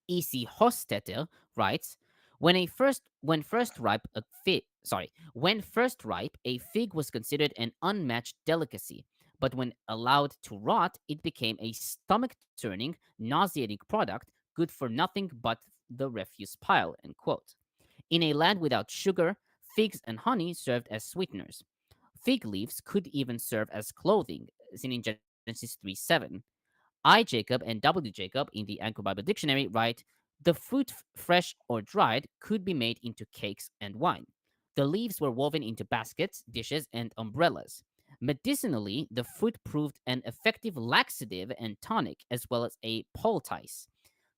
E.C. Hostetter writes, when first ripe, a fig was considered an unmatched delicacy, but when allowed to rot, it became a stomach-turning, nauseating product, good for nothing but the refuse pile, end quote. In a land without sugar, figs and honey served as sweeteners. Fig leaves could even serve as clothing, seen in Genesis 3:7. I. Jacob and W. Jacob in the Anchor Bible Dictionary write, the fruit, fresh or dried, could be made into cakes and wine. The leaves were woven into baskets, dishes, and umbrellas. Medicinally, the fruit proved an effective laxative and tonic, as well as a poultice.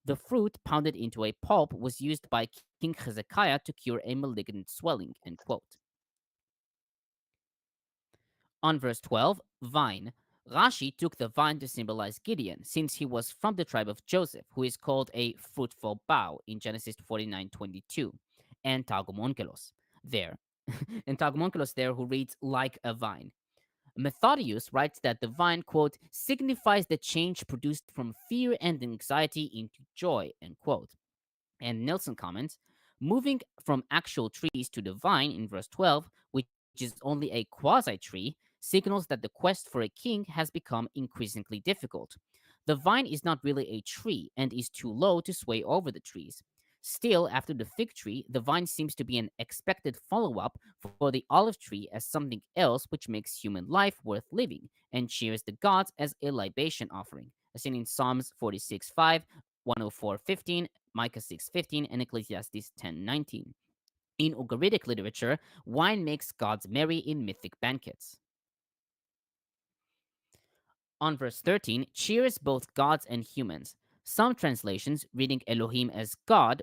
The fruit, pounded into a pulp, was used by King Hezekiah to cure a malignant swelling, end quote. On verse 12, vine. Rashi took the vine to symbolize Gideon, since he was from the tribe of Joseph, who is called a fruitful bough in Genesis 49:22, and Targum Onkelos there. And Targum Onkelos there, who reads like a vine. Methodius writes that the vine, quote, signifies the change produced from fear and anxiety into joy, end quote. And Nelson comments, moving from actual trees to the vine in verse 12, which is only a quasi-tree, signals that the quest for a king has become increasingly difficult. The vine is not really a tree and is too low to sway over the trees. Still, after the fig tree, the vine seems to be an expected follow-up for the olive tree as something else which makes human life worth living and cheers the gods as a libation offering, as seen in Psalms 46:5, 104:15, Micah 6:15, and Ecclesiastes 10:19. In Ugaritic literature, wine makes gods merry in mythic banquets. On verse 13, cheers both gods and humans. Some translations, reading Elohim as God,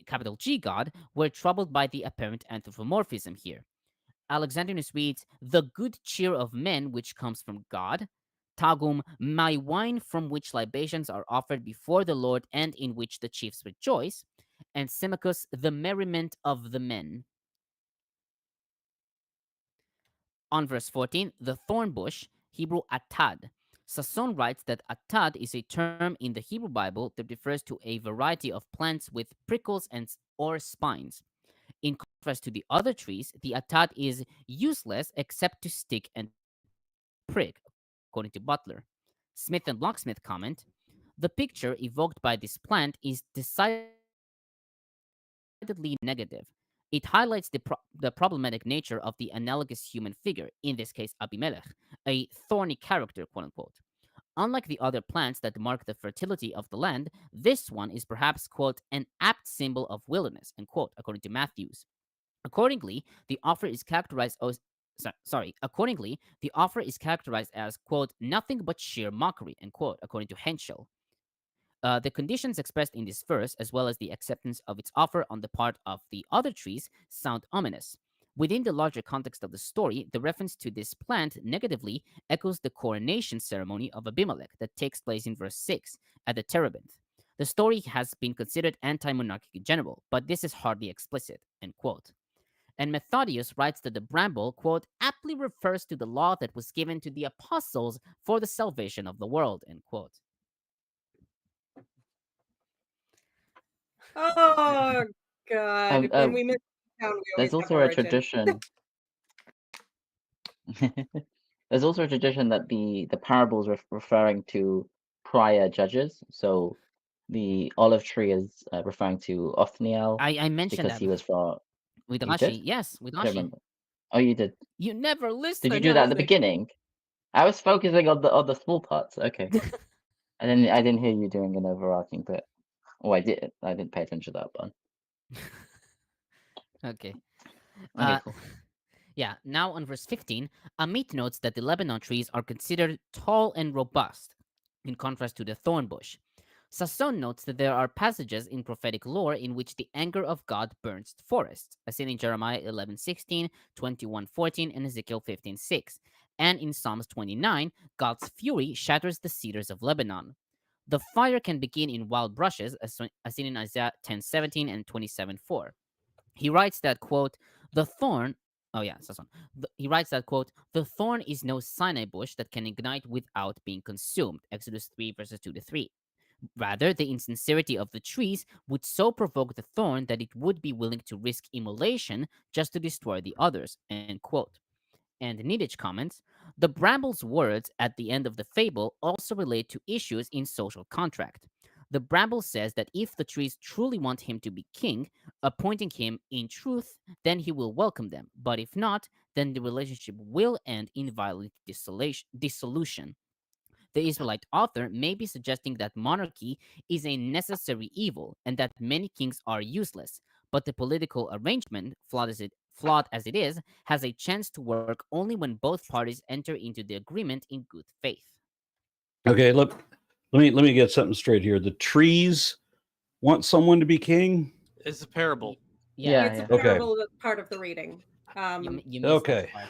capital G God, were troubled by the apparent anthropomorphism here. Alexandrinus reads, the good cheer of men which comes from God. Targum, my wine from which libations are offered before the Lord and in which the chiefs rejoice. And Symmachus, the merriment of the men. On verse 14, the thorn bush, Hebrew atad. Sasson writes that atad is a term in the Hebrew Bible that refers to a variety of plants with prickles or spines. In contrast to the other trees, the atad is useless except to stick and prick, according to Butler. Smith and Bloch-Smith comment, the picture evoked by this plant is decidedly negative. It highlights the problematic nature of the analogous human figure, in this case Abimelech, a thorny character, quote unquote. Unlike the other plants that mark the fertility of the land, this one is perhaps, quote, an apt symbol of wilderness, end quote, according to Matthews. Accordingly, the offer is characterized as, quote, nothing but sheer mockery, end quote, according to Henschel. The conditions expressed in this verse, as well as the acceptance of its offer on the part of the other trees, sound ominous. Within the larger context of the story, the reference to this plant negatively echoes the coronation ceremony of Abimelech that takes place in verse 6 at the terebinth. The story has been considered anti-monarchic in general, but this is hardly explicit, end quote. And Methodius writes that the bramble, quote, aptly refers to the law that was given to the apostles for the salvation of the world, end quote. Oh God! When we miss town, we always There's have also a origin. tradition. There's also a tradition that the parables referring to prior judges. So the olive tree is referring to Othniel I mentioned because that he was from. with You Rashi. did? Yes, with I don't Rashi. remember. Oh, you did. You never Did listen. you do that at the beginning? I was focusing on the small parts. Okay. I didn't hear you doing an overarching bit. Oh, I did. I didn't pay attention to that one. Okay. Okay, cool. Yeah, now on verse 15, Amit notes that the Lebanon trees are considered tall and robust, in contrast to the thorn bush. Sasson notes that there are passages in prophetic lore in which the anger of God burns forests, as seen in Jeremiah 11:16, 21:14, and Ezekiel 15:6. And in Psalms 29, God's fury shatters the cedars of Lebanon. The fire can begin in wild brushes, as seen in Isaiah 10:17 and 27:4. He writes that, quote, the thorn, oh yeah, Sasson. He writes that, quote, the thorn is no Sinai bush that can ignite without being consumed, Exodus 3, verses 2-3. Rather, the insincerity of the trees would so provoke the thorn that it would be willing to risk immolation just to destroy the others, end quote. And Niditch comments, the bramble's words at the end of the fable also relate to issues in social contract. The bramble says that if the trees truly want him to be king, appointing him in truth, then he will welcome them. But if not, then the relationship will end in violent dissolution. The Israelite author may be suggesting that monarchy is a necessary evil and that many kings are useless, but the political arrangement, flawed as it is, has a chance to work only when both parties enter into the agreement in good faith. Okay, let me get something straight here. The trees want someone to be king. It's a parable. Yeah, It's a Okay. parable that's part of the reading. You missed Okay. that part.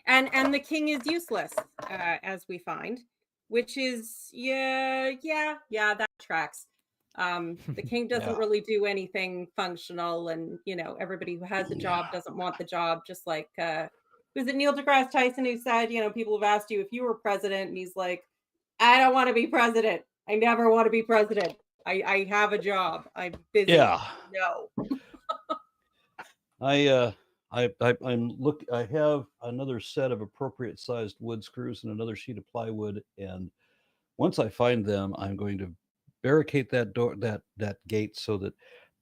And the king is useless, as we find, which is that tracks. The king doesn't Yeah. really do anything functional, and everybody who has a job doesn't want the job. Just like was it Neil deGrasse Tyson who said, people have asked you if you were president, and he's like, I don't want to be president. I never want to be president. I have a job. I'm busy. Yeah. No. I have another set of appropriate sized wood screws and another sheet of plywood, and once I find them, I'm going to barricade that door, that gate, so that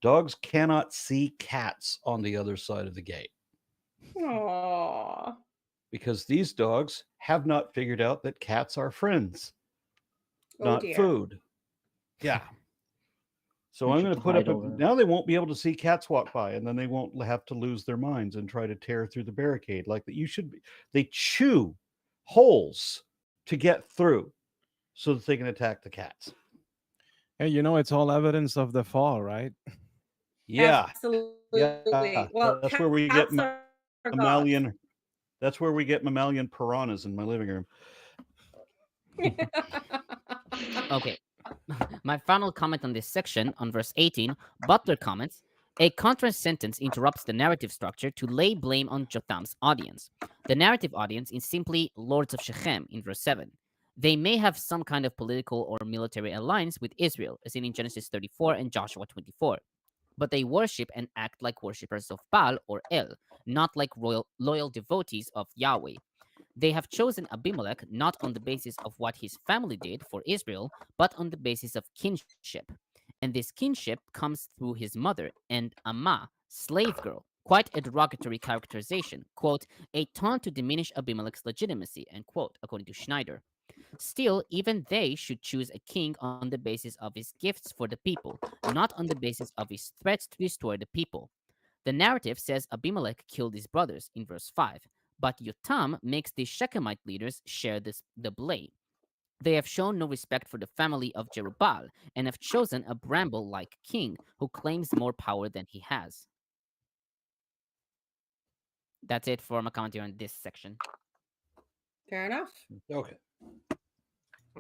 dogs cannot see cats on the other side of the gate, Aww. because these dogs have not figured out that cats are friends, Oh not dear. food. Yeah. So You I'm should going to put up hide all the- now they won't be able to see cats walk by, and then they won't have to lose their minds and try to tear through the barricade like that. They chew holes to get through so that they can attack the cats. Hey, it's all evidence of the fall, right? Yeah. Absolutely. Yeah. Well, That's where we get cats are gods. mammalian. That's where we get mammalian piranhas in my living room. Okay. My final comment on this section, on verse 18, Butler comments, a contrast sentence interrupts the narrative structure to lay blame on Jotham's audience. The narrative audience is simply lords of Shechem in verse 7. They may have some kind of political or military alliance with Israel, as seen in Genesis 34 and Joshua 24. But they worship and act like worshippers of Baal or El, not like loyal devotees of Yahweh. They have chosen Abimelech not on the basis of what his family did for Israel, but on the basis of kinship. And this kinship comes through his mother and Amma, slave girl. Quite a derogatory characterization. Quote, a taunt to diminish Abimelech's legitimacy, end quote, according to Schneider. Still, even they should choose a king on the basis of his gifts for the people, not on the basis of his threats to destroy the people. The narrative says Abimelech killed his brothers in verse 5, but Yotam makes the Shechemite leaders share the blame. They have shown no respect for the family of Jerubbaal and have chosen a bramble-like king who claims more power than he has. That's it for my commentary on this section. Fair enough. Okay.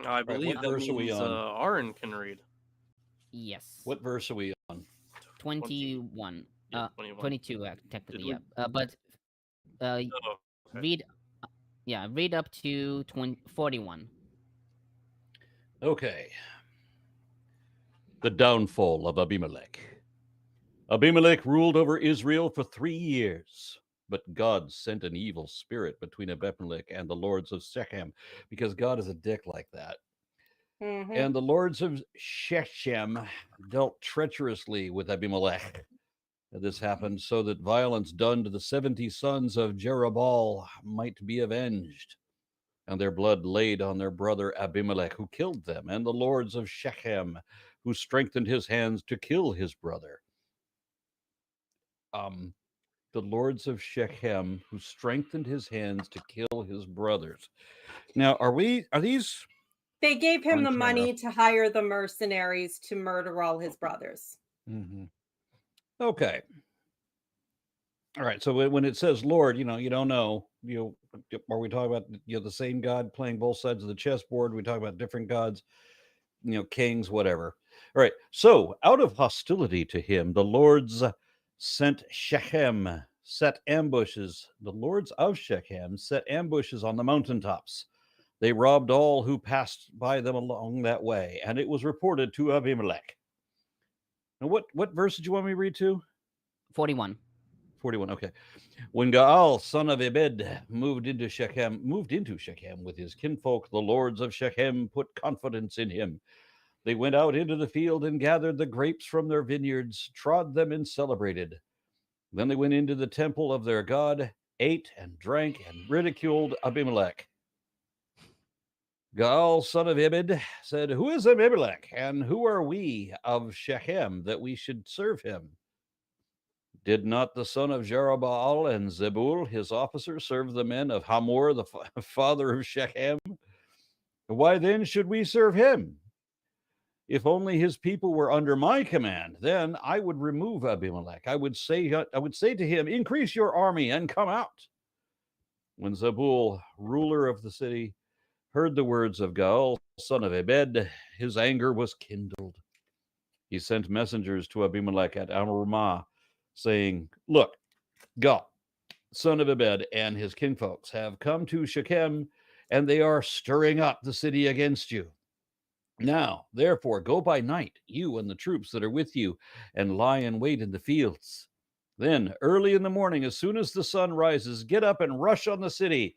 I believe what that verse are we means on? Aaron can read. Yes. What verse are we on? 21. Yeah, 21. 22 technically, we- yeah. But Oh, okay. read read up to 41. Okay. The downfall of Abimelech. Abimelech ruled over Israel for 3 years, but God sent an evil spirit between Abimelech and the lords of Shechem, because God is a dick like that. Mhm. And the lords of Shechem dealt treacherously with Abimelech. This happened so that violence done to the 70 sons of Jerubbaal might be avenged, and their blood laid on their brother Abimelech, who killed them, and the lords of Shechem, who strengthened his hands to kill his brother. The lords of Shechem, who strengthened his hands to kill his brothers. Now, are these? They gave him On the camera. money to hire the mercenaries to murder all his brothers. Mm-hmm. Okay. All right. So when it says Lord, you don't know. Are we talking about the same God playing both sides of the chessboard? We talk about different gods, kings, whatever. All right. So out of hostility to him, the lords sent Shechem set ambushes. The lords of Shechem set ambushes on the mountaintops. They robbed all who passed by them along that way, and it was reported to Abimelech. Now, what verse did you want me to read to? 41. 41. Okay. When Galil, son of Oved, moved into Shechem with his kinfolk, the lords of Shechem put confidence in him. They went out into the field and gathered the grapes from their vineyards, trod them and celebrated. Then they went into the temple of their God, ate and drank, and ridiculed Abimelech. Galil, son of Oved, said, "Who is Abimelech, and who are we of Shechem that we should serve him? Did not the son of Jerubbaal and Zebul, his officer, serve the men of Hamor, the father of Shechem? Why then should we serve him? If only his people were under my command, then I would remove Abimelech. I would say to him, increase your army and come out." When Zebul, ruler of the city, heard the words of Galil, son of Oved, his anger was kindled. He sent messengers to Abimelech at Ramah, saying, "Look, Galil, son of Oved, and his kinfolks have come to Shechem, and they are stirring up the city against you. Now, therefore, go by night, you and the troops that are with you, and lie in wait in the fields. Then, early in the morning, as soon as the sun rises, get up and rush on the city.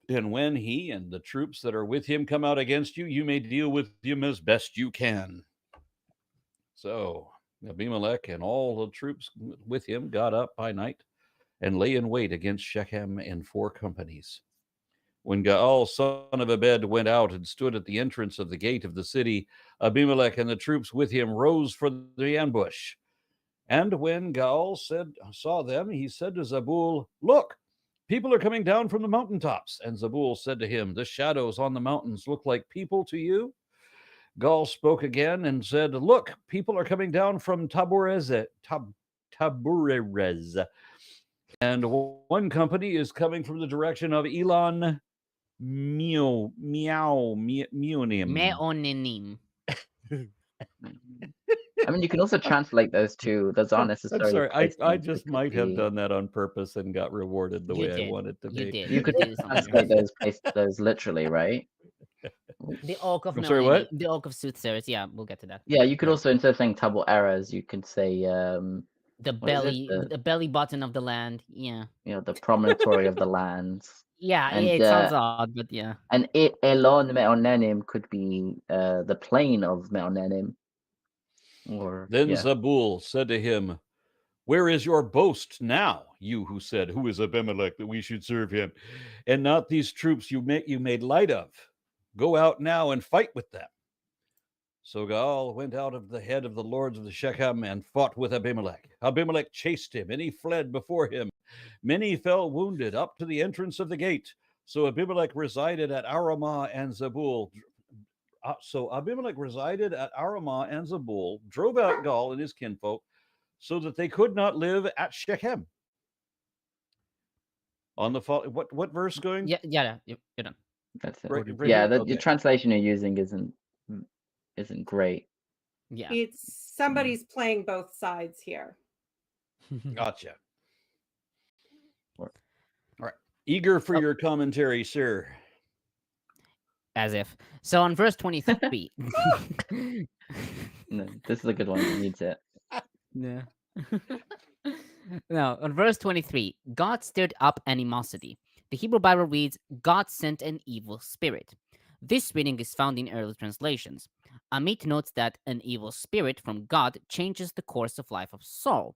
And when he and the troops that are with him come out against you, you may deal with him as best you can." So Abimelech and all the troops with him got up by night and lay in wait against Shechem in 4 companies. When Galil, son of Oved, went out and stood at the entrance of the gate of the city, Abimelech and the troops with him rose for the ambush. And when Galil saw them, he said to Zebul, "Look, people are coming down from the mountaintops." And Zebul said to him, "The shadows on the mountains look like people to you?" Galil spoke again and said, "Look, people are coming down from Taburez, and one company is coming from the direction of Elon Meonim. Me'onenim. I mean, you can also translate those two. Those aren't I'm necessarily. sorry, I placements. just It could might have be- done that on purpose and got rewarded the You way I did. wanted to You be. did. You could did something. translate those literally, right? The Oak of I'm sorry, Me'onenim. what? The Oak of Soothsayers. Yeah, we'll get to that. Yeah, you could Right. also, instead of saying double errors, you could say The What is it? belly, the belly button of the land. Yeah. the promontory of the lands. Yeah, And, it sounds odd, but yeah. And Elon Me'onenim could be the plain of Me'onenim. Or Then yeah. Zebul said to him, "Where is your boast now, you who said, 'Who is Abimelech that we should serve him?' and not these troops you made light of? Go out now and fight with them." So Galil went out of the head of the lords of the Shechem and fought with Abimelech. Abimelech chased him, and he fled before him. Many fell wounded up to the entrance of the gate. So Abimelech resided at Ramah and Zebul. Drove out Galil and his kinfolk, so that they could not live at Shechem. On the what verse going? Yeah, you're done. That's it. Right, right Yeah, here? the Okay. translation you're using isn't great. Yeah. It's somebody's playing both sides here. Gotcha. Or- All right. Eager for So- your commentary, sir. As if. So on verse 23. No, this is a good one. He needs it. Yeah. Now, on verse 23, God stirred up animosity. The Hebrew Bible reads, God sent an evil spirit. This reading is found in early translations. Amit notes that an evil spirit from God changes the course of life of Saul.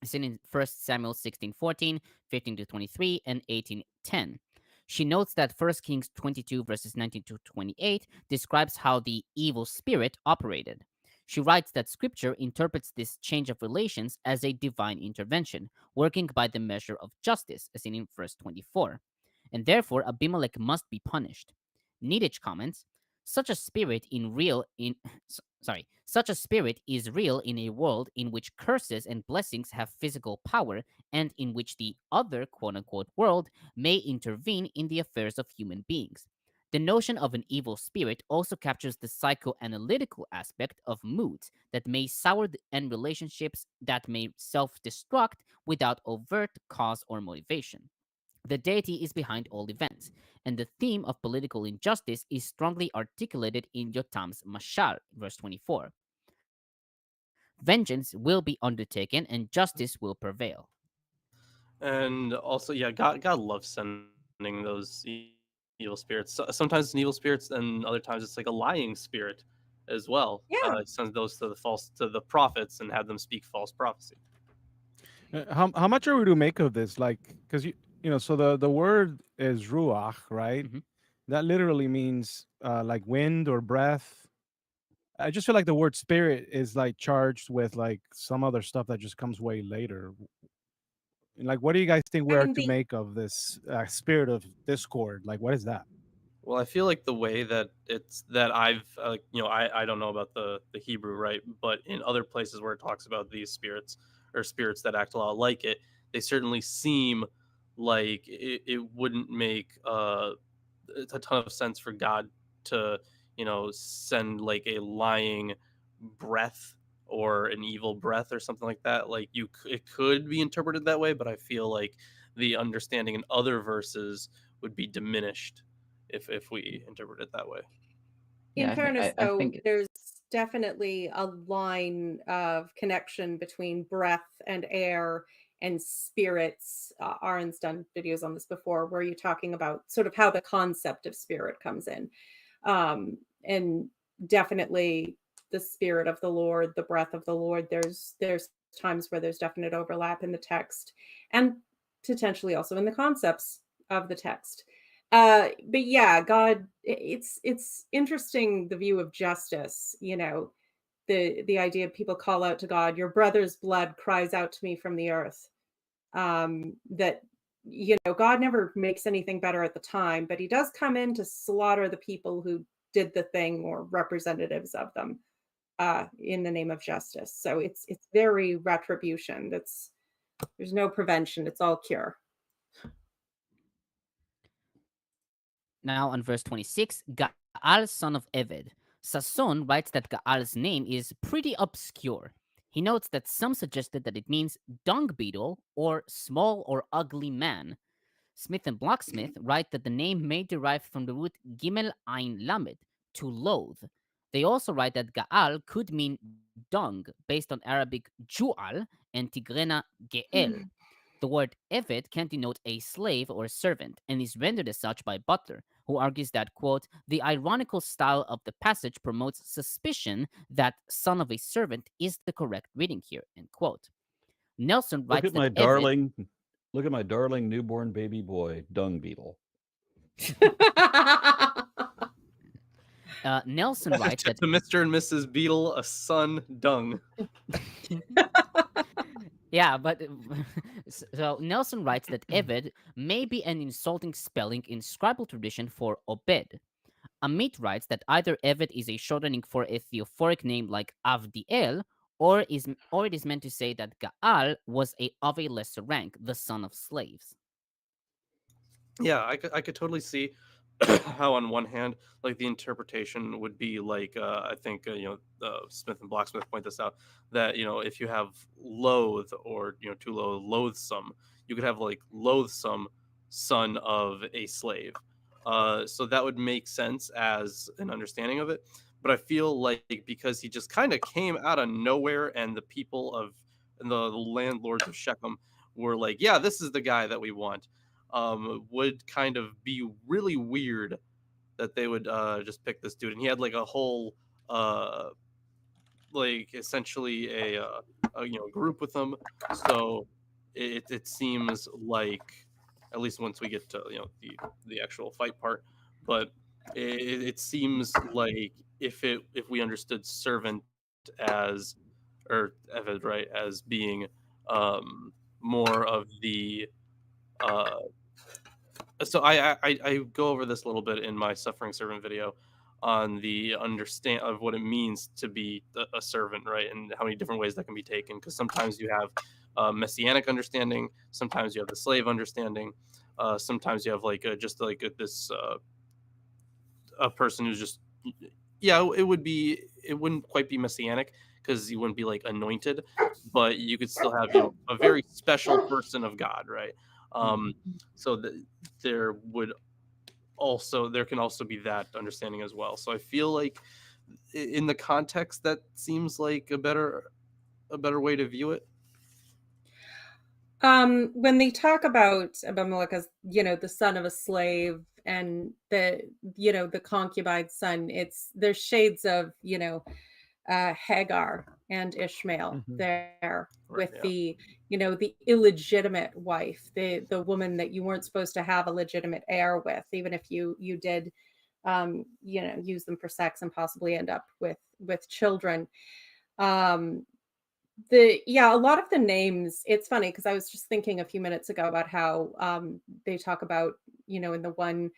Seen in 1 Samuel 16:14, 15-23, and 18:10. She notes that 1 Kings 22 verses 19-28 describes how the evil spirit operated. She writes that scripture interprets this change of relations as a divine intervention, working by the measure of justice, as seen in verse 24. And therefore Abimelech must be punished. Niditch comments, such a spirit such a spirit is real in a world in which curses and blessings have physical power and in which the other quote unquote world may intervene in the affairs of human beings. The notion of an evil spirit also captures the psychoanalytical aspect of moods that may sour and relationships that may self destruct without overt cause or motivation. The deity is behind all events, and the theme of political injustice is strongly articulated in Yotam's Mashal, verse 24. Vengeance will be undertaken and justice will prevail. And also, yeah, God loves sending those evil spirits. Sometimes it's an evil spirits, and other times it's like a lying spirit as well. He Yeah. sends those to the prophets and have them speak false prophecy. How much are we to make of this? Like, because so the word is ruach, right? Mhm. That literally means like wind or breath. I just feel like the word spirit is like charged with like some other stuff that just comes way later. Like, what do you guys think we I are mean, to make of this spirit of discord? Like, what is that? Well, I feel like the way that it's that I've I don't know about the Hebrew, right, but in other places where it talks about these spirits or spirits that act a lot like it, they certainly seem like it wouldn't make a ton of sense for God to send like a lying breath or an evil breath or something like that. Like it could be interpreted that way, but I feel like the understanding in other verses would be diminished if we interpret it that way. Yeah, in fairness, I though, think it's there's definitely a line of connection between breath and air and spirits. Aaron's done videos on this before where you're talking about sort of how the concept of spirit comes in. And definitely the spirit of the Lord, the breath of the Lord, there's times where there's definite overlap in the text and potentially also in the concepts of the text. But yeah, God, it's interesting, the view of justice, the idea of people call out to God, your brother's blood cries out to me from the earth. That God never makes anything better at the time, but he does come in to slaughter the people who did the thing or representatives of them in the name of justice. So it's very retribution. There's no prevention, it's all cure. Now on verse 26, Gaal, son of Oved. Sasson writes that Gaal's name is pretty obscure. He notes that some suggested that it means dung beetle or small or ugly man. Smith and Bloch-Smith write that the name may derive from the root gimel ein lamed, to loathe. They also write that Gaal could mean dung, based on Arabic ju'al and Tigrena ge'el. The word evet can denote a slave or servant and is rendered as such by Butler, who argues that, quote, the ironical style of the passage promotes suspicion that son of a servant is the correct reading here, end quote. Nelson Look writes at my that Evet, darling. Look at my darling newborn baby boy, dung beetle. Nelson writes to that Mr. and Mrs. Beetle, a son dung. yeah, but so Nelson writes that Oved may be an insulting spelling in scribal tradition for Obed. Amit writes that either Oved is a shortening for a theophoric name like Avdiel, or it is meant to say that Gaal was of a lesser rank, the son of slaves. Yeah, I could totally see how on one hand, like the interpretation would be like, I think Smith and Bloch-Smith point this out, that if you have loathe or too low, loathsome, you could have like loathsome son of a slave. So that would make sense as an understanding of it. But I feel like because he just kind of came out of nowhere, and the people of and the landlords of Shechem were like, yeah, this is the guy that we want, would kind of be really weird that they would just pick this dude. And he had like a whole like essentially a group with them. So it seems like, at least once we get to the actual fight part, but it seems like if we understood servant as, or Eved, right, as being more of the so I go over this a little bit in my suffering servant video on the understand of what it means to be a servant, right, and how many different ways that can be taken, because sometimes you have messianic understanding, sometimes you have the slave understanding, sometimes you have like just like this a person who's just, yeah, it wouldn't quite be messianic because you wouldn't be like anointed, but you could still have a very special person of God, right? So there can also be that understanding as well. So I feel like in the context that seems like a better way to view it. When they talk about Abimelech as the son of a slave, and the concubine's son, there's shades of Hagar and Ishmael there, Right, with the the illegitimate wife, the woman that you weren't supposed to have a legitimate heir with, even if you did use them for sex and possibly end up with children. A lot of the names, it's funny because I was just thinking a few minutes ago about how they talk about in the one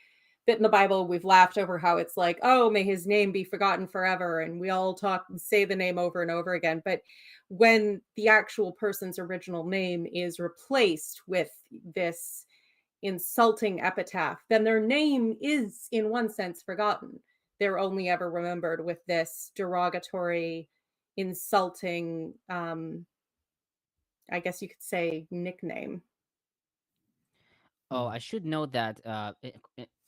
bit in the Bible, we've laughed over how it's like, oh, may his name be forgotten forever, and we all say the name over and over again. But when the actual person's original name is replaced with this insulting epitaph, then their name is in one sense forgotten. They're only ever remembered with this derogatory, insulting, I guess you could say, nickname. Oh, I should note that an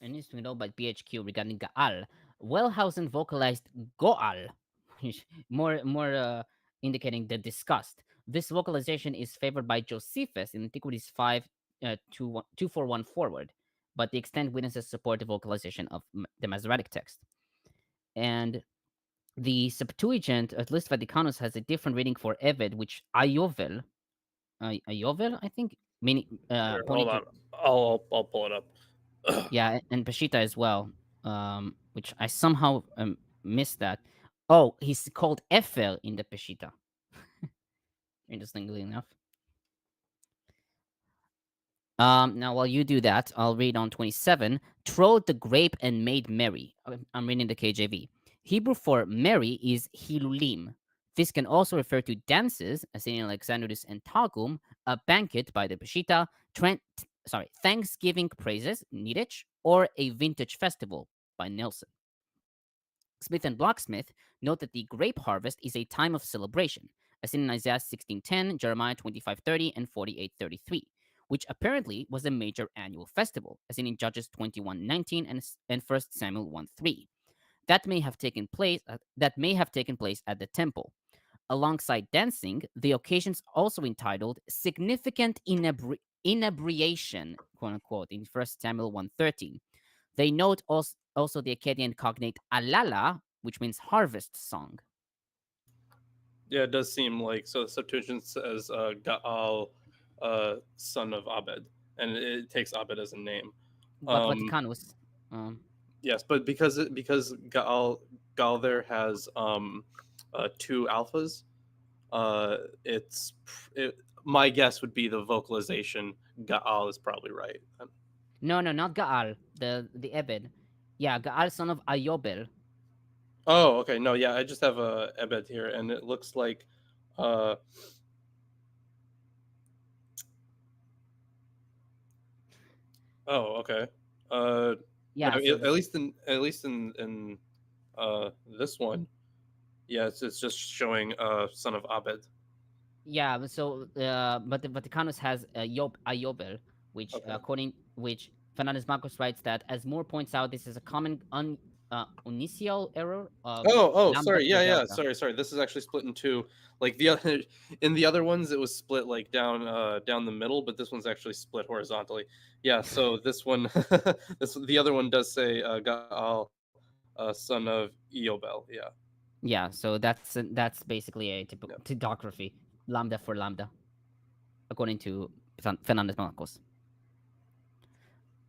interesting note by BHQ regarding Gaal. Wellhausen vocalized Goal, which more indicating the disgust. This vocalization is favored by Josephus in Antiquities 5 241 forward, but the extent witnesses support the vocalization of the Masoretic text. And the Septuagint, at least Vaticanus, has a different reading for Eved, which Ayovel, I think, meaning Here, pointing hold to, on, I'll pull it up. yeah, and Peshitta as well, which I somehow missed that. Oh, he's called Ephel in the Peshitta. Interestingly enough. Now, while you do that, I'll read on 27. Trod the grape and made merry. I'm reading the KJV. Hebrew for merry is hilulim. This can also refer to dances, as in Alexandrinus and Targum, a banquet by the Peshitta, Thanksgiving praises, Niditch, or a vintage festival by Nelson. Smith and Bloch-Smith note that the grape harvest is a time of celebration, as in Isaiah 16:10, Jeremiah 25:30, and 48:33, which apparently was a major annual festival, as in Judges 21:19 and 1 Samuel 1:3. That may have taken place at the temple. Alongside dancing, the occasion's also entitled "Significant Inebriation," quote unquote, in 1 Samuel 1:13. They note also the Akkadian cognate alala, which means harvest song. Yeah, it does seem like, so the Septuagint says Gaal, son of Oved, and it takes Oved as a name. But Vaticanus. Yes, but because Gaal there has two alphas, my guess would be the vocalization Gaal is probably right. No, not Gaal, the Ebed. Yeah, Gaal, son of Ayobel. Oh, okay. No, yeah, I just have a Ebed here, and it looks like oh, okay. Yeah, so At least in this one, yeah, it's just showing son of Abed. yeah, but the Vaticanus has a Yobel, which Okay. according which Fernández-Marcos writes that, as Moore points out, this is a common initial error of lambda Sorry, for yeah, delta. sorry. This is actually split in two. Like the other, in the other ones, it was split like down the middle, but this one's actually split horizontally. Yeah, so this one, the other one does say Gaal, son of Eobel. Yeah. Yeah, so that's basically a typical Yeah. topography, lambda for lambda, according to Fernández-Marcos.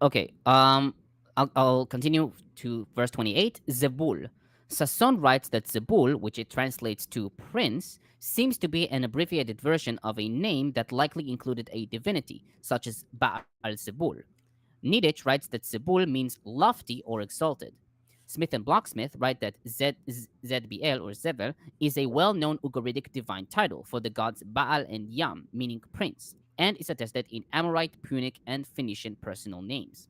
Okay, I'll continue to verse 28. Zebul. Sasson writes that Zebul, which it translates to prince, seems to be an abbreviated version of a name that likely included a divinity, such as Baal Zebul. Niditch writes that Zebul means lofty or exalted. Smith and Bloch-Smith write that Zedbiel or Zebel is a well-known Ugaritic divine title for the gods Baal and Yam, meaning prince, and is attested in Amorite, Punic, and Phoenician personal names.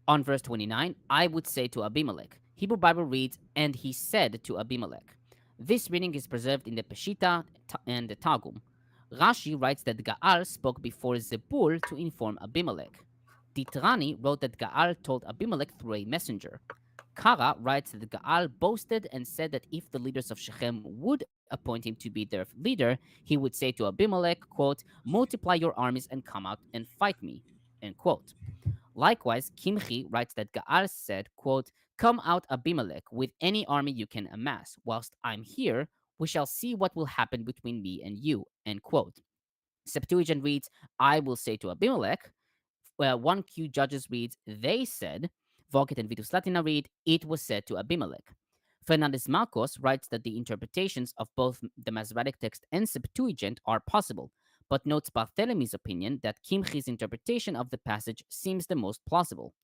On verse 29, I would say to Abimelech. Hebrew Bible reads, and he said to Abimelech. This reading is preserved in the Peshitta and the Targum. Rashi writes that Gaal spoke before Zebul to inform Abimelech. Titrani wrote that Gaal told Abimelech through a messenger. Kara writes that Gaal boasted and said that if the leaders of Shechem would appoint him to be their leader, he would say to Abimelech, quote, multiply your armies and come out and fight me, end quote. Likewise, Kimchi writes that Gaal said, quote, come out Abimelech with any army you can amass. Whilst I'm here, we shall see what will happen between me and you, end quote. Septuagint reads, I will say to Abimelech. 1Q Judges reads, they said. Voket and Vitus Latina read, it was said to Abimelech. Fernández-Marcos writes that the interpretations of both the Masoretic text and Septuagint are possible, but notes Barthelemy's opinion that Kimchi's interpretation of the passage seems the most plausible.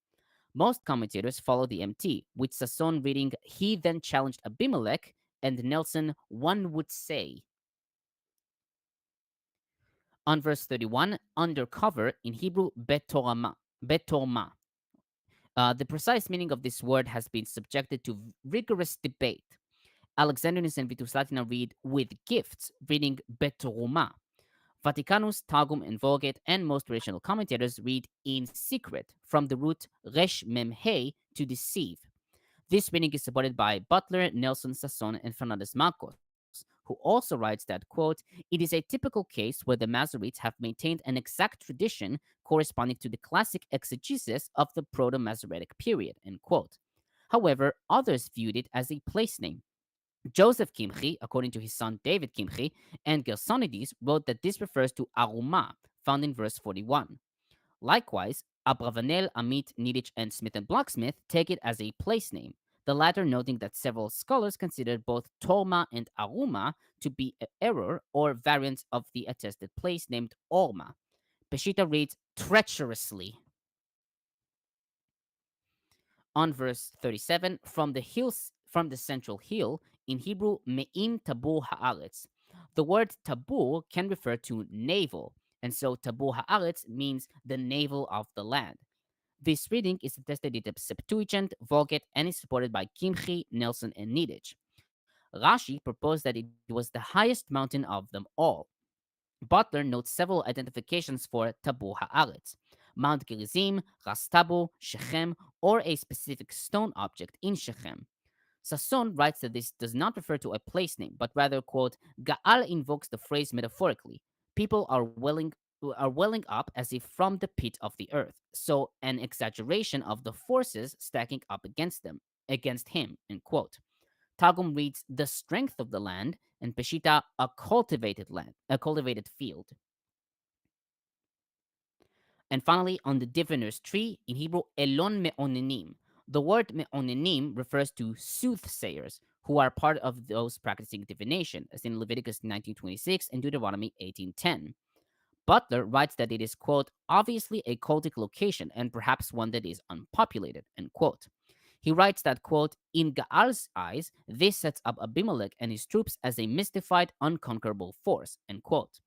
Most commentators follow the MT, with Sasson reading, he then challenged Abimelech, and Nelson, one would say. On verse 31, undercover, in Hebrew, betorma. The precise meaning of this word has been subjected to rigorous debate. Alexandrinus and Vitus Latina read with gifts, reading betoruma. Vaticanus, Targum, and Vulgate, and most traditional commentators read in secret, from the root resh mem he, to deceive. This reading is supported by Butler, Nelson, Sasson, and Fernández-Marcos, who also writes that, quote, it is a typical case where the Masoretes have maintained an exact tradition corresponding to the classic exegesis of the Proto-Masoretic period, end quote. However, others viewed it as a place name. Joseph Kimchi, according to his son David Kimchi, and Gersonides wrote that this refers to Aruma, found in verse 41. Likewise, Abravanel, Amit, Niditch, and Smith and Bloch-Smith take it as a place name, the latter noting that several scholars considered both Torma and Aruma to be an error or variants of the attested place named Orma. Peshitta reads treacherously. On verse 37, from the central hill, in Hebrew, Me'im Tabur Haaretz. The word tabur can refer to navel, and so Tabur Haaretz means the navel of the land. This reading is attested in the Septuagint, Vulgate, and is supported by Kimchi, Nelson, and Niditch. Rashi proposed that it was the highest mountain of them all. Butler notes several identifications for Tabur Haaretz: Mount Gerizim, Ras Tabu, Shechem, or a specific stone object in Shechem. Sasson writes that this does not refer to a place name, but rather, quote, Gaal invokes the phrase metaphorically. People are welling up as if from the pit of the earth. So an exaggeration of the forces stacking up against him, end quote. Targum reads the strength of the land, and Peshitta a cultivated field. And finally, on the diviner's tree, in Hebrew, Elon Me'onenim. The word Me'onenim refers to soothsayers, who are part of those practicing divination, as in Leviticus 19:26 and Deuteronomy 18:10. Butler writes that it is, quote, obviously a cultic location and perhaps one that is unpopulated, end quote. He writes that, quote, in Gaal's eyes, this sets up Abimelech and his troops as a mystified, unconquerable force, end quote.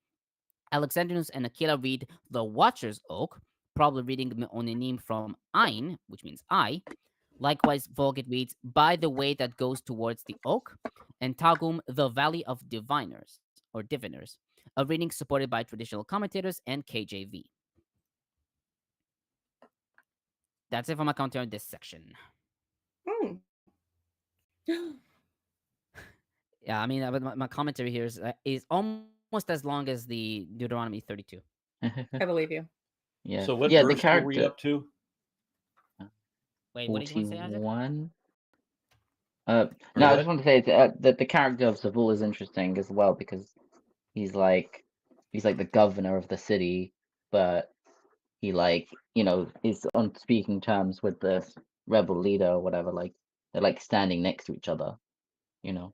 Alexandrinus and Aquila read the Watcher's Oak, probably reading Me'onenim from Ein, which means I. Likewise, Vulgate reads, by the way that goes towards the oak, and Targum, the valley of diviners, or diviners, a reading supported by traditional commentators and KJV. That's it for my commentary on this section. Hmm. Yeah, I mean, my commentary here is almost as long as the Deuteronomy 32. I believe you. Yeah. So what yeah, the verse were we character up to? Wait, what did you want to say, Isaac? 41. Or No, I what? just want to say that the character of Zavul is interesting as well because he's like the governor of the city, but he is on speaking terms with the rebel leader or whatever. Like they're like standing next to each other, you know.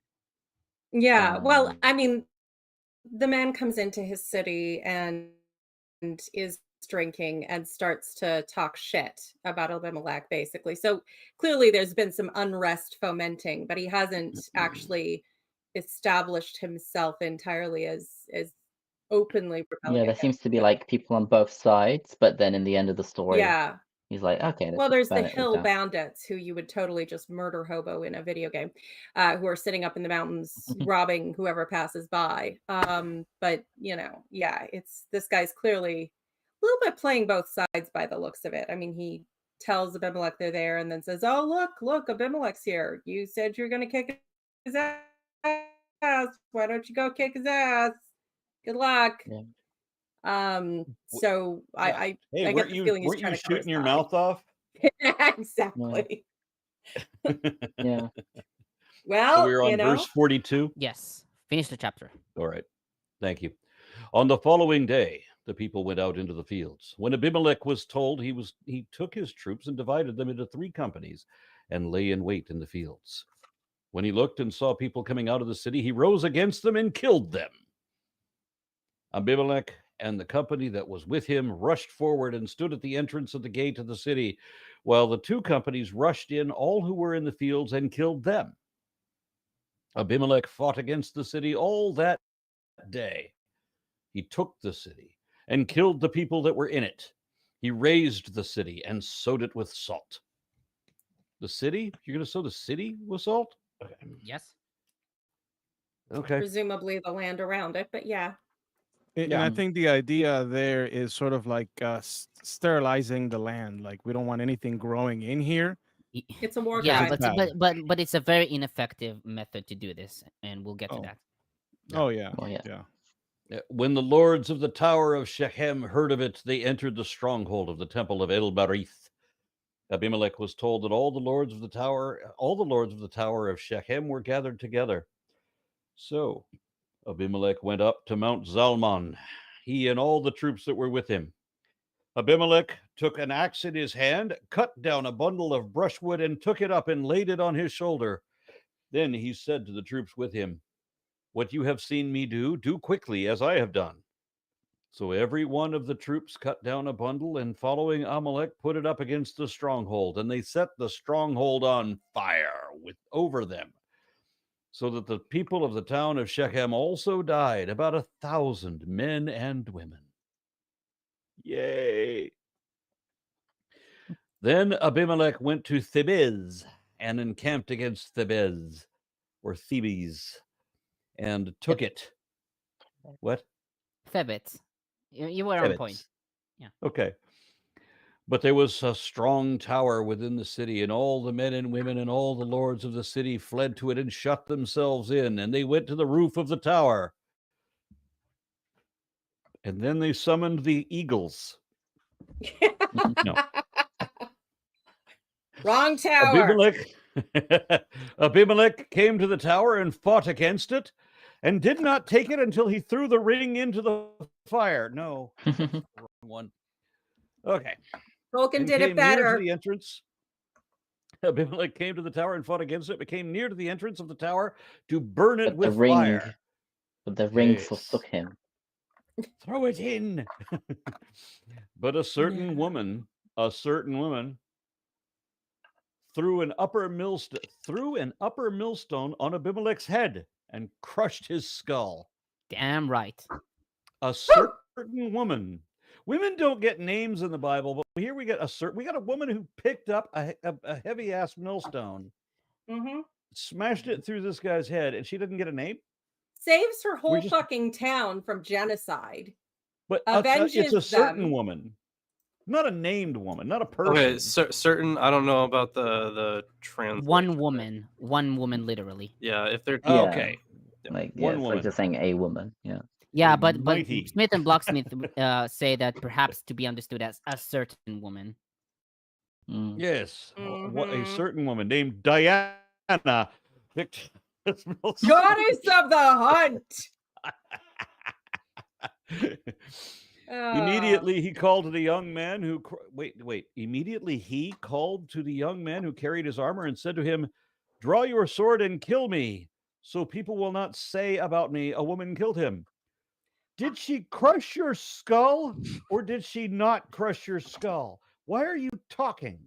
Yeah. Well, I mean, the man comes into his city and is drinking and starts to talk shit about Abimelech, basically. So clearly there's been some unrest fomenting, but he hasn't actually established himself entirely as openly rebelling Yeah, there against seems to be them. like people on both sides, but then in the end of the story, Yeah. he's like, okay, let's Well, just there's the burn it all hill down. bandits who you would totally just murder hobo in a video game, who are sitting up in the mountains robbing whoever passes by. But yeah, it's this guy's clearly a little bit playing both sides by the looks of it. I mean, he tells Abimelech they're there and then says, "Oh, look, Abimelech's here. You said you're going to kick his ass. Why don't you go kick his ass? Good luck." Yeah. So I Hey, get the feeling he's weren't trying you to cover shooting your his side. mouth off? Exactly. Yeah. Well, So we were on verse 42. Yes, finish the chapter. All right. Thank you. On the following day, the people went out into the fields. When Abimelech was told, he took his troops and divided them into 3 companies and lay in wait in the fields. When he looked and saw people coming out of the city, he rose against them and killed them. Abimelech and the company that was with him rushed forward and stood at the entrance of the gate of the city, while the 2 companies rushed in all who were in the fields and killed them. Abimelech fought against the city all that day. He took the city and killed the people that were in it. He razed the city and sowed it with salt. The city? You're going to sow the city with salt? Okay. Yes. Okay. Presumably the land around it, but yeah. And Yeah. I think the idea there is sort of like sterilizing the land. Like we don't want anything growing in here. It's a war Yeah, crime. but it's a very ineffective method to do this, and we'll get to that. Oh yeah, Well, yeah. yeah. When the lords of the tower of Shechem heard of it, they entered the stronghold of the temple of El-Barith. Abimelech was told that all the lords of the tower of Shechem were gathered together. So Abimelech went up to Mount Zalmon, he and all the troops that were with him. Abimelech took an axe in his hand, cut down a bundle of brushwood, and took it up and laid it on his shoulder. Then he said to the troops with him, "What you have seen me do, do quickly, as I have done." So every one of the troops cut down a bundle, and following Amalek, put it up against the stronghold, and they set the stronghold on fire over them, so that the people of the town of Shechem also died, about 1,000 men and women. Yay! Then Abimelech went to Thebez and encamped against Thebez, or Thebes, and took it. What? Thebet. You were on point. Thebez. Yeah. Okay. But there was a strong tower within the city, and all the men and women and all the lords of the city fled to it and shut themselves in, and they went to the roof of the tower. And then they summoned the eagles. No. Wrong tower. Abimelech came to the tower and fought against it, and did not take it until he threw the ring into the fire. No, that's the wrong one. Okay. Tolkien And did came it near to better. the entrance. Abimelech came to the tower and fought against it, but came near to the entrance of the tower to burn it with fire. But the ring Yes. forsook him. Throw it in. But a certain woman threw an upper millstone on Abimelech's head and crushed his skull. Damn right. A certain woman Women don't get names in the Bible, but here we got a woman who picked up a heavy ass millstone, Hmm. smashed it through this guy's head, and she didn't get a name. Saves her We're whole just, fucking town from genocide. but it's Avenges a certain them. woman, not a named woman, not a person. Okay, certain. I don't know about the trans. One woman, literally. Yeah, if they're Yeah. Okay, Like, one it's woman. like just saying a woman. Yeah. Yeah, A but mighty. Smith and Bloch-Smith say that perhaps to be understood as a certain woman. Mm. Yes, what a Mhm. certain woman named Diana picked this millstone. Goddess of the hunt. Immediately he called to the young man who Immediately he called to the young man who carried his armor and said to him, "Draw your sword and kill me, so people will not say about me, a woman killed him." Did she crush your skull or did she not crush your skull? Why are you talking?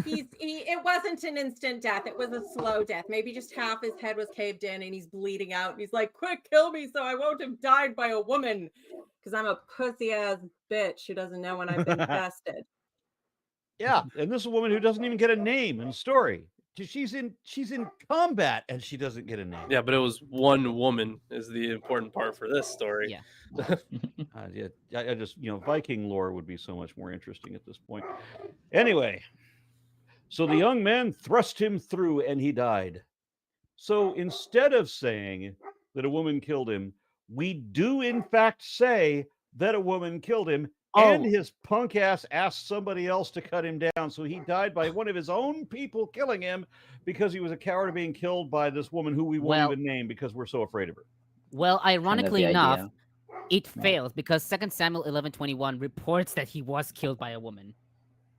It wasn't an instant death. It was a slow death. Maybe just half his head was caved in and he's bleeding out. And he's like, quick, kill me so I won't have died by a woman. Because I'm a pussy ass bitch who doesn't know when I've been bested. Yeah, and this is a woman who doesn't even get a name in the story. She's in combat and she doesn't get a name. Yeah, but it was one woman is the important part for this story. Yeah. I just, Viking lore would be so much more interesting at this point. Anyway, so the young man thrust him through and he died. So instead of saying that a woman killed him, we do in fact say that a woman killed him. And his punk ass asked somebody else to cut him down. So he died by one of his own people killing him because he was a coward of being killed by this woman who we won't even name because we're so afraid of her. Well, ironically Kind of the enough, idea. it fails because 2 Samuel 11:21 reports that he was killed by a woman.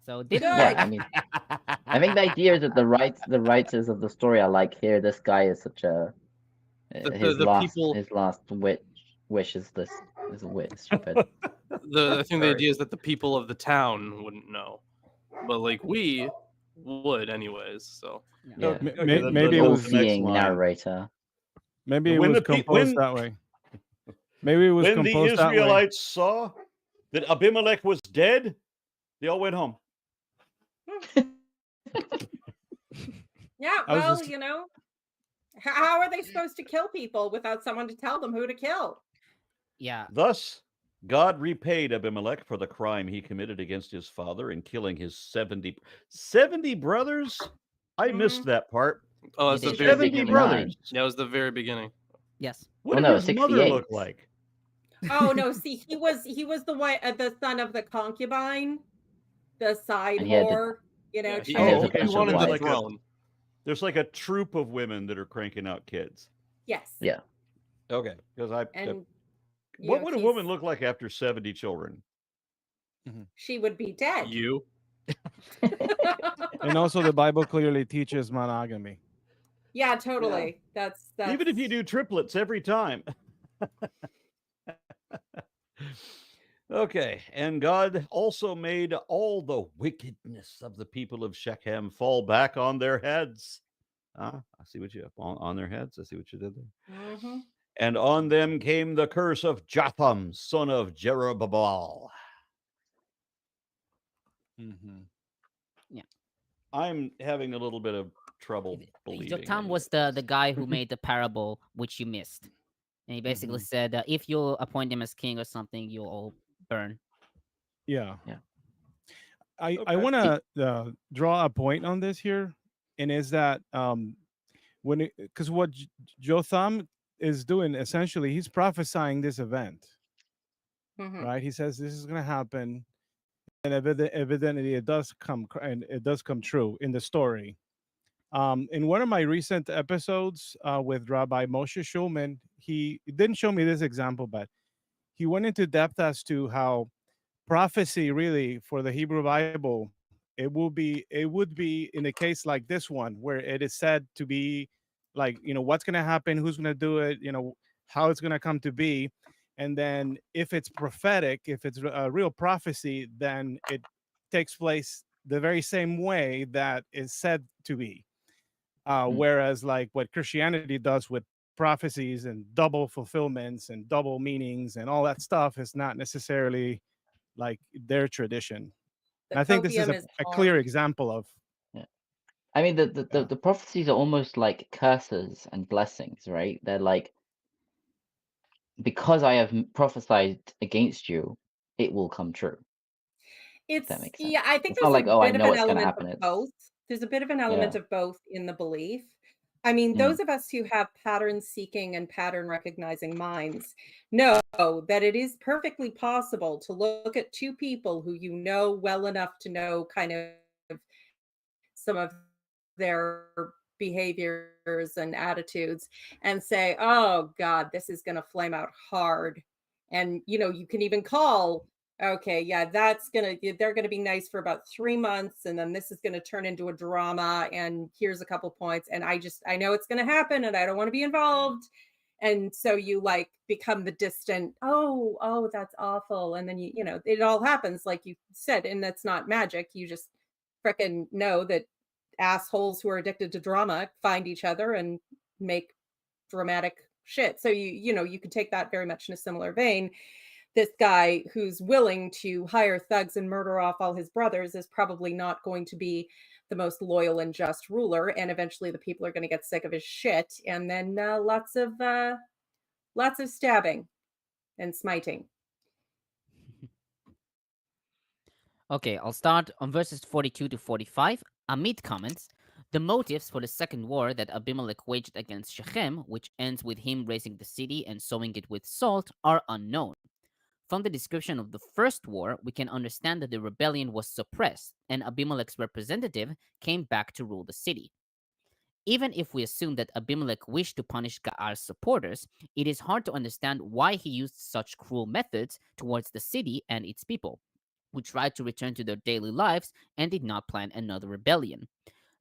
So didn't Yeah, work. I mean, I think the idea is that the writers of the story are like, here, this guy is such a his last wish is this is a wit stupid. I think the idea is that the people of the town wouldn't know, but like we would anyways. So Yeah. Maybe it was all-seeing narrator. Maybe it When was the pe- composed when- that way. Maybe it was When the composed that way. Israelites saw that Abimelech was dead, they all went home. Yeah, I was well, just- how are they supposed to kill people without someone to tell them who to kill? Yeah. Thus, God repaid Abimelech for the crime he committed against his father in killing his 70 brothers. I missed that part. oh, that's the It very 70 beginning. brothers. That was the very beginning. Yes. What Well, did no, his mother 68. look like? Oh no, see, he was the one, the son of the concubine, the side And he had the- whore. He, has a Oh, he okay, bunch of wanted the wives. throne. There's like a troop of women that are cranking out kids. Yes. Yeah. Okay, because And what would a woman she's- look like after 70 children? She would be dead. You. And also, the Bible clearly teaches monogamy. Yeah, totally. That's Even if you do triplets every time. Okay, and God also made all the wickedness of the people of Shechem fall back on their heads. I see what you have on their heads. I see what you did there. Mhm. And on them came the curse of Jotham, son of Jerubbaal. Yeah. I'm having a little bit of trouble believing. Jotham in was this. the guy who made the parable which you missed. And he basically said if you appoint him as king or something, you'll all burn. Yeah. Yeah. I Okay. want to draw a point on this here, and is that because what Jotham is doing essentially, he's prophesying this event, Mhm. right? He says this is going to happen, and evidently it does come true in the story. In one of my recent episodes with Rabbi Moshe Schulman, he didn't show me this example, but he went into depth as to how prophecy really for the Hebrew Bible, it would be in a case like this one where it is said to be like, what's going to happen, who's going to do it, how it's going to come to be. And then if it's prophetic, if it's a real prophecy, then it takes place the very same way that is said to be. Whereas like what Christianity does with prophecies and double fulfillments and double meanings and all that stuff is not necessarily like their tradition. The And I think this is copium is a clear hard. example of Yeah. I mean, yeah. the prophecies are almost like curses and blessings, right? They're like, because I have prophesied against you, it will come true. If that It's makes sense. yeah, I think It's not there's like, a oh, I bit of know an it's going to element of happen. It's both. There's a bit of an element yeah. of both in the belief. I mean, Mm. those of us who have pattern seeking and pattern recognizing minds know that it is perfectly possible to look at two people who you know well enough to know kind of some of their behaviors and attitudes and say, oh God, this is going to flame out hard. And, you can even call, okay, yeah, they're going to be nice for about 3 months. And then this is going to turn into a drama. And here's a couple points. And I know it's going to happen and I don't want to be involved. And so you like become the distant, oh, that's awful. And then it all happens like you said, and that's not magic. You just freaking know that assholes who are addicted to drama find each other and make dramatic shit. So you could take that very much in a similar vein. This guy who's willing to hire thugs and murder off all his brothers is probably not going to be the most loyal and just ruler, and eventually the people are going to get sick of his shit, and then lots of stabbing and smiting. Okay, I'll start on verses 42 to 45. Amit comments, the motives for the second war that Abimelech waged against Shechem, which ends with him razing the city and sowing it with salt, are unknown. From the description of the first war, we can understand that the rebellion was suppressed and Abimelech's representative came back to rule the city. Even if we assume that Abimelech wished to punish Gaal's supporters, it is hard to understand why he used such cruel methods towards the city and its people, who tried to return to their daily lives and did not plan another rebellion.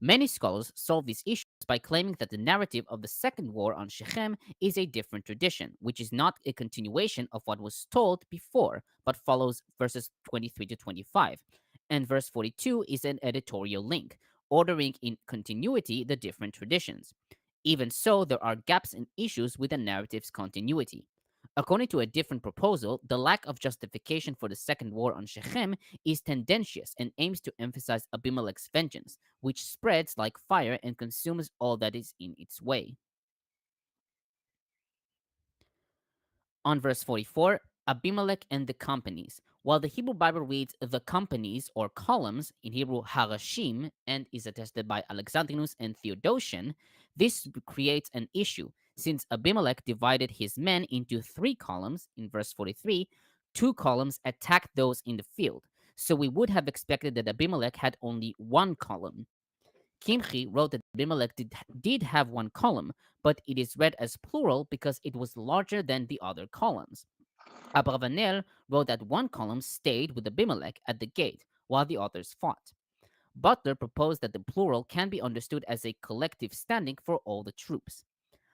Many scholars solve these issues by claiming that the narrative of the second war on Shechem is a different tradition, which is not a continuation of what was told before, but follows verses 23 to 25. And verse 42 is an editorial link, ordering in continuity the different traditions. Even so, there are gaps and issues with the narrative's continuity. According to a different proposal, the lack of justification for the second war on Shechem is tendentious and aims to emphasize Abimelech's vengeance, which spreads like fire and consumes all that is in its way. On verse 44, Abimelech and the companies. While the Hebrew Bible reads the companies or columns, in Hebrew harashim, and is attested by Alexandrinus and Theodotion, this creates an issue, since Abimelech divided his men into 3 columns, in verse 43, 2 columns attacked those in the field. So we would have expected that Abimelech had only 1 column. Kimchi wrote that Abimelech did have 1 column, but it is read as plural because it was larger than the other columns. Abravanel wrote that 1 column stayed with Abimelech at the gate, while the others fought. Butler proposed that the plural can be understood as a collective standing for all the troops.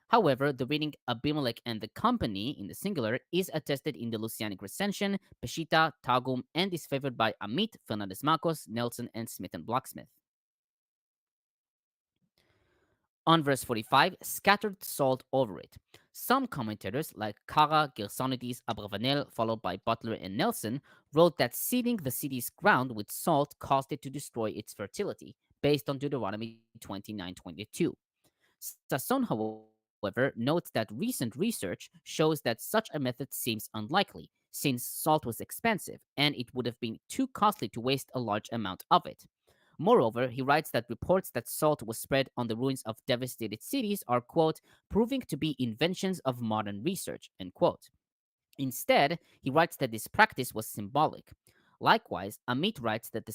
However, the reading Abimelech and the company in the singular is attested in the Lucianic recension, Peshitta, Targum, and is favored by Amit, Fernández-Marcos, Nelson, and Smith and Bloch-Smith. On verse 45, scattered salt over it. Some commentators, like Kara, Gersonides, Abravanel, followed by Butler and Nelson, wrote that seeding the city's ground with salt caused it to destroy its fertility, based on Deuteronomy 29:22. Sasson, however, notes that recent research shows that such a method seems unlikely, since salt was expensive and it would have been too costly to waste a large amount of it. Moreover, he writes that reports that salt was spread on the ruins of devastated cities are, quote, proving to be inventions of modern research, end quote. Instead, he writes that this practice was symbolic. Likewise, Amit writes that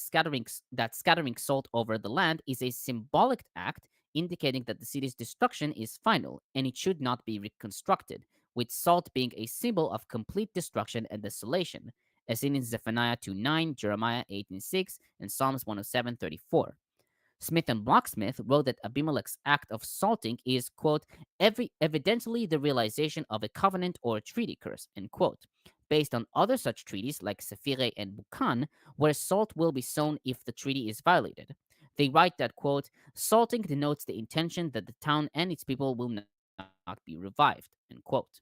scattering salt over the land is a symbolic act indicating that the city's destruction is final and it should not be reconstructed, with salt being a symbol of complete destruction and desolation, as seen in Zephaniah 2:9, Jeremiah 18:6, and Psalms 107:34. Smith and Bloch-Smith wrote that Abimelech's act of salting is, quote, evidently the realization of a covenant or a treaty curse, end quote, based on other such treaties like Sephire and Buchan, where salt will be sown if the treaty is violated. They write that, quote, salting denotes the intention that the town and its people will not be revived, end quote.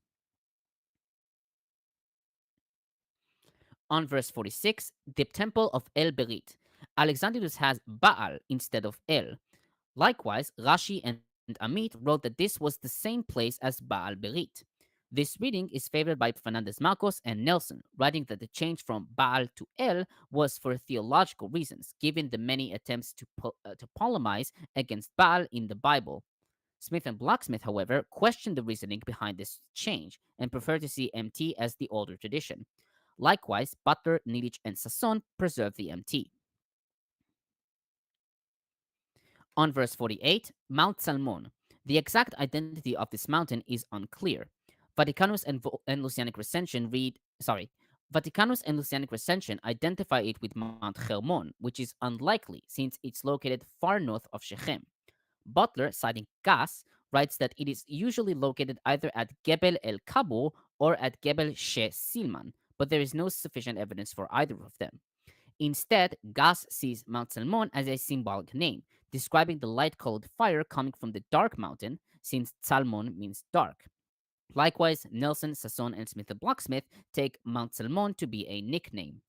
On verse 46, the temple of El Berit. Alexandrinus has Baal instead of El. Likewise, Rashi and Amit wrote that this was the same place as Baal Berit. This reading is favored by Fernández-Marcos and Nelson, writing that the change from Baal to El was for theological reasons, given the many attempts to polemize against Baal in the Bible. Smith and Bloch-Smith, however, questioned the reasoning behind this change and prefer to see MT as the older tradition. Likewise, Butler, Niditch, and Sasson preserve the MT. On verse 48, Mount Salmon. The exact identity of this mountain is unclear. Vaticanus and Lucianic Recension Vaticanus and Lucianic Recension identify it with Mount Hermon, which is unlikely since it's located far north of Shechem. Butler, citing Gas, writes that it is usually located either at Gebel el Kabul or at Gebel She Silman, but there is no sufficient evidence for either of them. Instead, Gas sees Mount Salmon as a symbolic name, describing the light-colored fire coming from the dark mountain, since Salmon means dark. Likewise, Nelson, Sasson, and Smith and Bloch-Smith take Mount Salmon to be a nickname.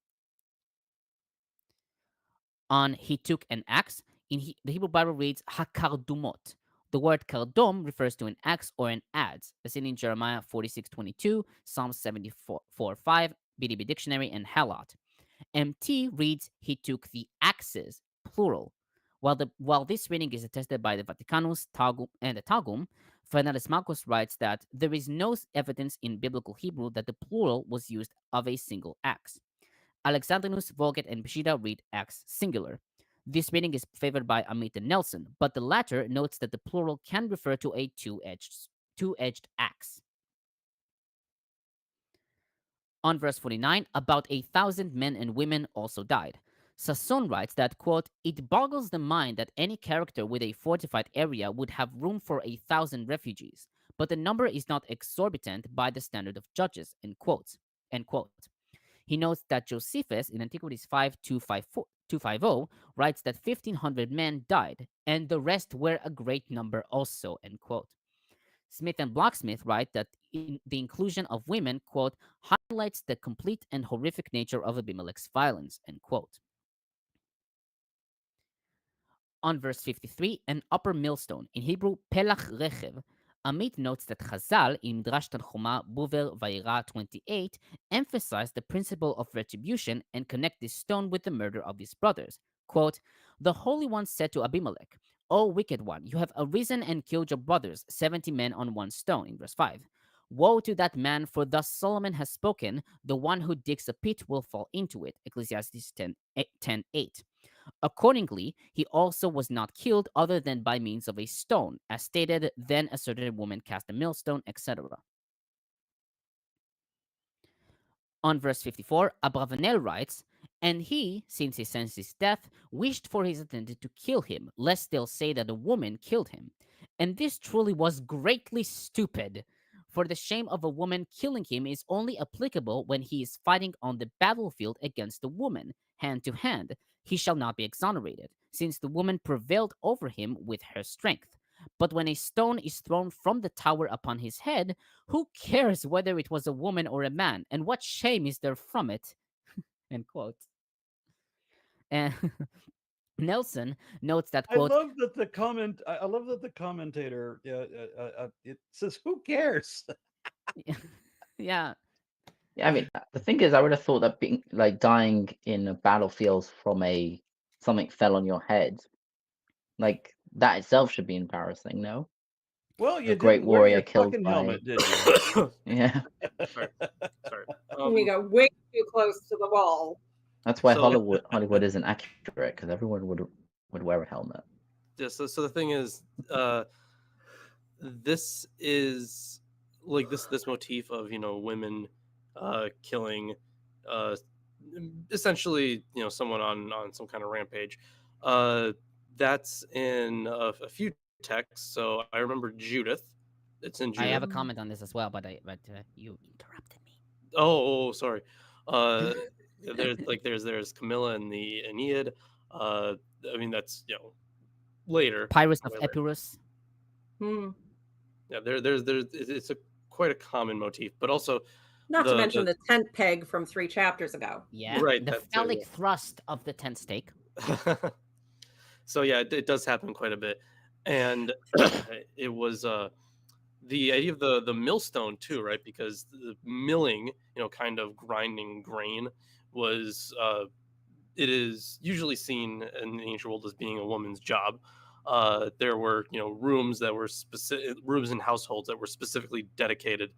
On he took an axe, the Hebrew Bible reads hakardumot. The word kardom refers to an axe or an adze, as seen in Jeremiah 46:22, Psalm 74:5, BDB Dictionary, and Halot. MT reads he took the axes, plural. While this reading is attested by the Vaticanus, Targum, and the Targum, Fernández-Marcos writes that there is no evidence in biblical Hebrew that the plural was used of a single axe. Alexandrinus, Vulgate, and Peshitta read axe singular. This reading is favored by Amit and Nelson, but the latter notes that the plural can refer to a two-edged axe. On verse 49, about 1,000 men and women also died. Sasson writes that, quote, it boggles the mind that any character with a fortified area would have room for 1,000 refugees, but the number is not exorbitant by the standard of judges, end quote. He notes that Josephus in Antiquities 5:250 writes that 1,500 men died, and the rest were a great number also, end quote. Smith and Bloch-Smith write that the inclusion of women, quote, highlights the complete and horrific nature of Abimelech's violence, end quote. On verse 53, an upper millstone, in Hebrew, pelach rechev, Amit notes that Chazal in Midrash Tanchuma Buver Vayira 28 emphasize the principle of retribution and connect this stone with the murder of his brothers. Quote, the Holy One said to Abimelech, O wicked one, you have arisen and killed your brothers, 70 men on one stone, in verse 5. Woe to that man, for thus Solomon has spoken, the one who digs a pit will fall into it, Ecclesiastes 10:8. Accordingly, he also was not killed other than by means of a stone, as stated, then a certain woman cast a millstone, etc. On verse 54, Abravanel writes, and he, since he sensed his death, wished for his attendant to kill him, lest they'll say that a woman killed him. And this truly was greatly stupid, for the shame of a woman killing him is only applicable when he is fighting on the battlefield against a woman, hand to hand. He shall not be exonerated, since the woman prevailed over him with her strength. But when a stone is thrown from the tower upon his head, who cares whether it was a woman or a man, and what shame is there from it? End quote. And Nelson notes that, quote, I love that the commentator it says, who cares? yeah. Yeah, I mean, the thing is, I would have thought that being like dying in a battlefield from something fell on your head, like that itself should be embarrassing, no? Well, you A great didn't wear warrior your killed fucking by- helmet, did you? Yeah, Sorry. You got way too close to the wall. that's why So- Hollywood isn't accurate, because everyone would wear a helmet. Yeah, so the thing is, this is like this motif of women killing essentially someone on some kind of rampage. That's in a few texts. So I remember Judith. It's in Judith. I have a comment on this as well, but you interrupted me. Oh, sorry. There's Camilla in the Aeneid. I mean that's later. Pyrrhus of way later. Epirus. Hmm. Yeah, it's quite a common motif, but also Not to mention the the tent peg from 3 chapters ago. Yeah, Right, the that too, phallic yeah. thrust of the tent stake. So yeah, it does happen quite a bit, and it was the idea of the millstone too, right? Because the milling, kind of grinding grain, was it is usually seen in the ancient world as being a woman's job. There were rooms that were specific rooms in households that were specifically dedicated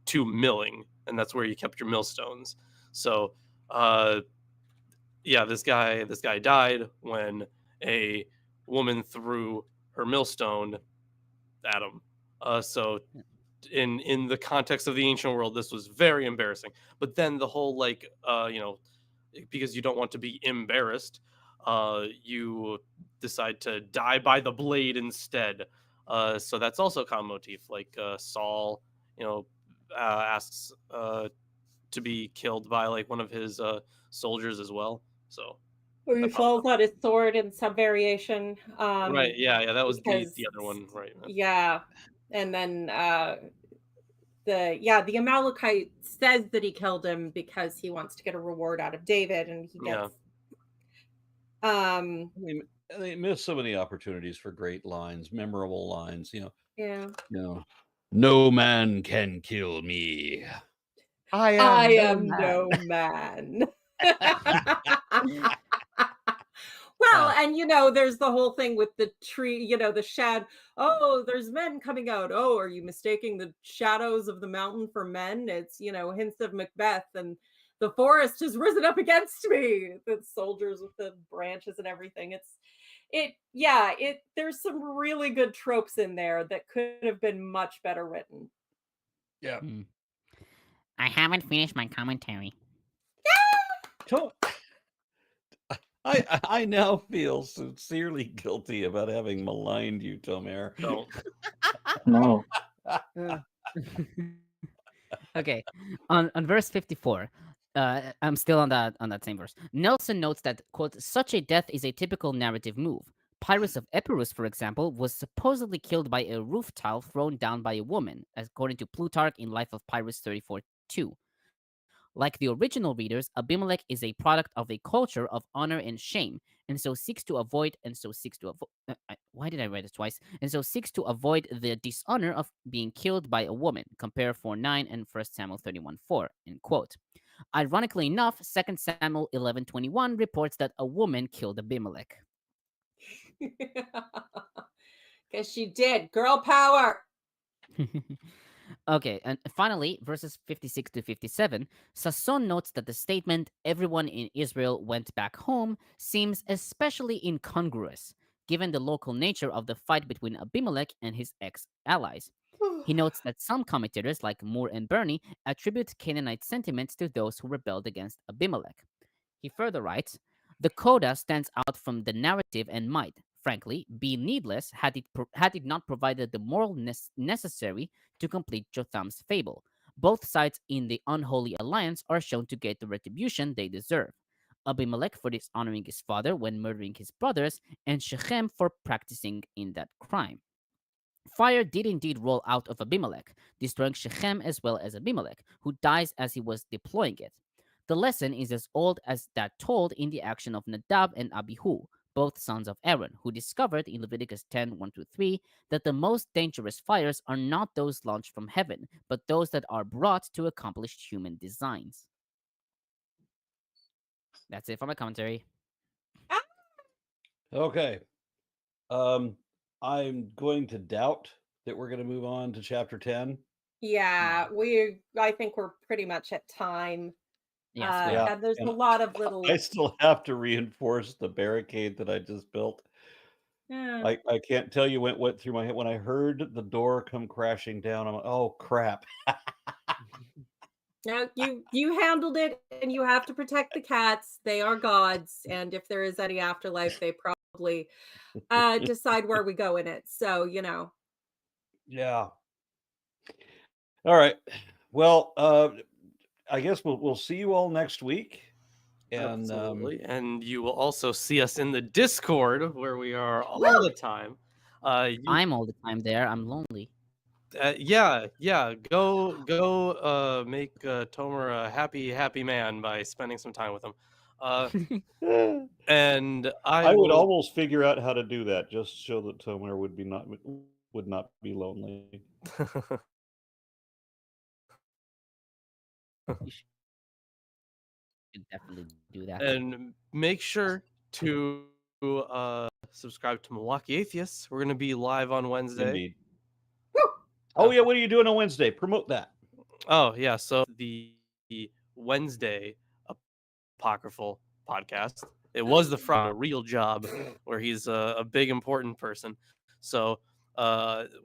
to milling, and that's where you kept your millstones. So yeah, this guy died when a woman threw her millstone at him. So in the context of the ancient world, this was very embarrassing. But then the whole because you don't want to be embarrassed, you decide to die by the blade instead. So that's also a common motif. Like Saul, asks to be killed by like one of his soldiers as well. So Or he falls on his sword in some variation. right, yeah, that was the because other one, right? Yeah. And then the Amalekite says that he killed him because he wants to get a reward out of David, and he gets They miss so many opportunities for great lines, memorable lines. yeah. No man can kill me. I am no man. Well, and there's the whole thing with the tree, the shadow. Oh, there's men coming out. Oh, are you mistaking the shadows of the mountain for men? It's, hints of Macbeth, and the forest has risen up against me. The soldiers with the branches and everything. There's some really good tropes in there that could have been much better written. Yeah. I haven't finished my commentary. I now feel sincerely guilty about having maligned you, Tomer. Don't. No. Okay, on verse 54, I'm still on that same verse. Nelson notes that, quote, such a death is a typical narrative move. Pyrrhus of Epirus, for example, was supposedly killed by a roof tile thrown down by a woman, according to Plutarch in Life of Pyrrhus 34:2. Like the original readers, Abimelech is a product of a culture of honor and shame, and so seeks to avoid, why did I write it twice? And so seeks to avoid the dishonor of being killed by a woman. Compare 4:9 and 1 Samuel 31:4, end quote. Ironically enough, 2 Samuel 11:21 reports that a woman killed Abimelech. Guess she did. Girl power. Okay, and finally, verses 56 to 57, Sasson notes that the statement, everyone in Israel went back home, seems especially incongruous, given the local nature of the fight between Abimelech and his ex-allies. He notes that some commentators, like Moore and Burney, attribute Canaanite sentiments to those who rebelled against Abimelech. He further writes, the coda stands out from the narrative and might, frankly, be needless had it not provided the moral necessary to complete Jotham's fable. Both sides in the unholy alliance are shown to get the retribution they deserve. Abimelech for dishonoring his father when murdering his brothers, and Shechem for practicing in that crime. Fire did indeed roll out of Abimelech, destroying Shechem as well as Abimelech, who dies as he was deploying it. The lesson is as old as that told in the action of Nadab and Abihu, both sons of Aaron, who discovered in Leviticus 10:1-3 that the most dangerous fires are not those launched from heaven, but those that are brought to accomplish human designs. That's it for my commentary. Okay. I'm going to doubt that we're going to move on to chapter 10. Yeah, I think we're pretty much at time. Yes, and there's a lot of little. I still have to reinforce the barricade that I just built. Yeah. I can't tell you what went through my head when I heard the door come crashing down. I'm like, oh crap. Now you handled it, and you have to protect the cats. They are gods, and if there is any afterlife, they probably decide where we go in it. So Yeah. All right. Well, I guess we'll see you all next week. And Absolutely. And you will also see us in the Discord where we are all the time. I'm all the time there. I'm lonely. Yeah. Go make Tomer a happy man by spending some time with him. And I would will almost figure out how to do that, just so that Tomer would not be lonely. You should definitely do that. And make sure to subscribe to Milwaukee Atheists. We're going to be live on Wednesday. Indeed. Oh yeah, what are you doing on Wednesday? Promote that. Oh yeah, so the Wednesday apocryphal podcast. It was the Friday, a real job where he's a big important person. So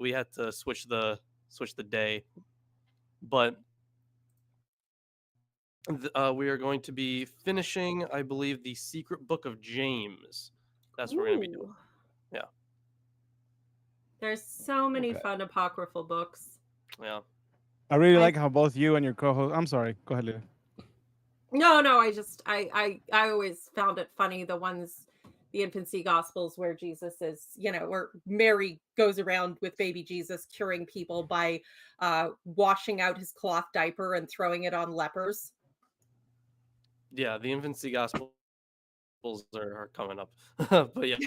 we had to switch the day, but we are going to be finishing, I believe, the Secret Book of James. That's what we're going to be doing. Ooh. Yeah. There's so many Okay. fun apocryphal books. Yeah. I really like how both you and your co-host. I'm sorry. Go ahead, Leah. No, I always found it funny, the infancy gospels where Jesus is, where Mary goes around with baby Jesus curing people by washing out his cloth diaper and throwing it on lepers. Yeah, the infancy gospels are coming up. But yeah.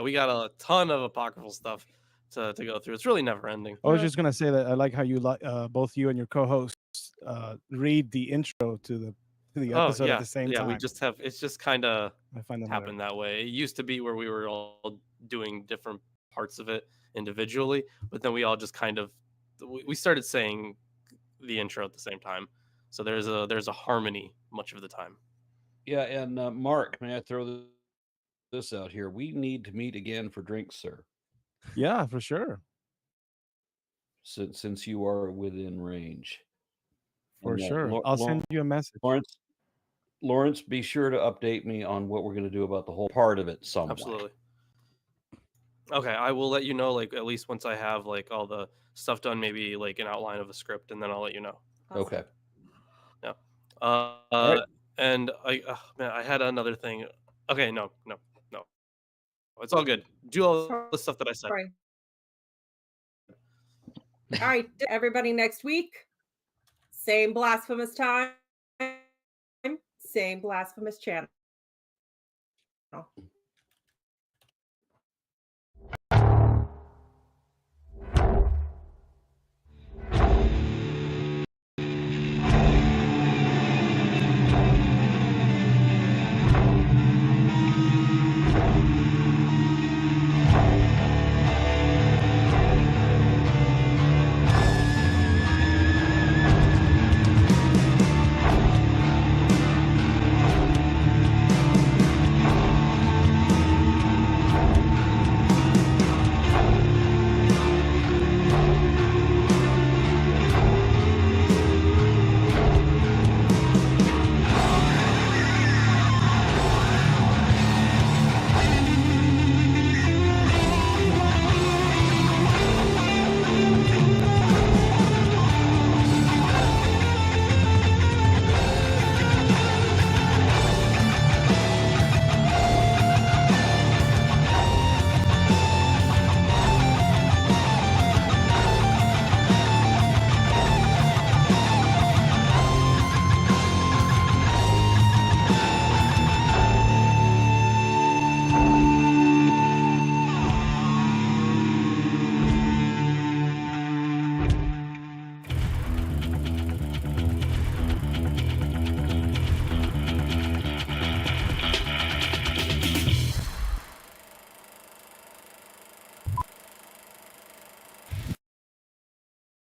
We got a ton of apocryphal stuff to go through. It's really never ending. I was just gonna say that I like how you both you and your co-hosts read the intro to the episode at the same time. We just have it's just kind of I find that happened that way. It used to be where we were all doing different parts of it individually, but then we all just kind of we started saying the intro at the same time. So there's a harmony much of the time. Yeah, and Mark, may I throw this out here? We need to meet again for drinks, sir. Yeah, for sure. Since you are within range. For sure. I'll send you a message. Lawrence, be sure to update me on what we're going to do about the whole part of it somewhat. Absolutely. Okay, I will let you know, like, at least once I have like all the stuff done, maybe like an outline of a script, and then I'll let you know. Awesome. Okay. Yeah. right. And I had another thing. Okay, no. It's all good. Do all the stuff that I said. Sorry. All right, everybody, next week, same blasphemous time, same blasphemous channel.